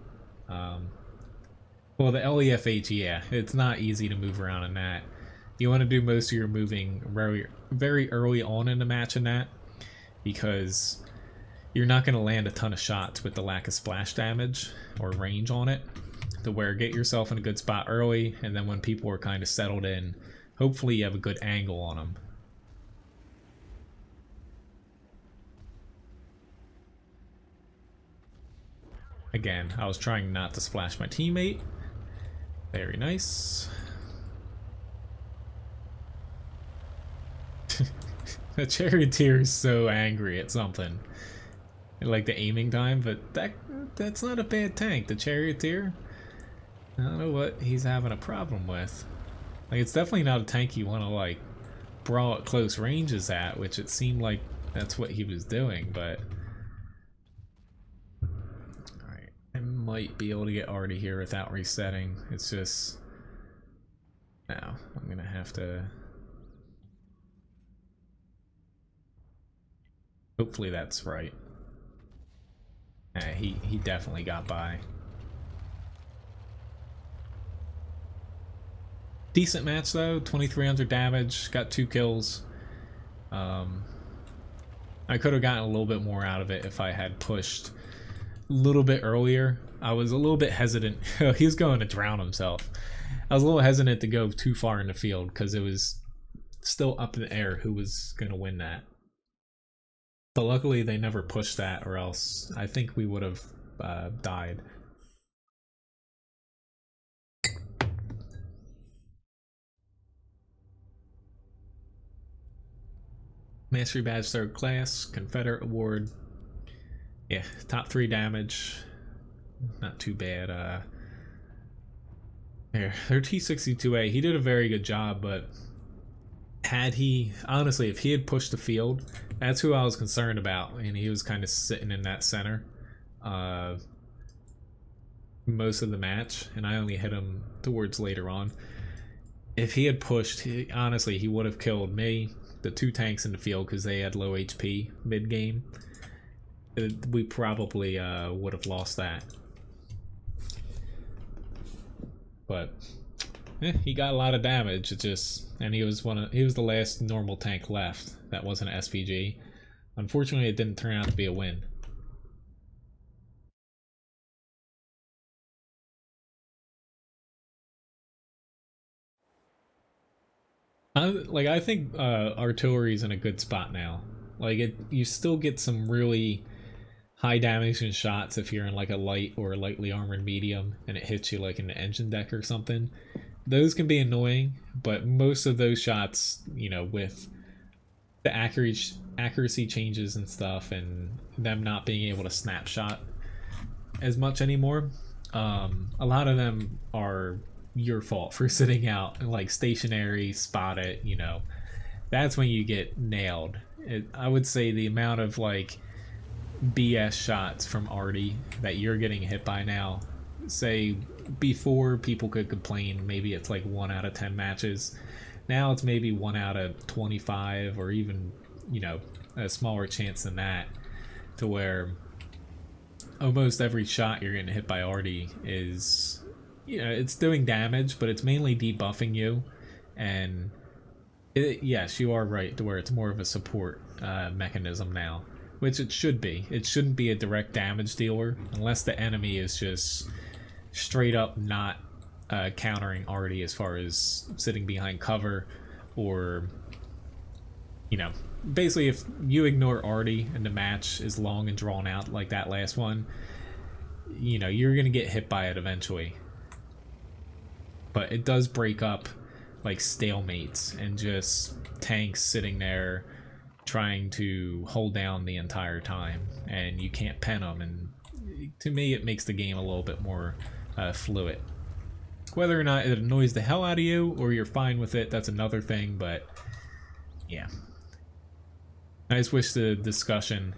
Well, the LEFH, yeah, it's not easy to move around in that. You want to do most of your moving very early on in the match in that, because you're not going to land a ton of shots with the lack of splash damage or range on it. To where get yourself in a good spot early, and then when people are kind of settled in, hopefully you have a good angle on them. Again, I was trying not to splash my teammate. Very nice. The charioteer is so angry at something. Like the aiming time, but that's not a bad tank. The charioteer, I don't know what he's having a problem with. Like, it's definitely not a tank you want to like brawl at close ranges at, which it seemed like that's what he was doing, but alright, I might be able to get Artie here without resetting. It's just now I'm gonna have to, hopefully that's right. He definitely got by. Decent match though, 2300 damage, got 2 kills. I could have gotten a little bit more out of it if I had pushed a little bit earlier. I was a little bit hesitant. He was going to drown himself. I was a little hesitant to go too far in the field because it was still up in the air who was going to win that. But luckily they never pushed that, or else I think we would have died. Mastery badge 3rd class, Confederate award. Yeah, top 3 damage. Not too bad. Their T62A, he did a very good job, but had he, honestly, if he had pushed the field, that's who I was concerned about, and he was kind of sitting in that center most of the match, and I only hit him towards later on. If he had pushed, honestly, he would have killed me, the 2 tanks in the field, because they had low HP mid-game. We probably would have lost that. But he got a lot of damage. It just, and he was the last normal tank left that wasn't an SPG. Unfortunately, it didn't turn out to be a win. I think artillery is in a good spot now. Like, you still get some really high damaging shots if you're in like a light or a lightly armored medium and it hits you like in the engine deck or something. Those can be annoying, but most of those shots, you know, with the accuracy changes and stuff and them not being able to snapshot as much anymore, a lot of them are your fault for sitting out like stationary, spot it, you know. That's when you get nailed. I would say the amount of like BS shots from Artie that you're getting hit by now, say before people could complain, maybe it's like 1 out of 10 matches. Now it's maybe 1 out of 25 or even, you know, a smaller chance than that, to where almost every shot you're getting hit by Artie is, you know, it's doing damage, but it's mainly debuffing you. And yes, you are right, to where it's more of a support mechanism now, which it should be. It shouldn't be a direct damage dealer unless the enemy is just straight up not countering Artie as far as sitting behind cover, or, you know, basically if you ignore Artie and the match is long and drawn out like that last one, you know, you're gonna get hit by it eventually. But it does break up like stalemates and just tanks sitting there trying to hold down the entire time, and you can't pen them, and to me it makes the game a little bit more fluid. Whether or not it annoys the hell out of you or you're fine with it, that's another thing, but yeah. I just wish the discussion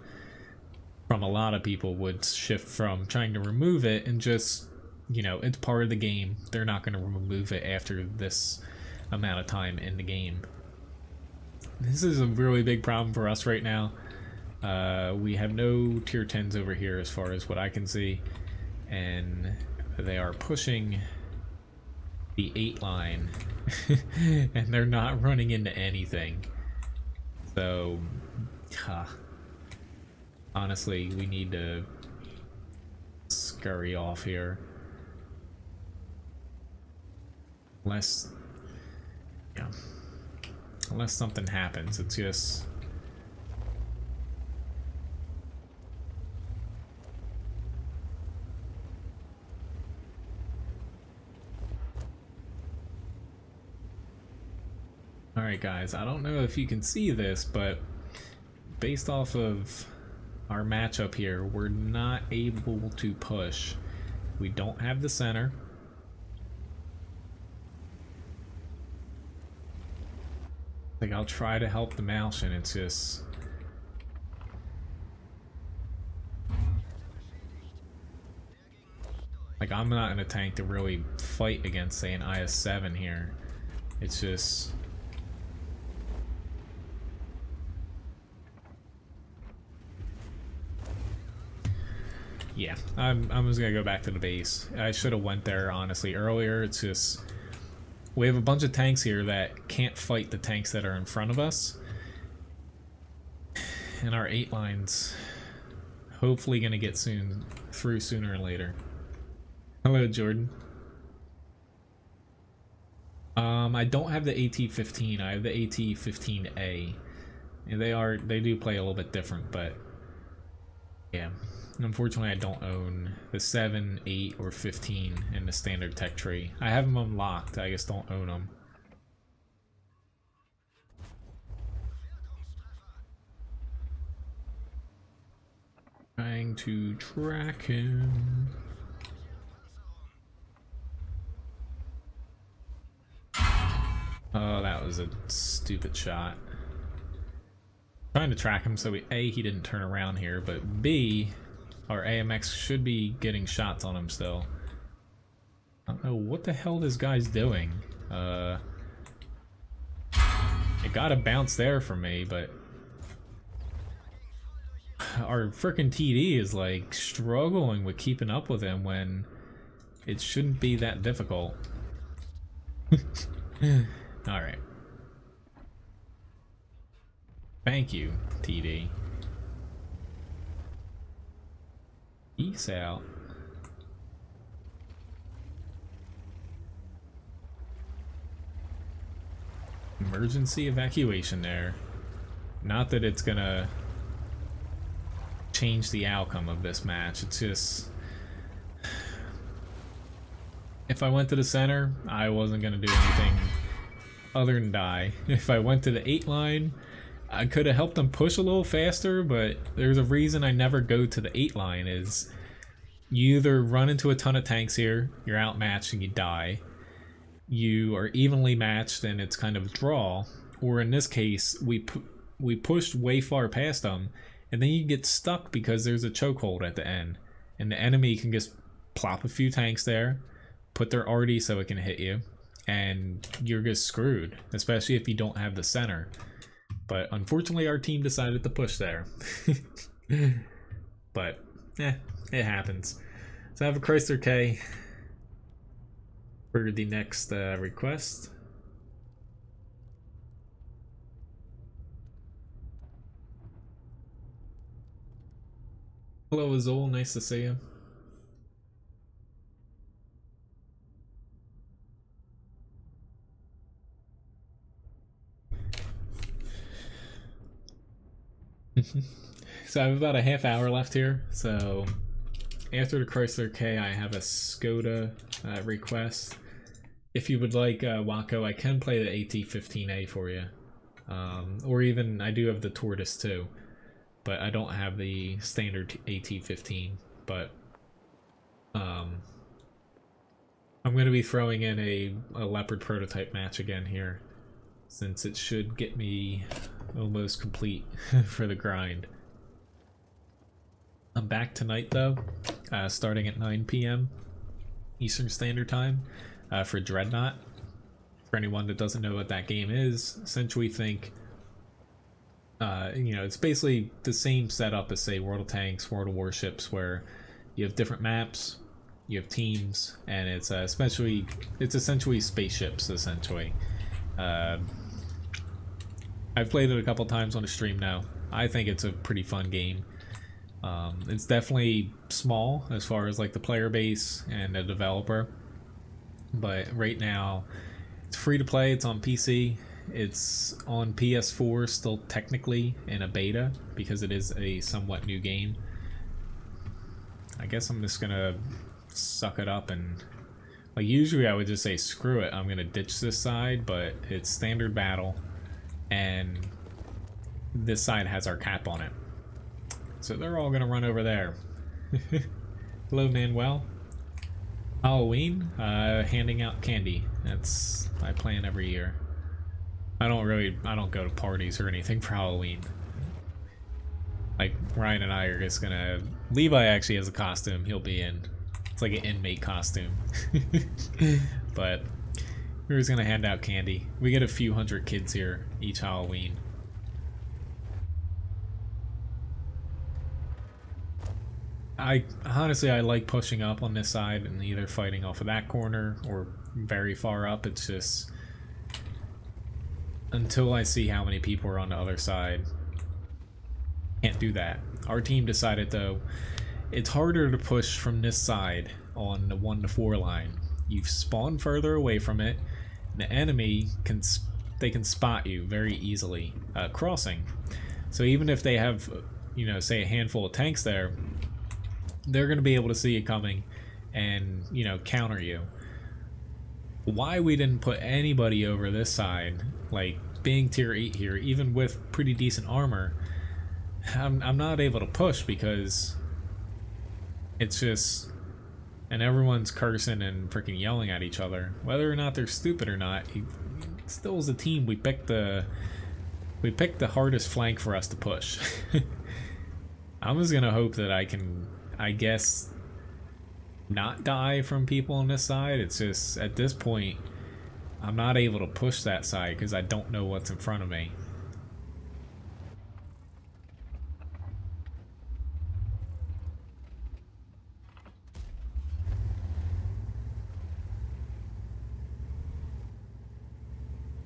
from a lot of people would shift from trying to remove it and just, you know, it's part of the game. They're not going to remove it after this amount of time in the game. This is a really big problem for us right now. We have no tier 10s over here as far as what I can see, and they are pushing the 8 line and they're not running into anything. So honestly, we need to scurry off here, unless, yeah, unless something happens. It's just, alright guys, I don't know if you can see this, but based off of our matchup here, we're not able to push. We don't have the center. Like, I'll try to help the mouse, and it's just, like, I'm not in a tank to really fight against, say, an IS-7 here. It's just, yeah, I'm just gonna go back to the base. I should have went there honestly earlier. It's just, we have a bunch of tanks here that can't fight the tanks that are in front of us, and our 8 lines hopefully gonna get through sooner or later. Hello, Jordan. I don't have the AT-15. I have the AT-15A, and they do play a little bit different, but yeah. Unfortunately, I don't own the 7, 8, or 15 in the standard tech tree. I have them unlocked, I just don't own them. Trying to track him. Oh, that was a stupid shot. Trying to track him so A, he didn't turn around here, but B, our AMX should be getting shots on him still. I don't know what the hell this guy's doing. It got a bounce there for me, but our frickin' TD is like struggling with keeping up with him when it shouldn't be that difficult. Alright. Thank you, TD. Peace out. Emergency evacuation there. Not that it's gonna change the outcome of this match. It's just, if I went to the center, I wasn't going to do anything other than die. If I went to the 8 line, I could have helped them push a little faster, but there's a reason I never go to the 8 line is you either run into a ton of tanks here, you're outmatched and you die. You are evenly matched and it's kind of a draw, or in this case, we pushed way far past them, and then you get stuck because there's a chokehold at the end, and the enemy can just plop a few tanks there, put their arty so it can hit you, and you're just screwed, especially if you don't have the center. But unfortunately our team decided to push there. But it happens. So I have a Chrysler K for the next request. Hello Azul, nice to see you. So I have about a half hour left here, so after the Chrysler K I have a Skoda request. If you would like Waco, I can play the AT15A for you, or even I do have the Tortoise too, but I don't have the standard AT15. But I'm going to be throwing in a Leopard prototype match again here, since it should get me almost complete for the grind. I'm back tonight though, starting at 9 p.m. Eastern Standard Time for Dreadnought. For anyone that doesn't know what that game is, essentially think, you know, it's basically the same setup as say World of Tanks, World of Warships, where you have different maps, you have teams, and it's essentially spaceships essentially. I've played it a couple times on the stream now. I think it's a pretty fun game. It's definitely small as far as like the player base and the developer, but right now it's free to play. It's on PC. It's on PS4 still technically in a beta because it is a somewhat new game. I guess I'm just gonna suck it up and, like, usually I would just say screw it, I'm gonna ditch this side, but it's standard battle and this side has our cap on it, so they're all gonna run over there. Hello Manuel. Halloween, handing out candy. That's my plan every year. I don't go to parties or anything for Halloween. Like, Ryan and I are just gonna, Levi actually has a costume he'll be in. It's like an inmate costume. But we're just gonna hand out candy. We get a few hundred kids here each Halloween. Honestly, I like pushing up on this side and either fighting off of that corner or very far up. It's just, until I see how many people are on the other side, can't do that. Our team decided though, it's harder to push from this side on the 1 to 4 line. You've spawned further away from it. The enemy can spot you very easily crossing. So even if they have, you know, say a handful of tanks there, they're going to be able to see it coming and, you know, counter you. Why we didn't put anybody over this side, like being tier 8 here, even with pretty decent armor, I'm not able to push because it's just, and everyone's cursing and freaking yelling at each other. Whether or not they're stupid or not, still as a team, we picked the hardest flank for us to push. I'm just gonna hope that I can, I guess, not die from people on this side. It's just, at this point, I'm not able to push that side because I don't know what's in front of me.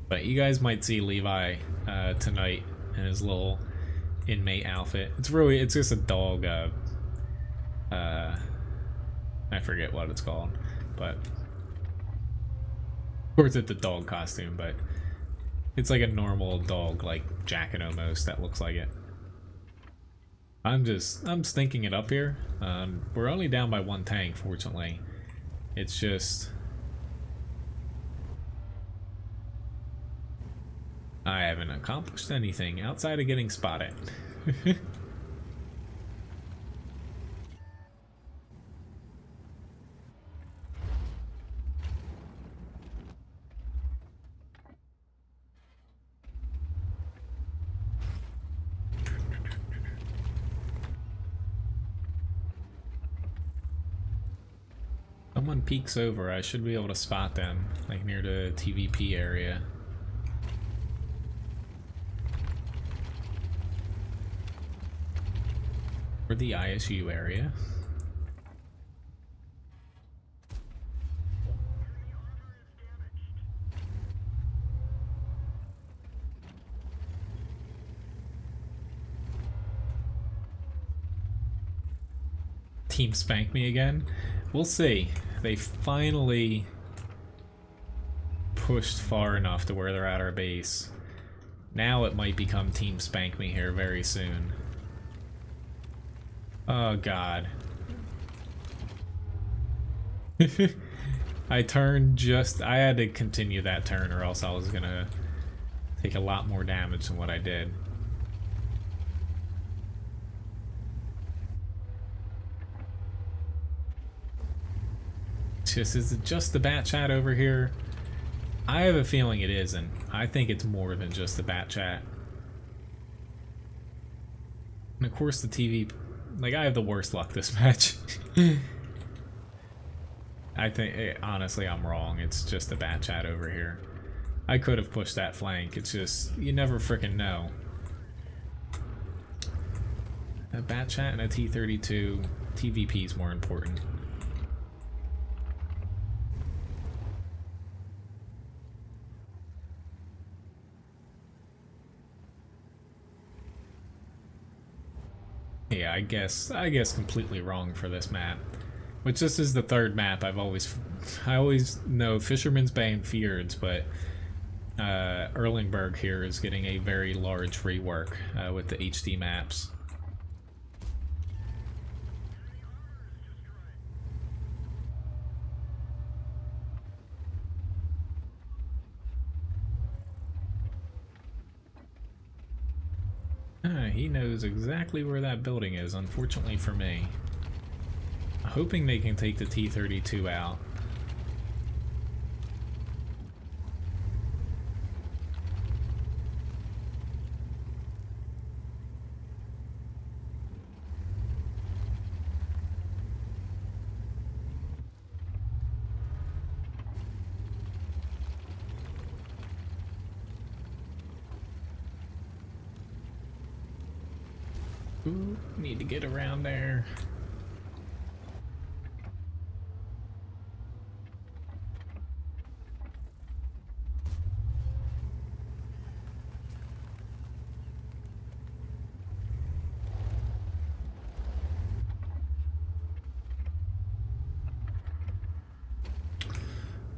But you guys might see Levi tonight in his little inmate outfit. It's just a dog, I forget what it's called, but of course it's a dog costume, but it's like a normal dog, like jacket almost, that looks like it. I'm stinking it up here. We're only down by 1 tank, fortunately. It's just I haven't accomplished anything outside of getting spotted. Someone peeks over, I should be able to spot them, like near the TVP area. Or the ISU area. Team spank me again? We'll see. They finally pushed far enough to where they're at our base. Now it might become team spank me here very soon. Oh god. I had to continue that turn or else I was gonna take a lot more damage than what I did. Is it just the bat chat over here? I have a feeling it isn't. I think it's more than just the bat chat. And of course the TV, like I have the worst luck this match. I think, honestly, I'm wrong. It's just the bat chat over here. I could have pushed that flank. It's just, you never freaking know. A bat chat and a T-32, TVP is more important. Yeah, I guess completely wrong for this map. Which this is the third map I always know Fisherman's Bay and Fjords, but Erlingberg here is getting a very large rework with the HD maps. He knows exactly where that building is, unfortunately for me. Hoping they can take the T-32 out. Ooh, need to get around there.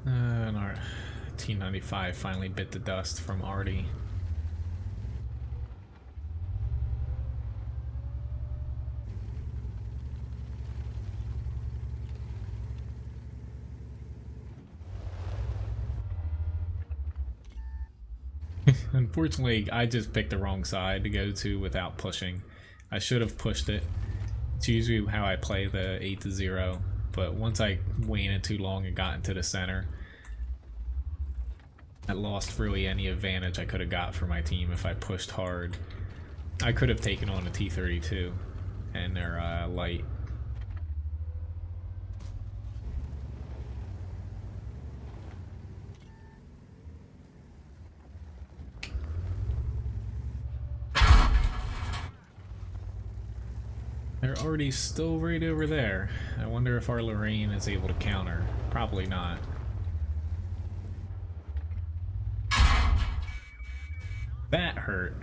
And our T-95 finally bit the dust from Artie. Unfortunately, I just picked the wrong side to go to without pushing. I should have pushed it. It's usually how I play the 8-0, but once I waited too long and got into the center, I lost really any advantage I could have got for my team if I pushed hard. I could have taken on a T-32 and their light. They're already still right over there. I wonder if our Lorraine is able to counter. Probably not. That hurt.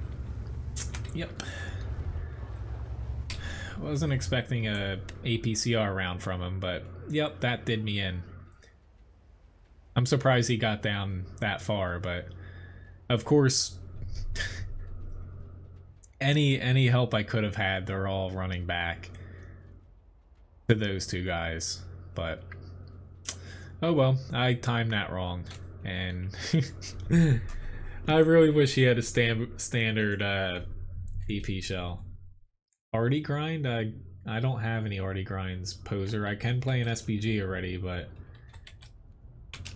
Yep. Wasn't expecting a APCR round from him, but yep, that did me in. I'm surprised he got down that far, but of course any help I could have had, they're all running back to those two guys. But oh well, I timed that wrong, and I really wish he had a standard DP shell. Arty grind? I don't have any Arty grinds, poser. I can play an SPG already, but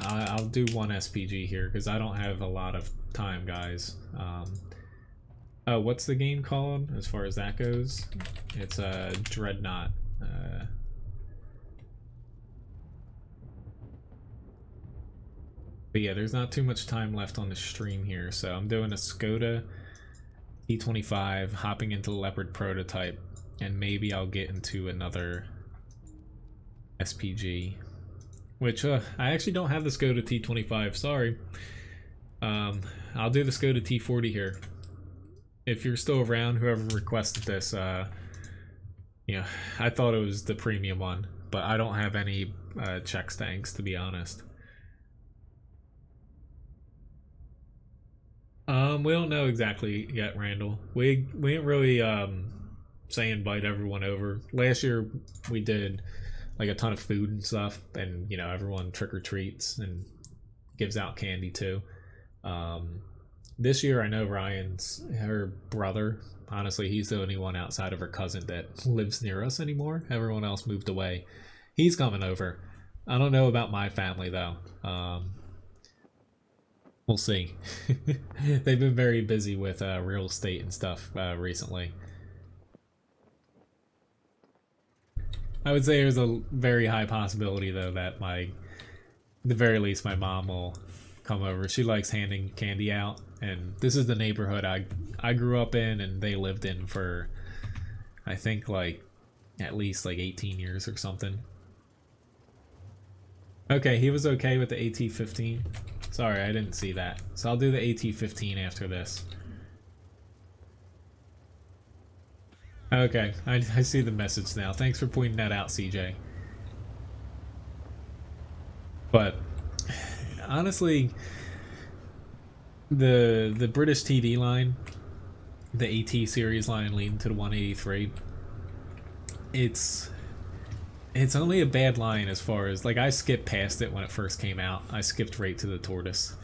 I'll do one SPG here because I don't have a lot of time, guys. Oh, what's the game called as far as that goes? It's a Dreadnought. But yeah, there's not too much time left on the stream here, so I'm doing a Skoda T25, hopping into the Leopard prototype, and maybe I'll get into another SPG, which I actually don't have the Skoda T25, sorry. I'll do the Skoda T40 here. If you're still around, whoever requested this, you know, I thought it was the premium one, but I don't have any check stanks, to be honest. We don't know exactly yet, Randall. We didn't really say invite everyone over. Last year we did like a ton of food and stuff, and you know, everyone trick-or-treats and gives out candy too. This year I know her brother, honestly, he's the only one outside of her cousin that lives near us anymore. Everyone else moved away. He's coming over. I don't know about my family though. We'll see. They've been very busy with real estate and stuff recently. I would say there's a very high possibility though that the very least my mom will come over. She likes handing candy out, and this is the neighborhood I grew up in and they lived in for I think like at least like 18 years or something. Okay, he was okay with the AT-15. Sorry, I didn't see that. So I'll do the AT-15 after this. Okay, I see the message now. Thanks for pointing that out, CJ. But honestly, the British TD line, the AT series line leading to the 183, it's only a bad line as far as, like, I skipped past it when it first came out. I skipped right to the Tortoise.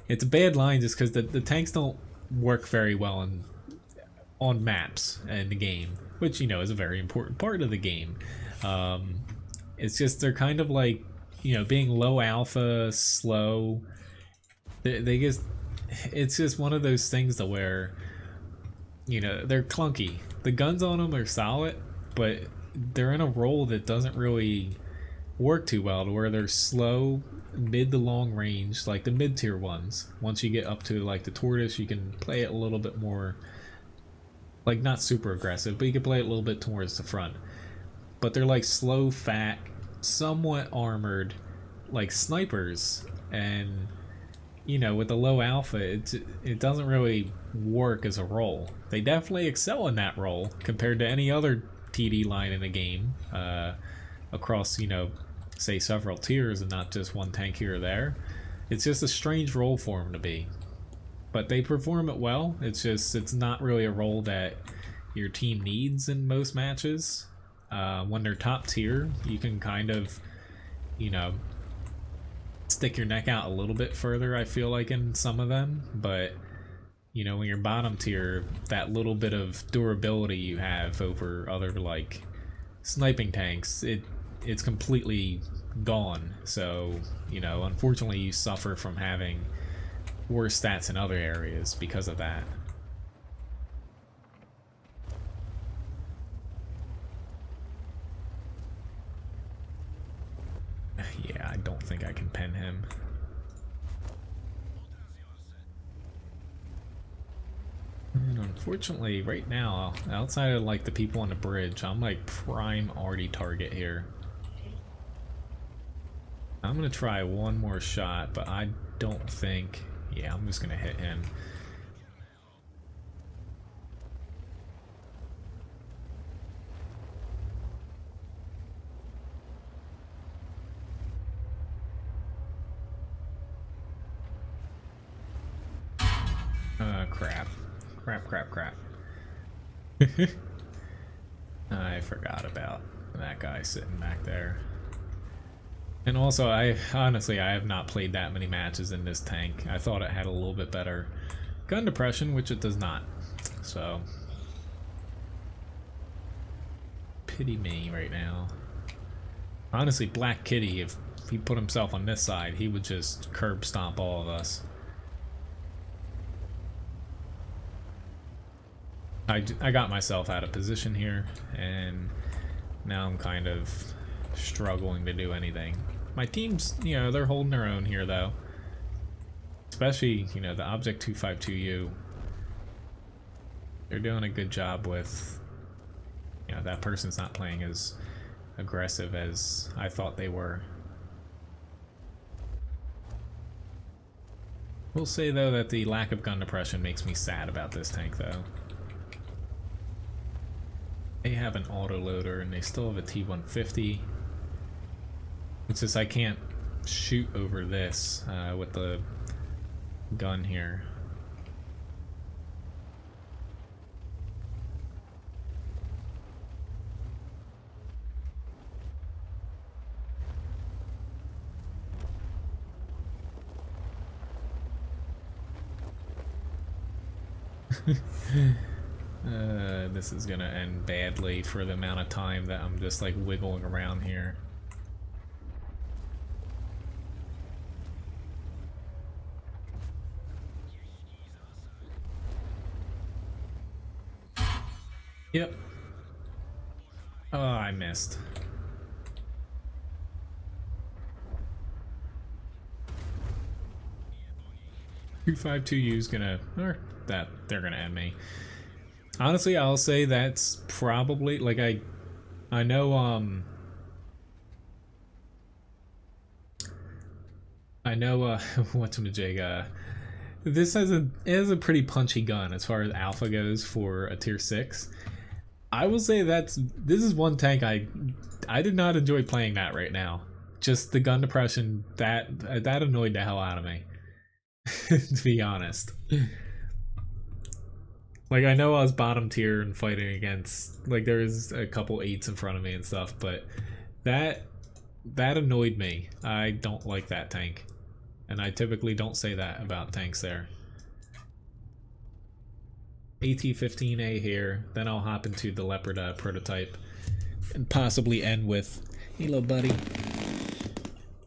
It's a bad line just because the tanks don't work very well on maps in the game, which, you know, is a very important part of the game. It's just they're kind of like, you know, being low alpha, slow. They just, it's just one of those things to where, you know, they're clunky. The guns on them are solid, but they're in a role that doesn't really work too well, to where they're slow, mid to long range, like the mid-tier ones. Once you get up to like the Tortoise, you can play it a little bit more, like, not super aggressive, but you can play it a little bit towards the front. But they're like slow, fat, somewhat armored, like snipers, and you know, with the low alpha, it doesn't really work as a role. They definitely excel in that role compared to any other TD line in the game, across, you know, say several tiers and not just one tank here or there. It's just a strange role for them to be, but they perform it well. It's just, it's not really a role that your team needs in most matches. When they're top tier, you can kind of, you know, stick your neck out a little bit further, I feel like, in some of them. But you know, when you're bottom tier, that little bit of durability you have over other, like, sniping tanks, it's completely gone. So, you know, unfortunately you suffer from having worse stats in other areas because of that. Yeah, I don't think I can pen him. And unfortunately, right now, outside of like the people on the bridge, I'm like prime arty target here. I'm gonna try one more shot, but I don't think, yeah, I'm just gonna hit him. Crap. I forgot about that guy sitting back there. And also, honestly, I have not played that many matches in this tank. I thought it had a little bit better gun depression, which it does not. So, pity me right now. Honestly, Black Kitty, if he put himself on this side, he would just curb stomp all of us. I got myself out of position here, and now I'm kind of struggling to do anything. My team's, you know, they're holding their own here, though. Especially, you know, the Object 252U. They're doing a good job with, you know, that person's not playing as aggressive as I thought they were. We'll say, though, that the lack of gun depression makes me sad about this tank, though. They have an autoloader and they still have a T-150. It's just I can't shoot over this with the gun here. This is gonna end badly for the amount of time that I'm just like wiggling around here. Yep. Oh, I missed. .252U's gonna, or that they're gonna end me. Honestly, I'll say that's probably, like, I know, whatchamajig, this has a pretty punchy gun as far as alpha goes for a tier 6. I will say this is one tank I did not enjoy playing that right now. Just the gun depression, that annoyed the hell out of me, to be honest. Like, I know I was bottom tier and fighting against, like, there's a couple 8s in front of me and stuff, but that annoyed me. I don't like that tank. And I typically don't say that about tanks there. AT-15A here, then I'll hop into the Leopard prototype and possibly end with, hey little buddy,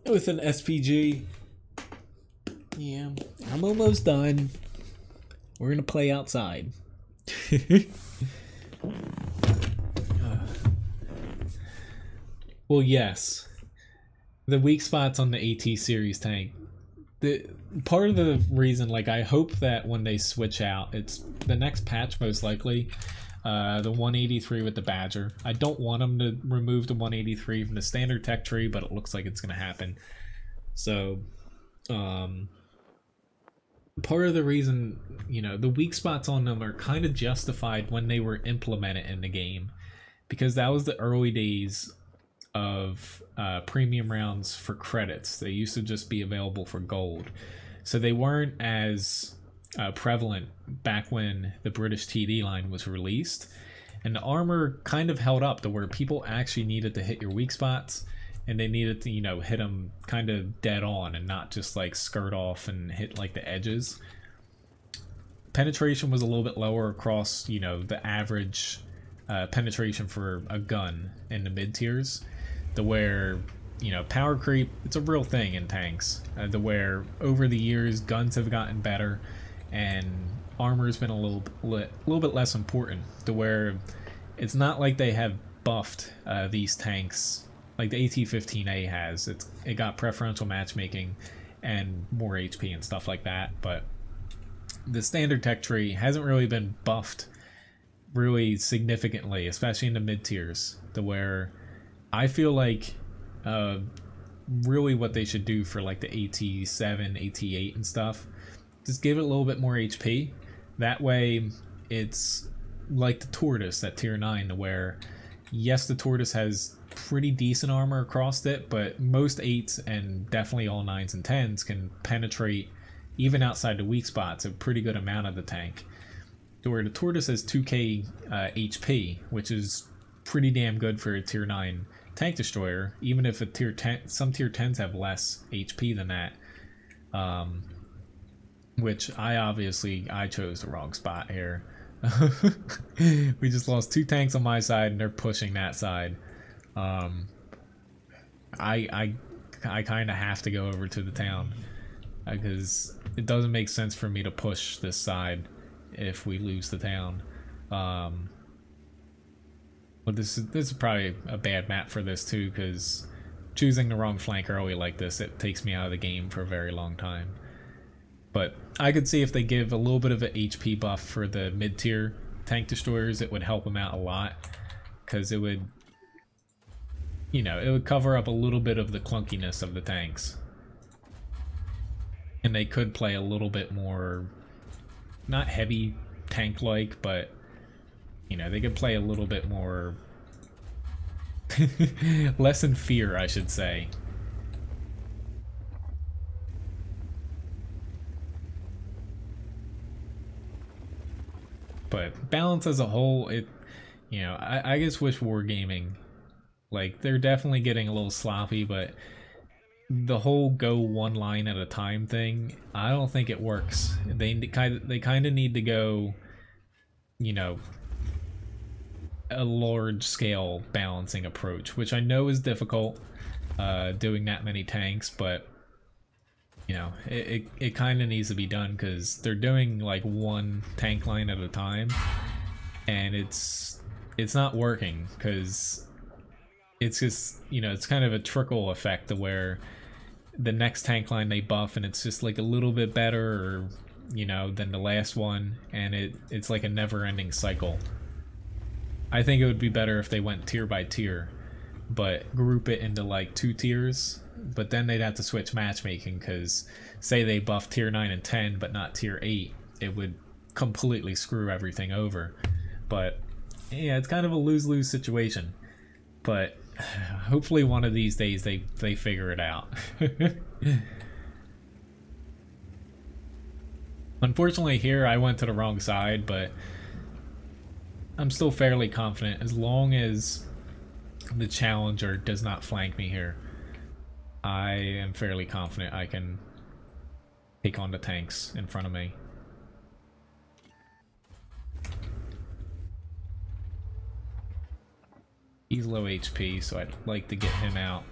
with an SPG. Yeah, I'm almost done. We're gonna play outside. Well, yes, the weak spots on the AT series tank. The part of the reason, like, I hope that when they switch out, it's the next patch most likely, the 183 with the Badger. I don't want them to remove the 183 from the standard tech tree, but it looks like it's going to happen. So, part of the reason, you know, the weak spots on them are kind of justified when they were implemented in the game, because that was the early days of premium rounds for credits. They used to just be available for gold, so they weren't as prevalent back when the British TD line was released, and the armor kind of held up to where people actually needed to hit your weak spots, and they needed to, you know, hit them kind of dead on and not just like skirt off and hit like the edges. Penetration was a little bit lower across, you know, the average penetration for a gun in the mid tiers, to where, you know, power creep, it's a real thing in tanks, to where over the years guns have gotten better and armor's been a little bit less important, to where it's not like they have buffed these tanks like the AT-15A has. It got preferential matchmaking and more HP and stuff like that, but the standard tech tree hasn't really been buffed really significantly, especially in the mid tiers, to where I feel like really what they should do for like the AT-7, AT-8 and stuff, just give it a little bit more HP. That way it's like the Tortoise at tier 9, to where, yes, the Tortoise has pretty decent armor across it, but most 8s and definitely all 9s and 10s can penetrate even outside the weak spots a pretty good amount of the tank. where the Tortoise has 2k HP, which is pretty damn good for a tier 9 tank destroyer, even if a tier 10, some tier 10s have less HP than that. Which I chose the wrong spot here. We just lost 2 tanks on my side and they're pushing that side. I kind of have to go over to the town because it doesn't make sense for me to push this side if we lose the town. But this is probably a bad map for this too, because choosing the wrong flank early like this, it takes me out of the game for a very long time. But I could see if they give a little bit of an HP buff for the mid-tier tank destroyers, it would help them out a lot, because it would, you know, it would cover up a little bit of the clunkiness of the tanks. And they could play a little bit more, not heavy tank-like, but, you know, they could play a little bit more, less in fear, I should say. But balance as a whole, it, you know, I just wish Wargaming, like, they're definitely getting a little sloppy, but the whole go one line at a time thing, I don't think it works. They kind of need to go, you know, a large scale balancing approach, which I know is difficult, doing that many tanks, but you know, it kind of needs to be done, because they're doing like one tank line at a time, and it's not working, because it's just, you know, it's kind of a trickle effect to where the next tank line they buff and it's just like a little bit better, or you know, than the last one, and it's like a never-ending cycle. I think it would be better if they went tier by tier, but group it into like 2 tiers, but then they'd have to switch matchmaking, because say they buff tier 9 and 10 but not tier 8, it would completely screw everything over. But yeah, it's kind of a lose-lose situation, but hopefully one of these days they figure it out. Unfortunately here I went to the wrong side, but I'm still fairly confident as long as the challenger does not flank me here. I am fairly confident I can take on the tanks in front of me. He's low HP, so I'd like to get him out.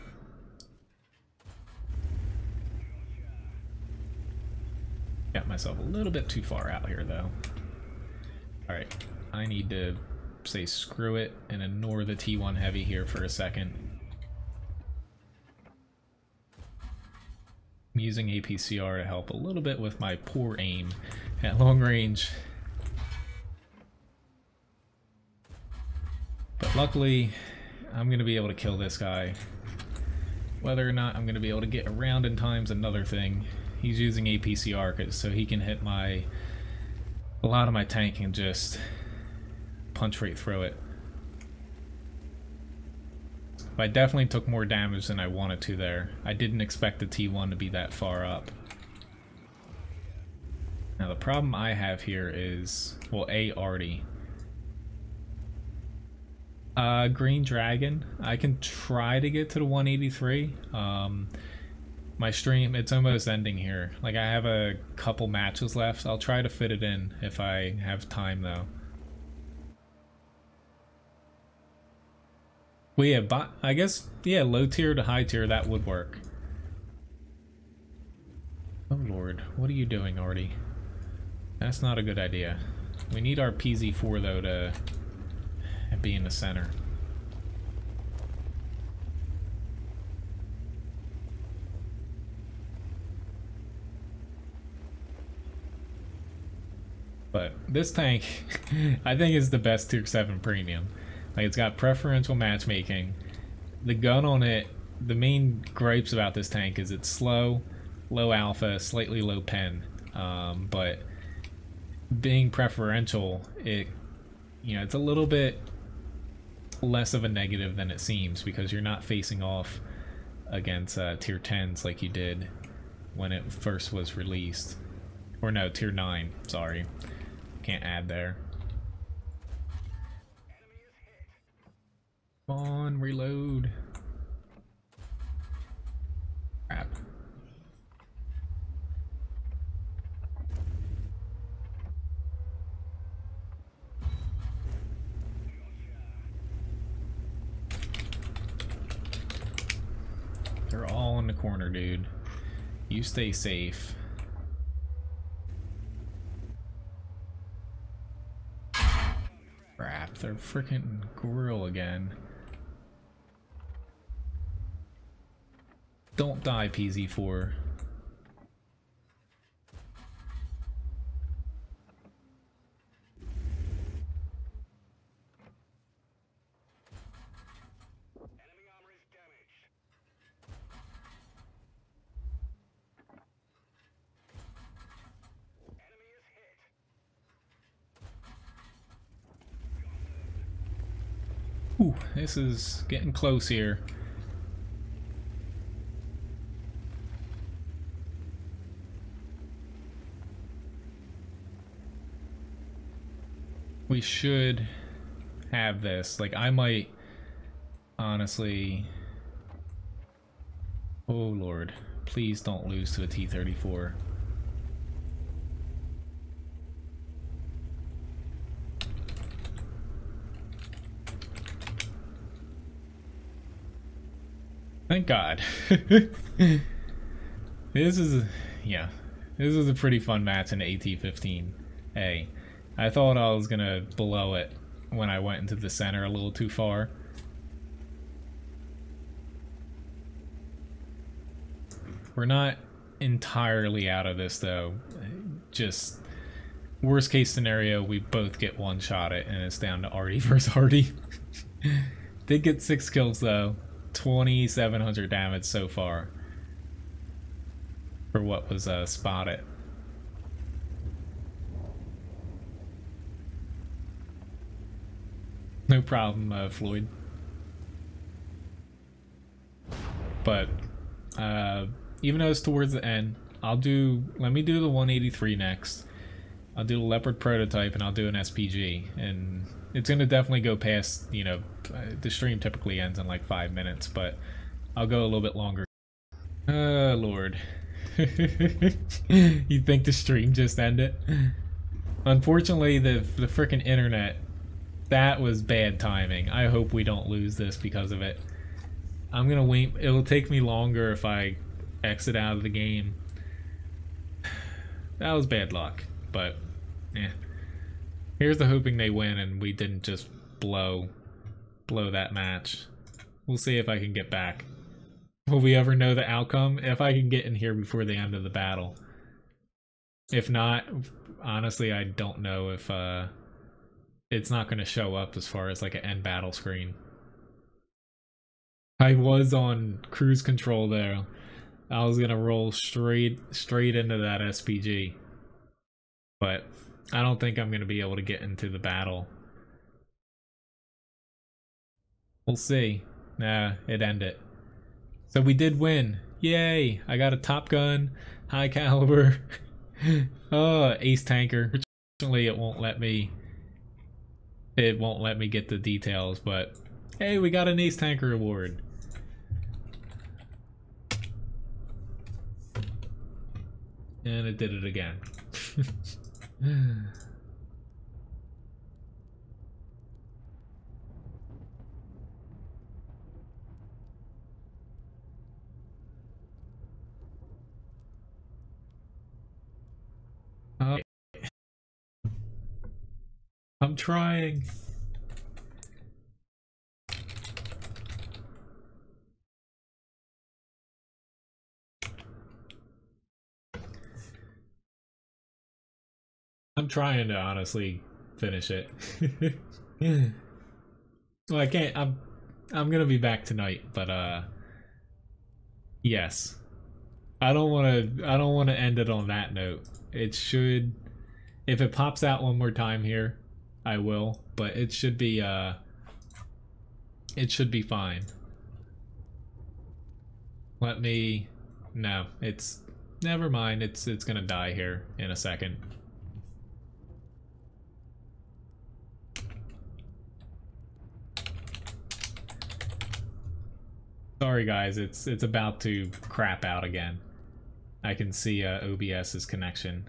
Got myself a little bit too far out here, though. Alright, I need to say screw it and ignore the T1 heavy here for a second. I'm using APCR to help a little bit with my poor aim at long range. But luckily, I'm going to be able to kill this guy. Whether or not I'm going to be able to get around in time's another thing. He's using APCR so he can hit a lot of my tank and just punch right through it. But I definitely took more damage than I wanted to there. I didn't expect the T1 to be that far up. Now the problem I have here is, well, Artie. Green Dragon. I can try to get to the 183. My stream, it's almost ending here. Like, I have a couple matches left. I'll try to fit it in if I have time, though. Well, yeah, but I guess, yeah, low tier to high tier, that would work. Oh lord, what are you doing, Artie? That's not a good idea. We need our PZ4, though, to be in the center. But this tank, I think, is the best tier 7 premium. Like, it's got preferential matchmaking. The gun on it, the main gripes about this tank is it's slow, low alpha, slightly low pen. But being preferential, it, you know, it's a little bit less of a negative than it seems, because you're not facing off against tier 10s like you did when it first was released. Or no, tier 9, sorry. Can't add there. Come on, reload. Crap. They're all in the corner, dude. You stay safe. Crap, they're freaking grill again. Don't die, PZ4. Ooh, this is getting close here. We should have this. Like, I might honestly... Oh lord, please don't lose to a T-34. Thank God. This is, yeah, this is a pretty fun match in AT-15A. I thought I was gonna blow it when I went into the center a little too far. We're not entirely out of this though. Just worst case scenario, we both get one shot at and it's down to Artie versus Artie. Did get 6 kills though. 2,700 damage so far for what was spotted. No problem, Floyd. But even though it's towards the end, let me do the 183 next. I'll do the Leopard prototype and I'll do an SPG, and it's gonna definitely go past, you know, the stream typically ends in like 5 minutes, but I'll go a little bit longer. Lord. You think the stream just ended? Unfortunately, the frickin' internet, that was bad timing. I hope we don't lose this because of it. I'm gonna wait. It'll take me longer if I exit out of the game. That was bad luck, but yeah. Here's the hoping they win and we didn't just blow that match. We'll see if I can get back. Will we ever know the outcome? If I can get in here before the end of the battle. If not, honestly, I don't know if it's not going to show up as far as like an end battle screen. I was on cruise control there. I was going to roll straight into that SPG. But I don't think I'm going to be able to get into the battle. We'll see. Nah, it ended. So we did win. Yay! I got a Top Gun, high caliber, oh, ace tanker. Fortunately, it won't let me get the details, but hey, we got an ace tanker award. And it did it again. I'm trying. I'm trying to honestly finish it. Well, I can't. I'm gonna be back tonight, but yes. I don't want to end it on that note. It should, if it pops out one more time here, I will, but it should be fine. No, never mind. It's gonna die here in a second. Sorry guys, it's about to crap out again. I can see OBS's connection.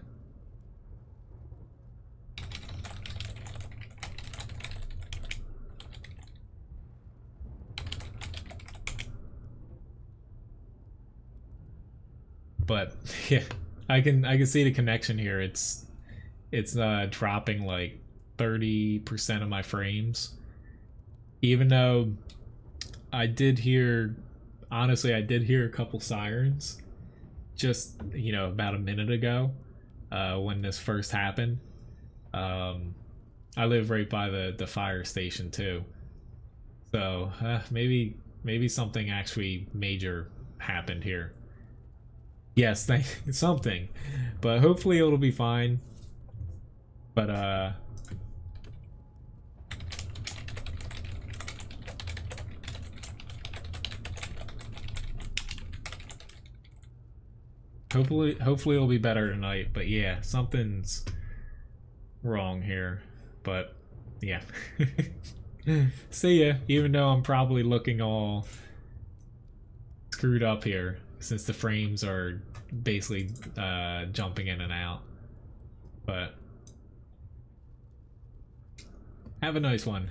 But yeah, I can see the connection here. It's dropping like 30% of my frames. Even though I did hear, honestly, I did hear a couple sirens just, you know, about a minute ago when this first happened. I live right by the fire station too. So maybe something actually major happened here. Yes, thank something. But hopefully it'll be fine. But hopefully it'll be better tonight. But yeah, something's wrong here. But yeah. See ya, even though I'm probably looking all screwed up here since the frames are basically jumping in and out. But have a nice one.